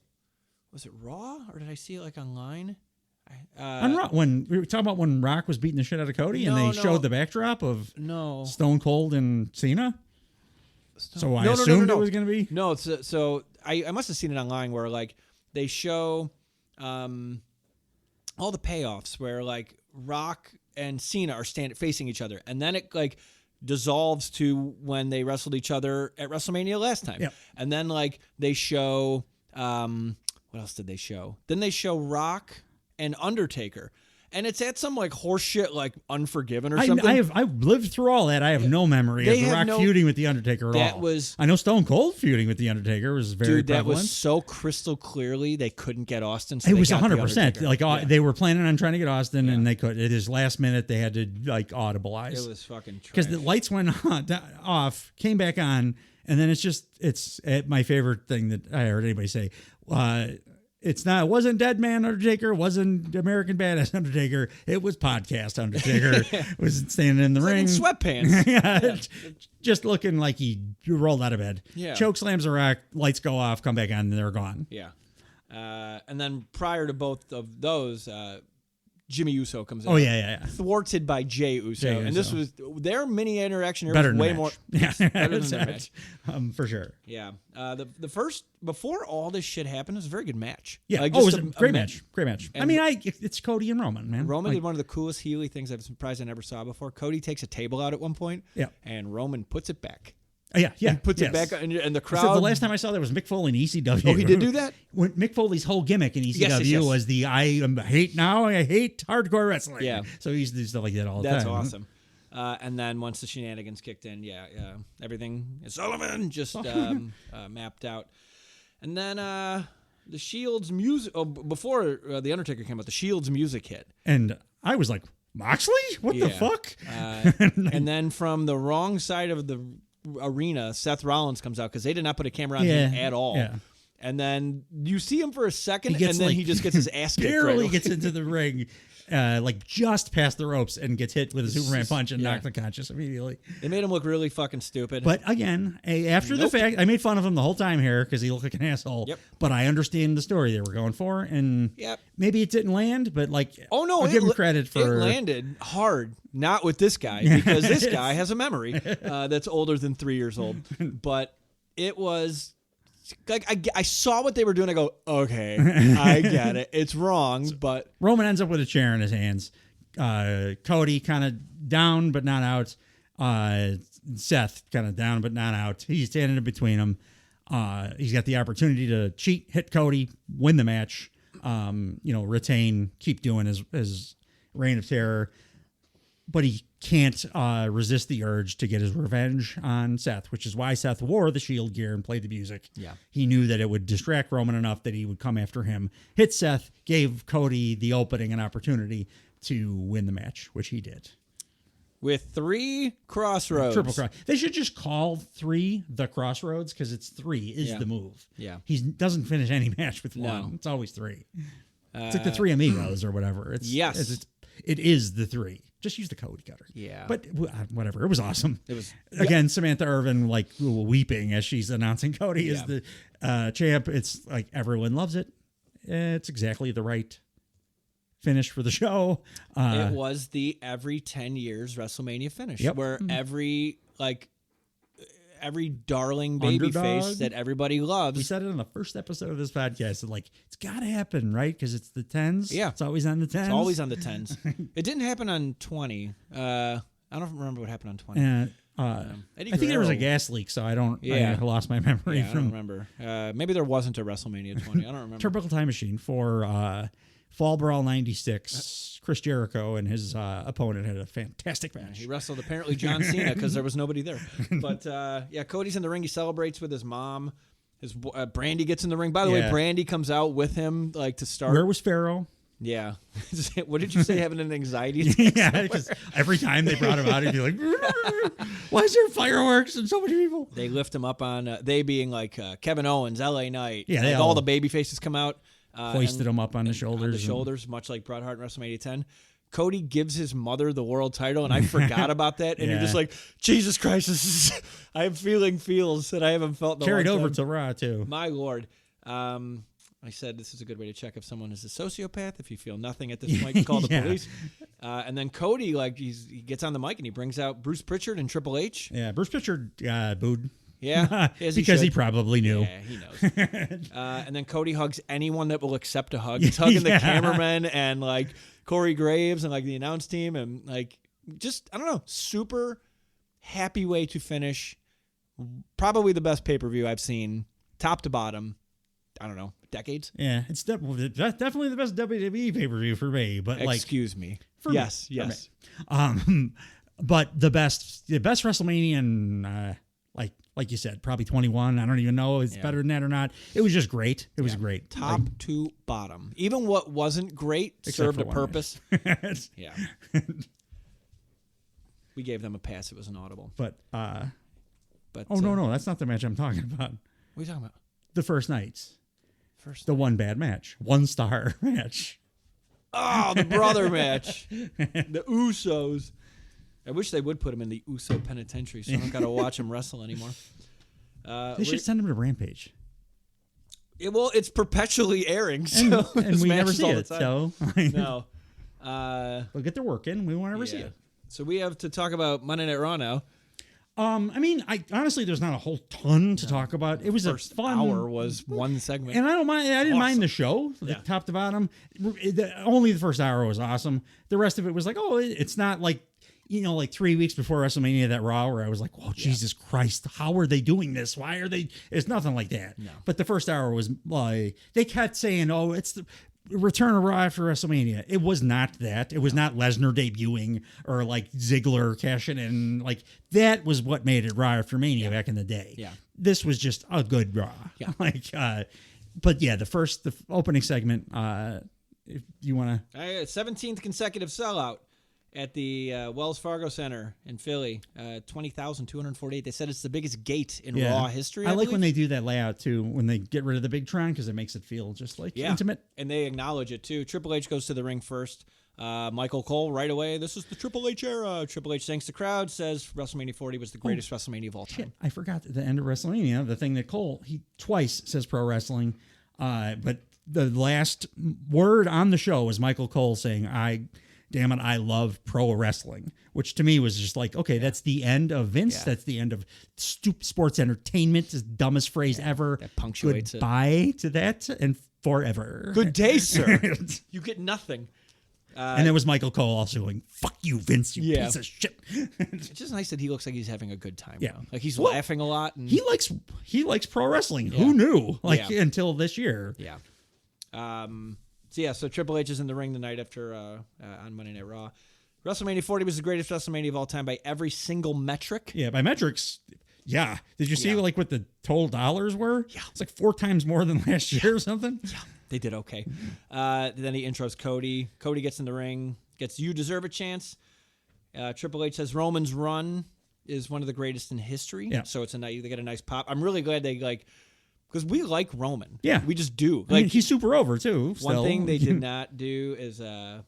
was it Raw or did I see it online? On Raw, when we were talking about when Rock was beating the shit out of Cody and they showed the backdrop of Stone Cold and Cena. So I assumed it was going to be. No, so I must have seen it online where they show all the payoffs where Rock and Cena are facing each other, and then it dissolves to when they wrestled each other at WrestleMania last time. Yep. And then they show what else did they show? Then they show Rock and Undertaker, And it's at some like horseshit like Unforgiven or something. I've lived through all that. I have no memory of The Rock feuding with The Undertaker at all. I know Stone Cold feuding with The Undertaker was very prevalent. That was so crystal clearly they couldn't get Austin. So it was 100%. Like they were planning on trying to get Austin, and they could. It is last minute. They had to like audibilize. It was fucking trash. Because the lights went off, came back on, and then it's my favorite thing that I heard anybody say. It wasn't Dead Man Undertaker, it wasn't American Badass Undertaker, it was Podcast Undertaker. Was standing in the ring. Like in sweatpants. Just looking like he rolled out of bed. Yeah. Choke slams the Rock, lights go off, come back on, and they're gone. Yeah. And then prior to both of those, Jimmy Uso comes in. Oh, yeah. Thwarted by Jay Uso. And this was their mini interaction here better was than way match. more better than their match. For sure. Yeah. The first, before all this shit happened, it was a very good match. Yeah. It was a great match. Great match. I mean, it's Cody and Roman, man. Roman did one of the coolest Healy things I'm surprised I never saw before. Cody takes a table out at one point. Yeah. And Roman puts it back. Yeah. And puts it back, and the crowd. So the last time I saw that was Mick Foley in ECW. Oh, he did do that? When Mick Foley's whole gimmick in ECW was I hate hardcore wrestling. Yeah. So he used to do stuff like that all the time. That's awesome. And then once the shenanigans kicked in, everything is Sullivan just mapped out. And then the Shield's music. Oh, before the Undertaker came out, the Shield's music hit, and I was like, Moxley, what the fuck? And then from the wrong side of the arena, Seth Rollins comes out because they did not put a camera on him at all. Yeah. And then you see him for a second, and then he just gets his ass kicked. Barely gets into the ring, like just past the ropes, and gets hit with a Superman punch and knocked unconscious immediately. They made him look really fucking stupid. But again, after the fact, I made fun of him the whole time here because he looked like an asshole. Yep. But I understand the story they were going for, and maybe it didn't land, but like, I'll give him credit for it landed hard. Not with this guy, because this guy has a memory that's older than 3 years old. But it was like I saw what they were doing. I go, okay, I get it. It's wrong, but Roman ends up with a chair in his hands. Cody kind of down but not out. Seth kind of down but not out. He's standing in between them. He's got the opportunity to cheat, hit Cody, win the match. Retain, keep doing his reign of terror. But he can't resist the urge to get his revenge on Seth, which is why Seth wore the Shield gear and played the music. Yeah. He knew that it would distract Roman enough that he would come after him, hit Seth, gave Cody the opening and opportunity to win the match, which he did. With 3 crossroads. Triple cross. They should just call 3 the crossroads because it's 3 is the move. Yeah. He doesn't finish any match with 1. No. It's always 3. It's like the 3 Amigos or whatever. It is the 3. Just use the Cody cutter. Yeah. But whatever. It was awesome. It was. Again, Samantha Irvin like weeping as she's announcing Cody as the champ. It's like everyone loves it. It's exactly the right finish for the show. It was the every 10 years WrestleMania finish where every darling baby face that everybody loves. We said it on the first episode of this podcast. And it's got to happen, right? Because it's the 10s. Yeah. It's always on the 10s. It's always on the 10s. It didn't happen on 20. I don't remember what happened on 20. I think there was a gas leak, so I lost my memory. I don't remember. Maybe there wasn't a WrestleMania 20. I don't remember. Turnbuckle Time Machine for Fall Brawl 96. Chris Jericho and his opponent had a fantastic match. He wrestled apparently John Cena because there was nobody there. But Cody's in the ring. He celebrates with his mom. His Brandy gets in the ring. By the way, Brandy comes out with him to start. Where was Pharaoh? Yeah. What did you say? Having an anxiety attack? Because every time they brought him out, he'd be like, why is there fireworks and so many people? They lift him up on, they being Kevin Owens, LA Knight. Yeah. All the baby faces come out. Hoisted him up on the shoulders. Much like Bret Hart in WrestleMania 10. Cody gives his mother the world title, and I forgot about that. And you're just like, Jesus Christ, I am feeling feels that I haven't felt in a Carried long over time. to Raw, too. My Lord. I said this is a good way to check if someone is a sociopath. If you feel nothing at this point, call the police. And then Cody, he gets on the mic and he brings out Bruce Pritchard and Triple H. Yeah, Bruce Pritchard booed. Yeah, because he probably knew. Yeah, he knows. And then Cody hugs anyone that will accept a hug. He's hugging the cameraman and Corey Graves and the announce team and just I don't know, super happy way to finish. Probably the best pay-per-view I've seen, top to bottom. I don't know, decades. Yeah, it's definitely the best WWE pay-per-view for me. But Excuse me. For yes, me, yes. For me. But the best WrestleMania in like you said, probably 21. I don't even know if it's better than that or not. It was just great. It was great. Top to bottom. Even what wasn't great served a purpose. Yeah. We gave them a pass. It was an audible. But no, that's not the match I'm talking about. What are you talking about? The first nights. The one bad match. 1 star match. Oh, the brother match. The Usos. I wish they would put him in the Uso penitentiary so I don't got to watch him wrestle anymore. They should send him to Rampage. Well, it's perpetually airing, so and we never see it. So no, we'll get their work in. We won't ever see it. So we have to talk about Monday Night Raw now. I mean, honestly, there's not a whole ton to talk about. It was First a fun hour was one segment, and I don't mind. I didn't mind the show, top to bottom. Only the first hour was awesome. The rest of it was like, it's not like. Like 3 weeks before WrestleMania, that Raw, where I was like, "Oh, Jesus Christ, how are they doing this? Why are they?" It's nothing like that. No. But the first hour was like they kept saying, "Oh, it's the return of Raw after WrestleMania." It was not that. It was not Lesnar debuting or like Ziggler cashing in. Like that was what made it Raw after Mania back in the day. Yeah. This was just a good Raw. Yeah. But yeah, the opening segment. If you want to, 17th consecutive sellout. At the Wells Fargo Center in Philly, 20,248. They said it's the biggest gate in Raw history. I like when they do that layout too, when they get rid of the big Tron, because it makes it feel just like intimate. And they acknowledge it too. Triple H goes to the ring first. Michael Cole right away. This is the Triple H era. Triple H thanks the crowd, says WrestleMania 40 was the greatest WrestleMania of all time. Shit, I forgot at the end of WrestleMania, the thing that Cole, he twice says pro wrestling, but the last word on the show was Michael Cole saying, damn it, I love pro wrestling, which to me was just like, okay, that's the end of Vince. Yeah. That's the end of sports entertainment. It's the dumbest phrase ever. That punctuates Goodbye to that and forever. Good day, sir. You get nothing. And there was Michael Cole also going, fuck you, Vince, you piece of shit. It's just nice that he looks like he's having a good time. Yeah. Now. Like he's laughing a lot. And he likes pro wrestling. Yeah. Who knew? Until this year. Yeah. So Triple H is in the ring the night after on Monday Night Raw. WrestleMania 40 was the greatest WrestleMania of all time by every single metric. Yeah, by metrics. Yeah. Did you see like what the total dollars were? Yeah. It's like 4 times more than last year or something. Yeah. They did okay. Then he intros Cody. Cody gets in the ring, gets "You Deserve a Chance." Triple H says Roman's run is one of the greatest in history. Yeah. So they get a nice pop. I'm really glad they because we like Roman. Yeah. We just do. I mean, he's super over, too. One thing they did not do is... I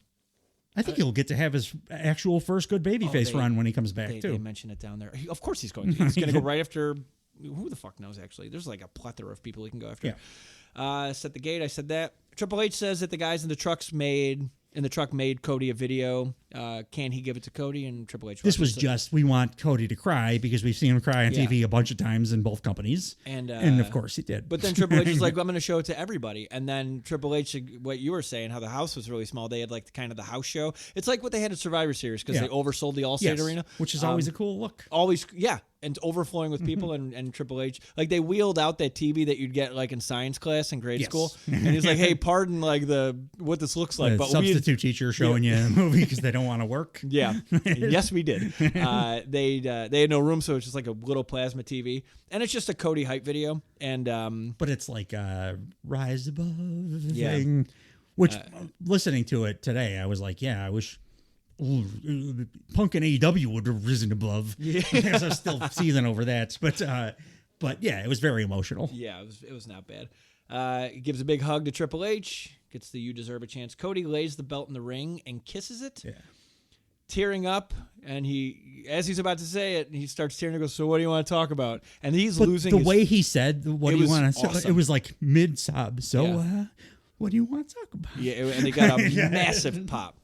think he'll get to have his actual first good babyface run when he comes back, too. They mention it down there. Of course he's going to. He's going to go right after... Who the fuck knows, actually? There's like a plethora of people he can go after. Yeah. Set the gate. I said that. Triple H says that the guys in the truck made Cody a video. Can he give it to Cody? And Triple H. This was just, we want Cody to cry because we've seen him cry on TV a bunch of times in both companies. And of course he did. But then Triple H is like, I'm going to show it to everybody. And then Triple H, what you were saying, how the house was really small. They had like kind of the house show. It's like what they had at Survivor Series because they oversold the Allstate Arena. Which is always a cool look. Always, yeah. And overflowing with people and Triple H. Like they wheeled out that TV that you'd get like in science class in grade school. And he's like, hey, pardon like what this looks like. But substitute teacher showing you a movie because they don't want to work. Yeah. Yes, we did. They had no room, so it's just like a little plasma TV. And it's just a Cody hype video. And but it's like a rise above thing. Which listening to it today, I was like, I wish Punk and AEW would have risen above. Yeah. Because I'm still seething over that. But yeah, it was very emotional. Yeah, it was not bad. He gives a big hug to Triple H. Gets the "You Deserve a Chance." Cody lays the belt in the ring and kisses it. Yeah. Tearing up, and as he's about to say it, he starts tearing and goes, "So what do you want to talk about?" And he's losing the way he said, "What do you want to?" Awesome. It was like mid sob. So, what do you want to talk about? Yeah, and he got a massive pop.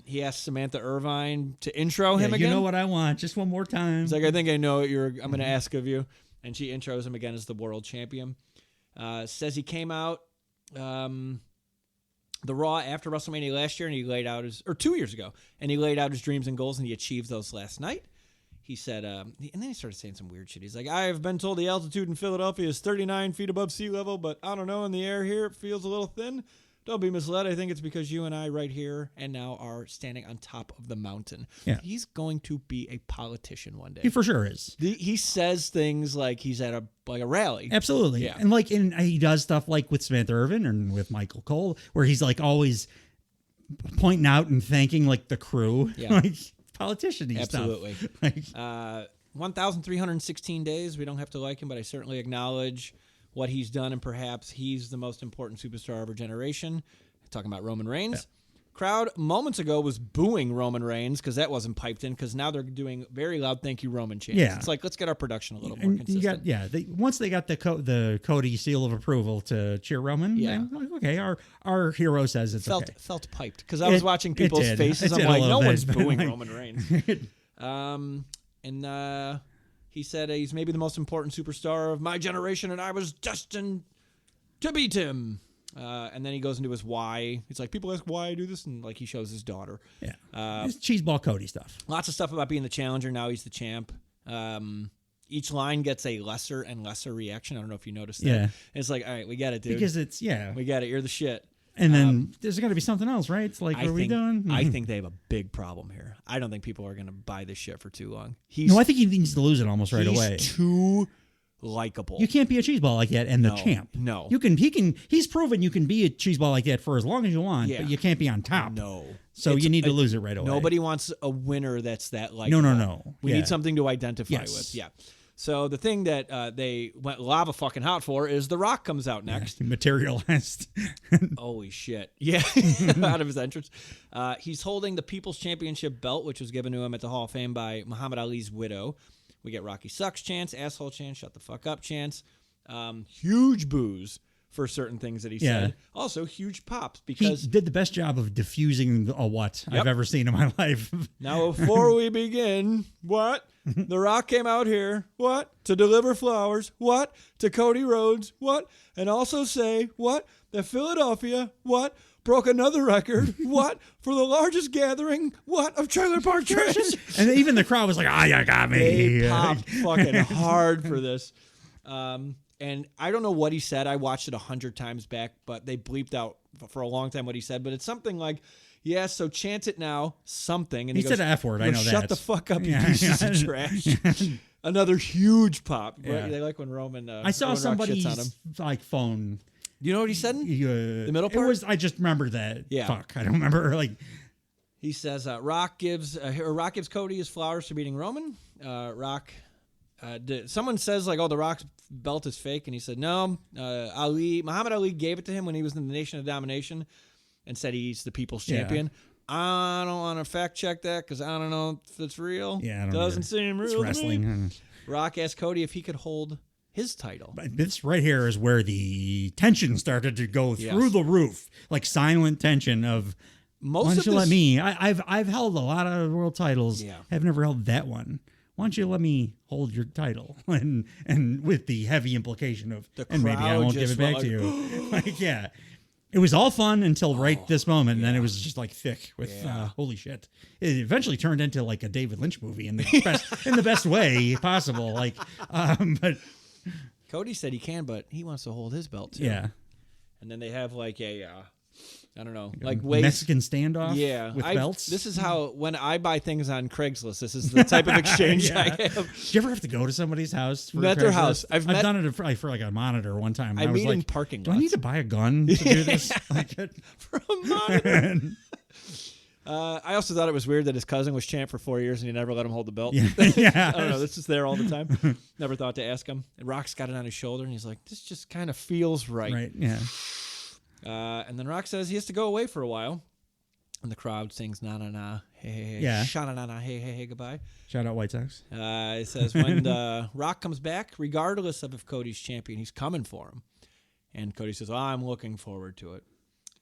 He asked Samantha Irvine to intro him again. You know what I want? Just one more time. He's like, I think I know what I'm going to ask of you. And she intros him again as the world champion. Says he came out the Raw after WrestleMania last year, and he laid out 2 years ago, and he laid out his dreams and goals, and he achieved those last night. he said, and then he started saying some weird shit. He's like, I've been told the altitude in Philadelphia is 39 feet above sea level, but I don't know, in the air here it feels a little thin. Don't be misled. I think it's because you and I right here and now are standing on top of the mountain. Yeah. He's going to be a politician one day. He for sure is. He says things like he's at a rally. Absolutely. Yeah. And like, he does stuff like with Samantha Irvin and with Michael Cole, where he's like always pointing out and thanking like the crew. Yeah. Like politician-y Absolutely. stuff. Like, 1,316 days. We don't have to like him, but I certainly acknowledge what he's done, and perhaps he's the most important superstar of our generation. Talking about Roman Reigns. Yeah. Crowd moments ago was booing Roman Reigns because that wasn't piped in, because now they're doing very loud "Thank you, Roman" chants. Yeah. It's like, let's get our production a little more and consistent. you got, once they got the Cody seal of approval to cheer Roman, Yeah. like, okay, our hero says it's okay. Felt piped, because I was watching people's did. faces. It I'm did a like, little no bit, one's but booing like- Roman Reigns. He said he's maybe the most important superstar of my generation, and I was destined to beat him. And then he goes into his why. He's like, people ask why I do this, and like he shows his daughter. Yeah, it's cheeseball Cody stuff. Lots of stuff about being the challenger. Now he's the champ. Each line gets a lesser and lesser reaction. I don't know if you noticed that. Yeah. It's like, all right, we get it, dude. Because it's We got it. You're the shit. and then there's got to be something else, right? It's like, what are we doing? I think they have a big problem here. I don't think people are going to buy this shit for too long. No, I think he needs to lose it almost right he's away. too likable. You can't be a cheeseball like that and the champ. No. He's proven you can be a cheeseball like that for as long as you want, Yeah. but you can't be on top. No. So you need to lose it right away. Nobody wants a winner that's that likable. No. We Yeah. need something to identify Yes. with. Yeah. So the thing that they went lava fucking hot for is The Rock comes out next. Materialized. Holy shit. Yeah. Out of his entrance. He's holding the People's Championship belt, which was given to him at the Hall of Fame by Muhammad Ali's widow. We get Rocky sucks chants, asshole chants, shut the fuck up chants. Huge boos for certain things that he said. Also, huge pops He because did the best job of diffusing a what I've ever seen in my life. now before we begin, what? The Rock came out here, what? To deliver flowers, what? To Cody Rhodes, what? And also say, what? That Philadelphia, what? Broke another record, what? For the largest gathering, what? Of trailer park trash. And even the crowd was like, you got me. They popped fucking hard for this. And I don't know what he said. I watched it 100 times back, but they bleeped out for a long time what he said. But it's something like, yeah, so chant it now, something. And He goes, said an F word, I "Well, know shut that. the fuck up, you Yeah. pieces of trash." Another huge pop. Yeah. Right? They like when Roman I saw Roman Rock somebody's shits on him. like phone. Do you know what he said? The middle part? I just remember that. Yeah. Fuck, I don't remember. Like, He says Rock gives Cody his flowers for beating Roman. Someone says like, "Oh, the Rock's belt is fake," and he said, "No, Muhammad Ali gave it to him when he was in the Nation of Domination, and said he's the People's Champion." I don't want to fact check that because I don't know if it's real. Yeah, I don't doesn't either. seem real. It's to me. wrestling. Rock asked Cody if he could hold his title. But this right here is where the tension started to go Yes. through the roof, like silent tension of. Why Most don't of you this, let me? I've held a lot of world titles. Yeah. I've never held that one. Why don't you let me hold your title? And with the heavy implication of, The and maybe I crowd won't give just it back went to you. Like, yeah. It was all fun until right this moment, and then it was just like thick with holy shit. It eventually turned into like a David Lynch movie in the best way possible. Like, but Cody said he can, but he wants to hold his belt too. yeah, And then they have like a, I don't know, like ways. Mexican standoff. Yeah, with belts. This is how when I buy things on Craigslist. This is the type of exchange I have. Did you ever have to go to somebody's house? For Met their Craigslist? house. I've met- done it for like a monitor one time. I was meet like, in parking do I need lots. to buy a gun to do this? Like, For a monitor. I also thought it was weird that his cousin was champ for 4 years and he never let him hold the belt. yeah. I don't know. This is there all the time. Never thought to ask him. And Rock's got it on his shoulder and he's like, "This just kind of feels right." Right. Yeah. And then Rock says he has to go away for a while. And the crowd sings "Na na na, hey hey hey, Yeah. sha na na na, hey hey hey, goodbye." Shout out White Sox. It says when Rock comes back, regardless of if Cody's champion, he's coming for him. And Cody says, I'm looking forward to it.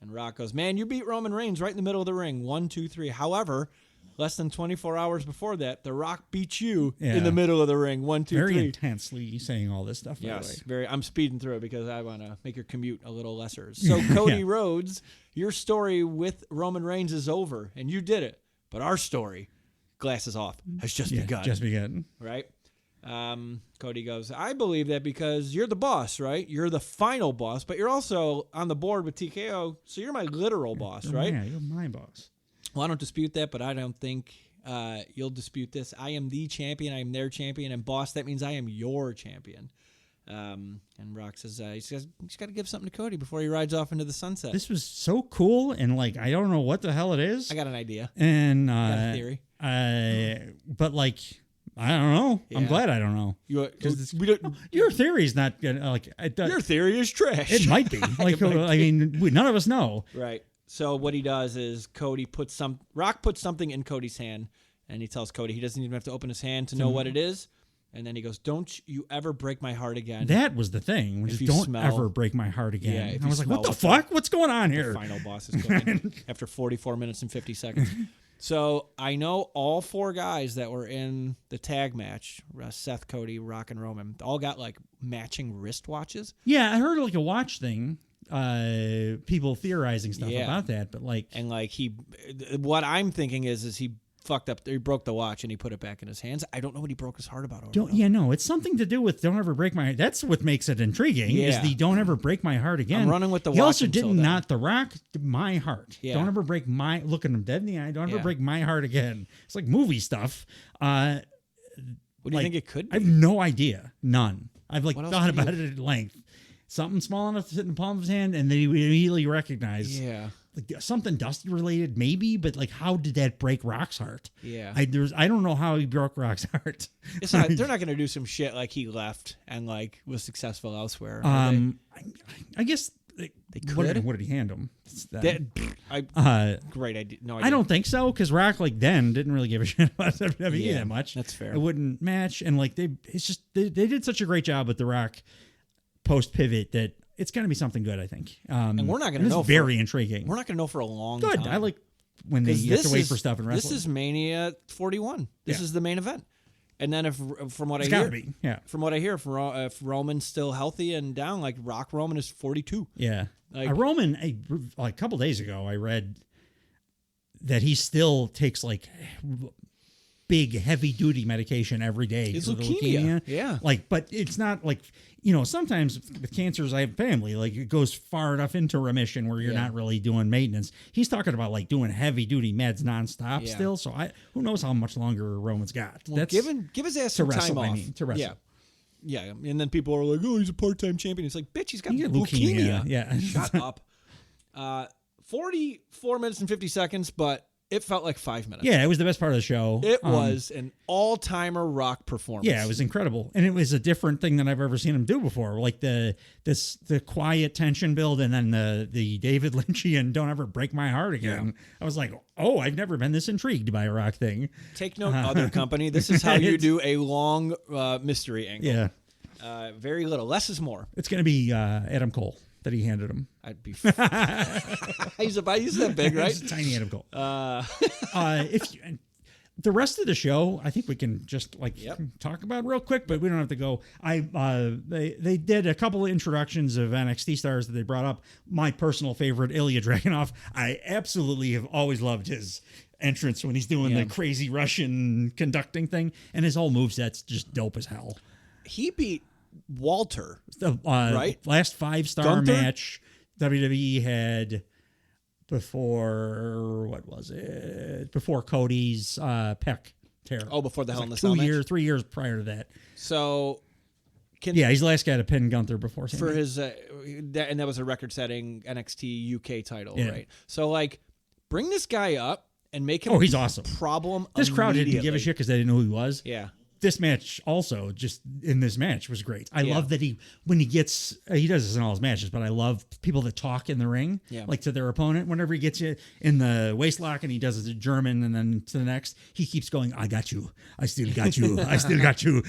And Rock goes, "Man, you beat Roman Reigns right in the middle of the ring. 1, 2, 3. However, less than 24 hours before that, The Rock beat you Yeah. in the middle of the ring. 1, 2, Very 3. intensely saying all this stuff. By the way. Yes, very. I'm speeding through it because I want to make your commute a little lesser. So, Cody Yeah. Rhodes, your story with Roman Reigns is over, and you did it. But our story glasses off, has just begun. Just begun. Right? Cody goes, I believe that because you're the boss, right? You're the final boss, but you're also on the board with TKO, so you're my literal boss, right? Yeah, you're my boss. Well, I don't dispute that, but I don't think you'll dispute this. I am the champion. I am their champion. And boss, that means I am your champion. And Rock says he's got to give something to Cody before he rides off into the sunset. This was so cool, and like I don't know what the hell it is. I got an idea. And I got a theory. But like I don't know. Yeah. I'm glad I don't know. Your theory is not gonna like. Your theory is trash. It might be. Like I mean, none of us know. Right. So what he does is Rock puts something in Cody's hand, and he tells Cody he doesn't even have to open his hand to know what it is. And then he goes, "Don't you ever break my heart again." That was the thing. Which is, don't ever break my heart again. Yeah, I was like, "What the fuck? What's going on here?" The final boss is cooking after 44 minutes and 50 seconds. So I know all 4 guys that were in the tag match, Seth, Cody, Rock, and Roman, all got like matching wristwatches. Yeah, I heard like a watch thing. People theorizing stuff about that, but like, and like what I'm thinking is he fucked up. He broke the watch and he put it back in his hands. I don't know what he broke his heart about. It's something to do with don't ever break my heart. That's what makes it intriguing. Yeah. Is the don't ever break my heart again. I'm running with the watch. He also didn't knock the Rock my heart. Yeah. Don't ever break looking him dead in the eye. Don't ever break my heart again. It's like movie stuff. What do you think it could be? I have no idea. None. I've like What else thought could about it at length. Something small enough to sit in the palm of his hand, and then he would immediately recognize. Yeah. Like something Dusty related, maybe, but like, how did that break Rock's heart? Yeah, I don't know how he broke Rock's heart. They're not going to do some shit like he left and like was successful elsewhere. I guess they could. What did he hand him? Great idea. No idea. I don't think so because Rock like then didn't really give a shit about WWE that much. That's fair. It wouldn't match, and like they did such a great job with the Rock post pivot that. It's going to be something good, I think. And we're not going to know. It's very intriguing. We're not going to know for a long time. I like when they have to wait for stuff in wrestling. This is Mania 41. This is the main event. And then from what I hear, if Roman's still healthy and down, like Rock Roman is 42. Yeah. Roman, a couple days ago, I read that he still takes like big heavy duty medication every day. It's leukemia. Yeah. Like, but it's not like, sometimes with cancers, I have family, like it goes far enough into remission where you're not really doing maintenance. He's talking about like doing heavy duty meds nonstop still. So who knows how much longer Roman's got. Well, give his ass some time off. To wrestle. Yeah. And then people are like, oh, he's a part-time champion. It's like, bitch, he's got leukemia. Yeah. Shut up. 44 minutes and 50 seconds, but it felt like 5 minutes. Yeah, it was the best part of the show. It was an all-timer Rock performance. Yeah, it was incredible. And it was a different thing than I've ever seen him do before. Like the quiet tension build and then the David Lynchian don't ever break my heart again. Yeah. I was like, oh, I've never been this intrigued by a Rock thing. Take note, other company. This is how you do a long mystery angle. Yeah. Very little. Less is more. It's going to be Adam Cole that he handed him. I'd be. He's that big, right? He's a tiny Adam Cole. The rest of the show, I think we can just talk about real quick, but we don't have to go. They did a couple of introductions of NXT stars that they brought up. My personal favorite, Ilya Dragunov. I absolutely have always loved his entrance when he's doing the crazy Russian conducting thing, and his whole moveset's just dope as hell. He beat Walter, right? Last 5-star match WWE had before, what was it? Before Cody's pec tear. Oh, before the Hell in the Cell match? 3 years prior to that. So, he's the last guy to pin Gunther before. For his, and that was a record-setting NXT UK title, right? So, like, bring this guy up and make him. Oh, he's awesome. Problem. This crowd didn't give a shit because they didn't know who he was. Yeah. This match also, just in this match, was great. I love that when he gets, he does this in all his matches, but I love people that talk in the ring, like to their opponent. Whenever he gets you in the waistlock and he does it German and then to the next, he keeps going, I got you. I still got you. I still got you.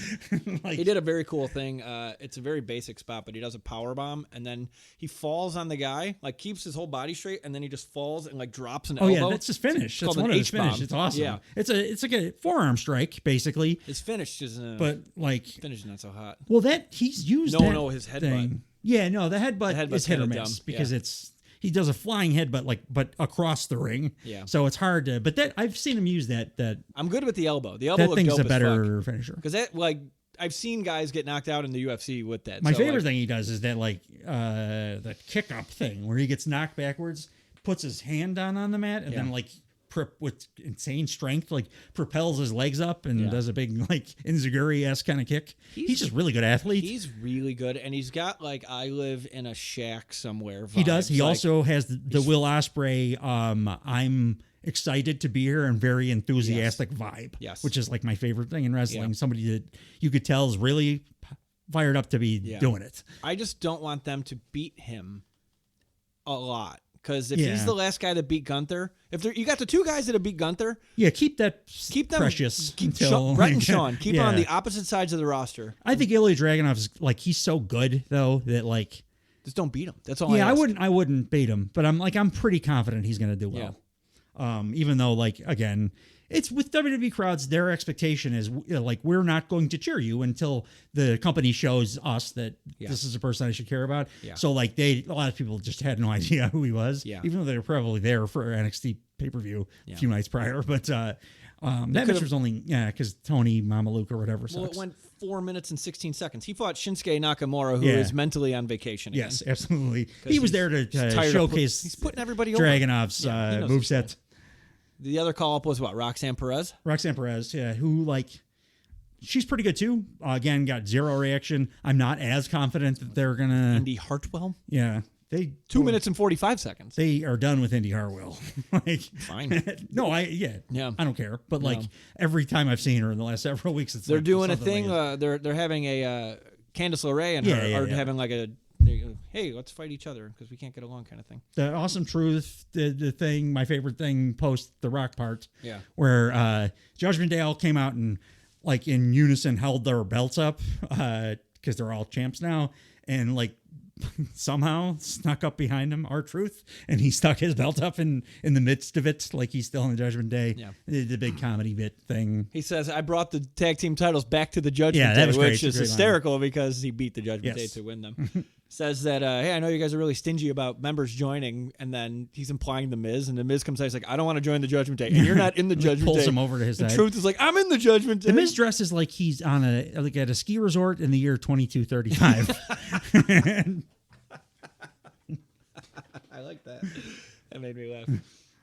He did a very cool thing. It's a very basic spot, but he does a power bomb and then he falls on the guy, like keeps his whole body straight, and then he just falls and like drops an elbow. Oh yeah, that's his finish. That's one of his finish. It's awesome. Yeah. It's like a forearm strike, basically. His finish is but like finish is not so hot. Well, that he's used his headbutt. Yeah, no, the headbutt is hit or miss because he does a flying head, but across the ring. Yeah. So it's hard to. But that I've seen him use that. I'm good with the elbow. The elbow That looked thing's dope a better as fuck. finisher. Because that like I've seen guys get knocked out in the UFC with that. My So, favorite like, thing he does is that the kick up thing where he gets knocked backwards, puts his hand down on the mat, and then with insane strength, propels his legs up and does a big Inzaguri-esque kind of kick. He's just really good athlete. He's really good, and he's got I live in a shack somewhere. Vibes. He does. He also has the Will Ospreay. I'm excited to be here and very enthusiastic vibe. Yes, which is my favorite thing in wrestling. Somebody that you could tell is really fired up to be doing it. I just don't want them to beat him a lot. Because if he's the last guy that beat Gunther, you got the two guys that have beat Gunther, keep them precious. Keep until, Brett and Sean. Keep on the opposite sides of the roster. I think Ilya Dragunov's he's so good though that just don't beat him. That's all. I wouldn't beat him, but I'm pretty confident he's going to do well. Yeah. Even though again, it's with WWE crowds, their expectation is we're not going to cheer you until the company shows us that this is a person I should care about. Yeah. So a lot of people just had no idea who he was, even though they were probably there for NXT pay-per-view a few nights prior. But that match was only because Tony Mamaluke or whatever. Well, it went 4 minutes and 16 seconds. He fought Shinsuke Nakamura, who is mentally on vacation. Again. Yes, absolutely. He was there to showcase. He's putting everybody Dragunov's moveset. The other call-up was what? Roxanne Perez? Roxanne Perez, who, she's pretty good, too. Again, got zero reaction. I'm not as confident that they're going to... Indy Hartwell? Yeah. 2 minutes and 45 seconds. They are done with Indy Hartwell. Fine. No, I don't care. But, every time I've seen her in the last several weeks, it's they're doing a thing. They're having a... Candice LeRae and her are having a... Hey, let's fight each other because we can't get along kind of thing. The Awesome Truth, the thing, my favorite thing post the Rock part, where Judgment Day all came out and in unison held their belts up because they're all champs now, and somehow snuck up behind him R-Truth, and he stuck his belt up in the midst of it like he's still in the Judgment Day. Yeah. The big comedy bit thing. He says, I brought the tag team titles back to the Judgment Day, which is hysterical because he beat the Judgment Day to win them. Says that, hey, I know you guys are really stingy about members joining, and then he's implying The Miz, and The Miz comes out, he's like, I don't want to join the Judgment Day, and you're not in the Judgment Day. Pulls him over to his side. Truth is like, I'm in the Judgment Day. The Miz dresses like he's on at a ski resort in the year 2235. I like that. That made me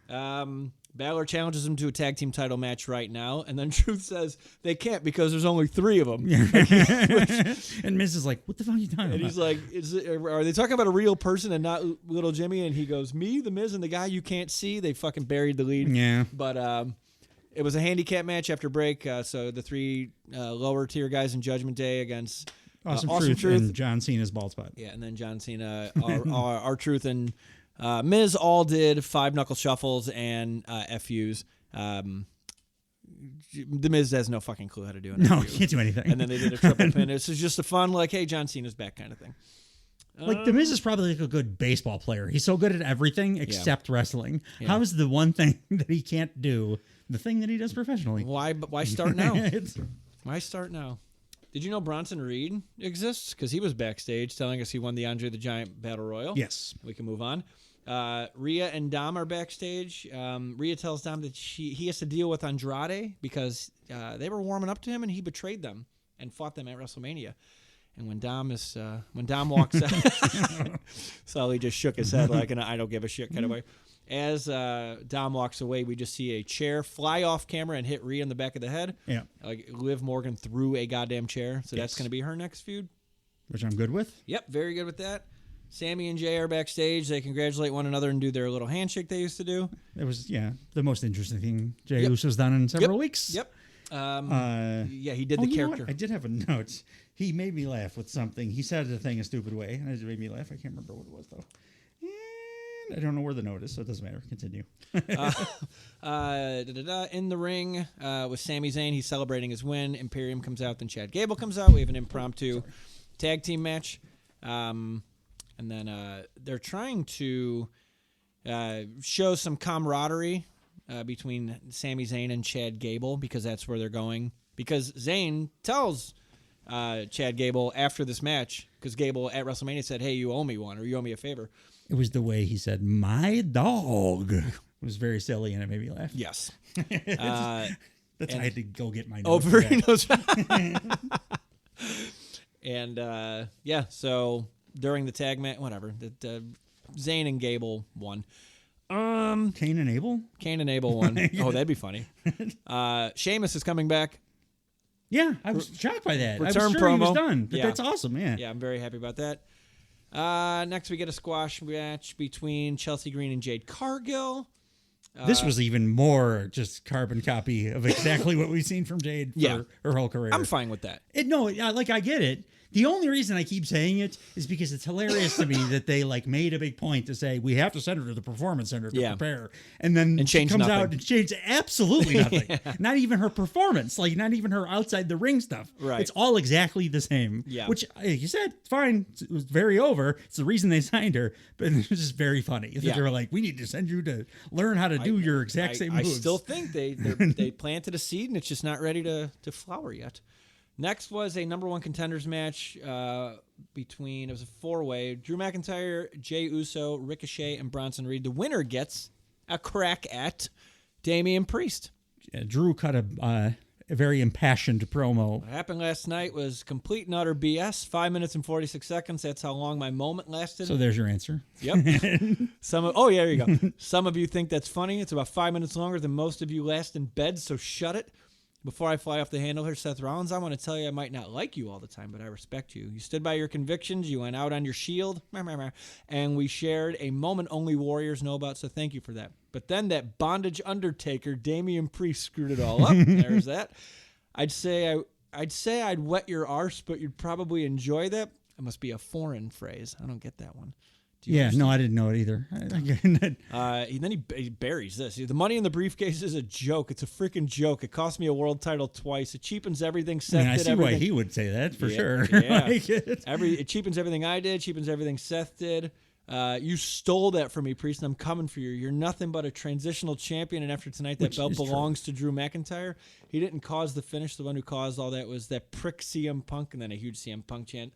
laugh. Balor challenges him to a tag team title match right now, and then Truth says they can't because there's only 3 of them. And Miz is like, what the fuck are you talking about? And he's like, are they talking about a real person and not little Jimmy? And he goes, me, The Miz, and the guy you can't see. They fucking buried the lead. Yeah. But it was a handicap match after break, so the 3 lower tier guys in Judgment Day against Awesome Truth and John Cena's bald spot. Yeah, and then John Cena, R-Truth, and Miz all did 5 knuckle shuffles and FUs. The Miz has no fucking clue how to do it. No, he can't do anything. And then they did a triple pin. It's just a fun, hey, John Cena's back kind of thing. The Miz is probably a good baseball player. He's so good at everything except wrestling. Yeah. How is the one thing that he can't do the thing that he does professionally? Why start now? Why start now? Did you know Bronson Reed exists? Because he was backstage telling us he won the Andre the Giant Battle Royal. Yes. We can move on. Rhea and Dom are backstage. Rhea tells Dom that he has to deal with Andrade because they were warming up to him and he betrayed them and fought them at WrestleMania. And when Dom walks out, Sully just shook his head like an I don't give a shit kind of way. As Dom walks away, we just see a chair fly off camera and hit Rhea in the back of the head. Yeah. Liv Morgan threw a goddamn chair. So that's going to be her next feud. Which I'm good with. Yep, very good with that. Sammy and Jay are backstage. They congratulate one another and do their little handshake they used to do. It was, the most interesting thing Jay Uso's done in several weeks. Yep. He did the character. I did have a note. He made me laugh with something. He said the thing a stupid way, and it made me laugh. I can't remember what it was, though. I don't know where the note is, so it doesn't matter. Continue. In the ring with Sami Zayn, he's celebrating his win. Imperium comes out, then Chad Gable comes out. We have an impromptu tag team match. And then they're trying to show some camaraderie between Sami Zayn and Chad Gable because that's where they're going. Because Zayn tells Chad Gable after this match, because Gable at WrestleMania said, "Hey, you owe me one, or you owe me a favor." It was the way he said, "My dog." It was very silly, and it made me laugh. Yes. That's why I had to go get my Oh, notes. very notes. And so during the tag match, whatever, Zayn and Gable won. Cain and Abel? Cain and Abel won. Oh, that'd be funny. Sheamus is coming back. Yeah, I was shocked by that. I was Return sure he was promo. done, but Yeah. that's awesome, yeah. Yeah, I'm very happy about that. Next, we get a squash match between Chelsea Green and Jade Cargill. This was even more just carbon copy of exactly what we've seen from Jade for her whole career. I'm fine with that. I get it. The only reason I keep saying it is because it's hilarious to me that they made a big point to say we have to send her to the performance center to prepare, and then she comes out and changes absolutely nothing. Not even her performance, not even her outside the ring stuff. Right. It's all exactly the same. Yeah. Which, like you said, fine. It was very over. It's the reason they signed her, but it was just very funny that they were like, we need to send you to learn how to do your exact same moves. I still think they planted a seed and it's just not ready to flower yet. Next was a number one contenders match between, it was a four-way, Drew McIntyre, Jey Uso, Ricochet, and Bronson Reed. The winner gets a crack at Damian Priest. Yeah, Drew cut a very impassioned promo. What happened last night was complete and utter BS. 5 minutes and 46 seconds. That's how long my moment lasted. So there's your answer. Yep. There you go. Some of you think that's funny. It's about 5 minutes longer than most of you last in bed, so shut it. Before I fly off the handle here, Seth Rollins, I want to tell you I might not like you all the time, but I respect you. You stood by your convictions. You went out on your shield. And we shared a moment only warriors know about, so thank you for that. But then that bondage undertaker, Damian Priest, screwed it all up. There's that. I'd say I'd wet your arse, but you'd probably enjoy that. It must be a foreign phrase. I don't get that one. No, I didn't know it either. Then he buries this. The money in the briefcase is a joke. It's a freaking joke. It cost me a world title twice. It cheapens everything Seth did. I see why he would say that for sure. Yeah. It cheapens everything I did. Cheapens everything Seth did. You stole that from me, Priest, and I'm coming for you. You're nothing but a transitional champion, and after tonight, that belt belongs to Drew McIntyre. He didn't cause the finish. The one who caused all that was that prick CM Punk, and then a huge CM Punk chant.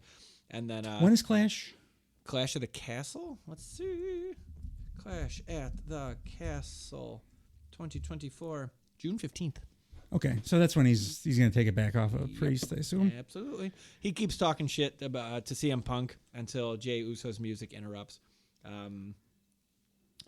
And then when is Clash? Clash of the Castle? Let's see. Clash at the Castle 2024, June 15th. Okay, so that's when he's going to take it back off of Priest, I assume. Absolutely. He keeps talking shit about to CM Punk until Jey Uso's music interrupts.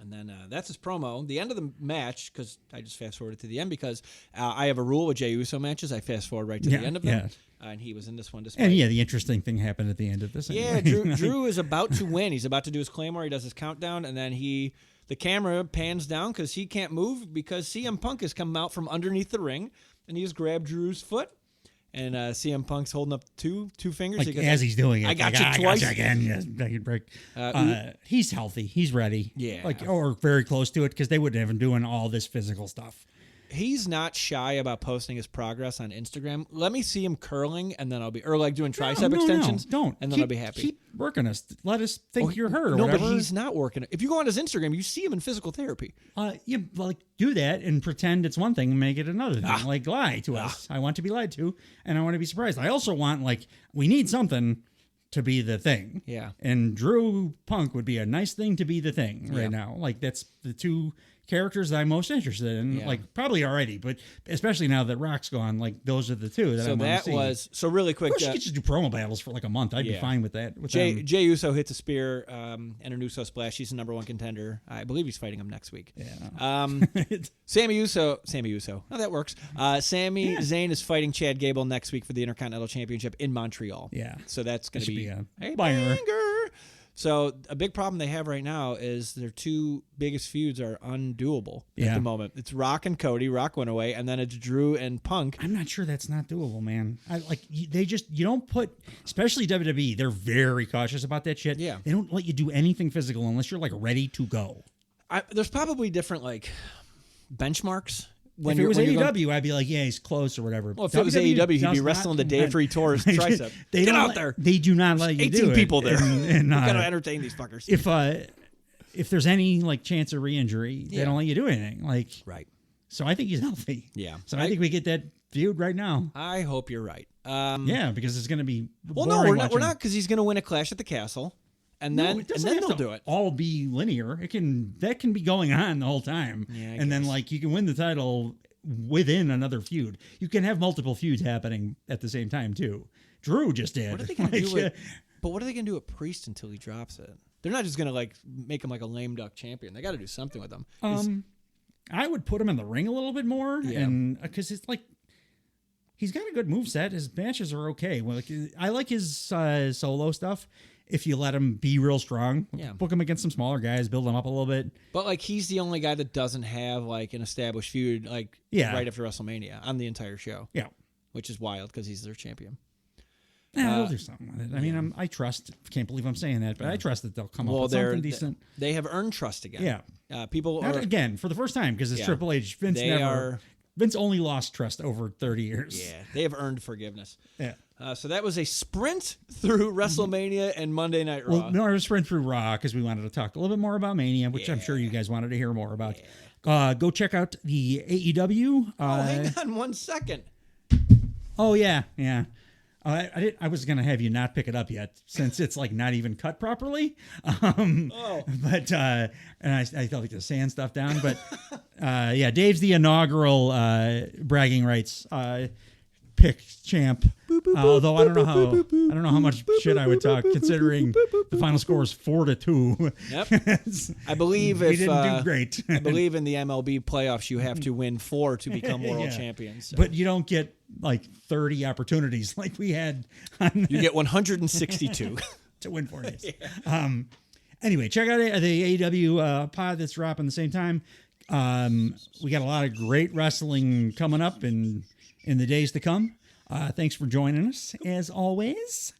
And then that's his promo. The end of the match, because I just fast-forwarded to the end because I have a rule with Jey Uso matches. I fast-forward right to the end of them. Yeah. And he was in this one. And the interesting thing happened at the end of this. Yeah, anyway. Drew is about to win. He's about to do his Claymore. He does his countdown, and then the camera pans down because he can't move because CM Punk has come out from underneath the ring, and he just grabbed Drew's foot. And CM Punk's holding up two fingers. As he's doing it. I got you twice. Again. Yes, break. He's healthy. He's ready. Yeah. Or very close to it because they wouldn't have him doing all this physical stuff. He's not shy about posting his progress on Instagram. Let me see him curling, and then I'll be, or doing tricep extensions. Don't. And then I'll be happy. Keep working us. Let us think you're her. Or no, whatever. but he's not working. If you go on his Instagram, you see him in physical therapy. Do that and pretend it's one thing and make it another thing. Lie to us. I want to be lied to, and I want to be surprised. I also want we need something to be the thing. Yeah. And Drew Punk would be a nice thing to be the thing right now. That's the two characters that I'm most interested in, probably already, but especially now that Rock's gone, those are the two that I want to see. So really quick. Of course, you could just do promo battles for a month. I'd be fine with that. Jey Uso hits a spear and an Uso splash. He's the number one contender. I believe he's fighting him next week. Yeah. Sammy Uso. Oh, that works. Sami Zayn is fighting Chad Gable next week for the Intercontinental Championship in Montreal. Yeah. So that's going to be a banger. So a big problem they have right now is their two biggest feuds are undoable at the moment. It's Rock and Cody. Rock went away, and then it's Drew and Punk. I'm not sure that's not doable, man. You don't put, especially WWE. They're very cautious about that shit. Yeah, they don't let you do anything physical unless you're ready to go. There's probably different benchmarks. If it was AEW, I'd be he's close or whatever. Well, if it was AEW, he'd be wrestling the day after he tore his tricep. Get out there. They do not let you do it. 18 people there. And got to entertain these fuckers. If there's any chance of re-injury, they don't let you do anything. Right. So I think he's healthy. Yeah. So I think we get that feud right now. I hope you're right. Yeah, because it's going to be Well, no, we're not because he's going to win a Clash at the Castle, and then they'll do it. All be linear. That can be going on the whole time, and then like you can win the title within another feud. You can have multiple feuds happening at the same time too. Drew just did. What are they going to do? But what are they going to do with Priest until he drops it? They're not just going to like make him like a lame duck champion. They got to do something with him. I would put him in the ring a little bit more, and because it's like he's got a good moveset. His matches are okay. Well, I like his solo stuff. If you let him be real strong, book him against some smaller guys, build him up a little bit. But like he's the only guy that doesn't have like an established feud right after WrestleMania on the entire show. Yeah, which is wild because he's their champion. Yeah, they'll do something with it. I mean, I trust. Can't believe I'm saying that, but I trust that they'll come up with something decent. They have earned trust again. Yeah, people not again for the first time because it's Triple H. Vince only lost trust over 30 years. Yeah, they have earned forgiveness. Yeah. So that was a sprint through WrestleMania and Monday Night Raw. Well, no, I was sprint through Raw because we wanted to talk a little bit more about Mania, which I'm sure you guys wanted to hear more about. Go check out the AEW. Hang on 1 second. Oh yeah. I was gonna have you not pick it up yet since it's like not even cut properly. But and I thought like the sand stuff down. But Dave's the inaugural bragging rights pick champ. Although I don't know how much shit I would talk considering the final score is 4-2. Yep. I believe he didn't do great. I believe in the MLB playoffs you have to win 4 to become world champions. So. But you don't get like 30 opportunities like we had. You get 162 to win 4 days. Anyway, check out the AEW pod that's dropping the same time. We got a lot of great wrestling coming up in the days to come. Thanks for joining us, as always.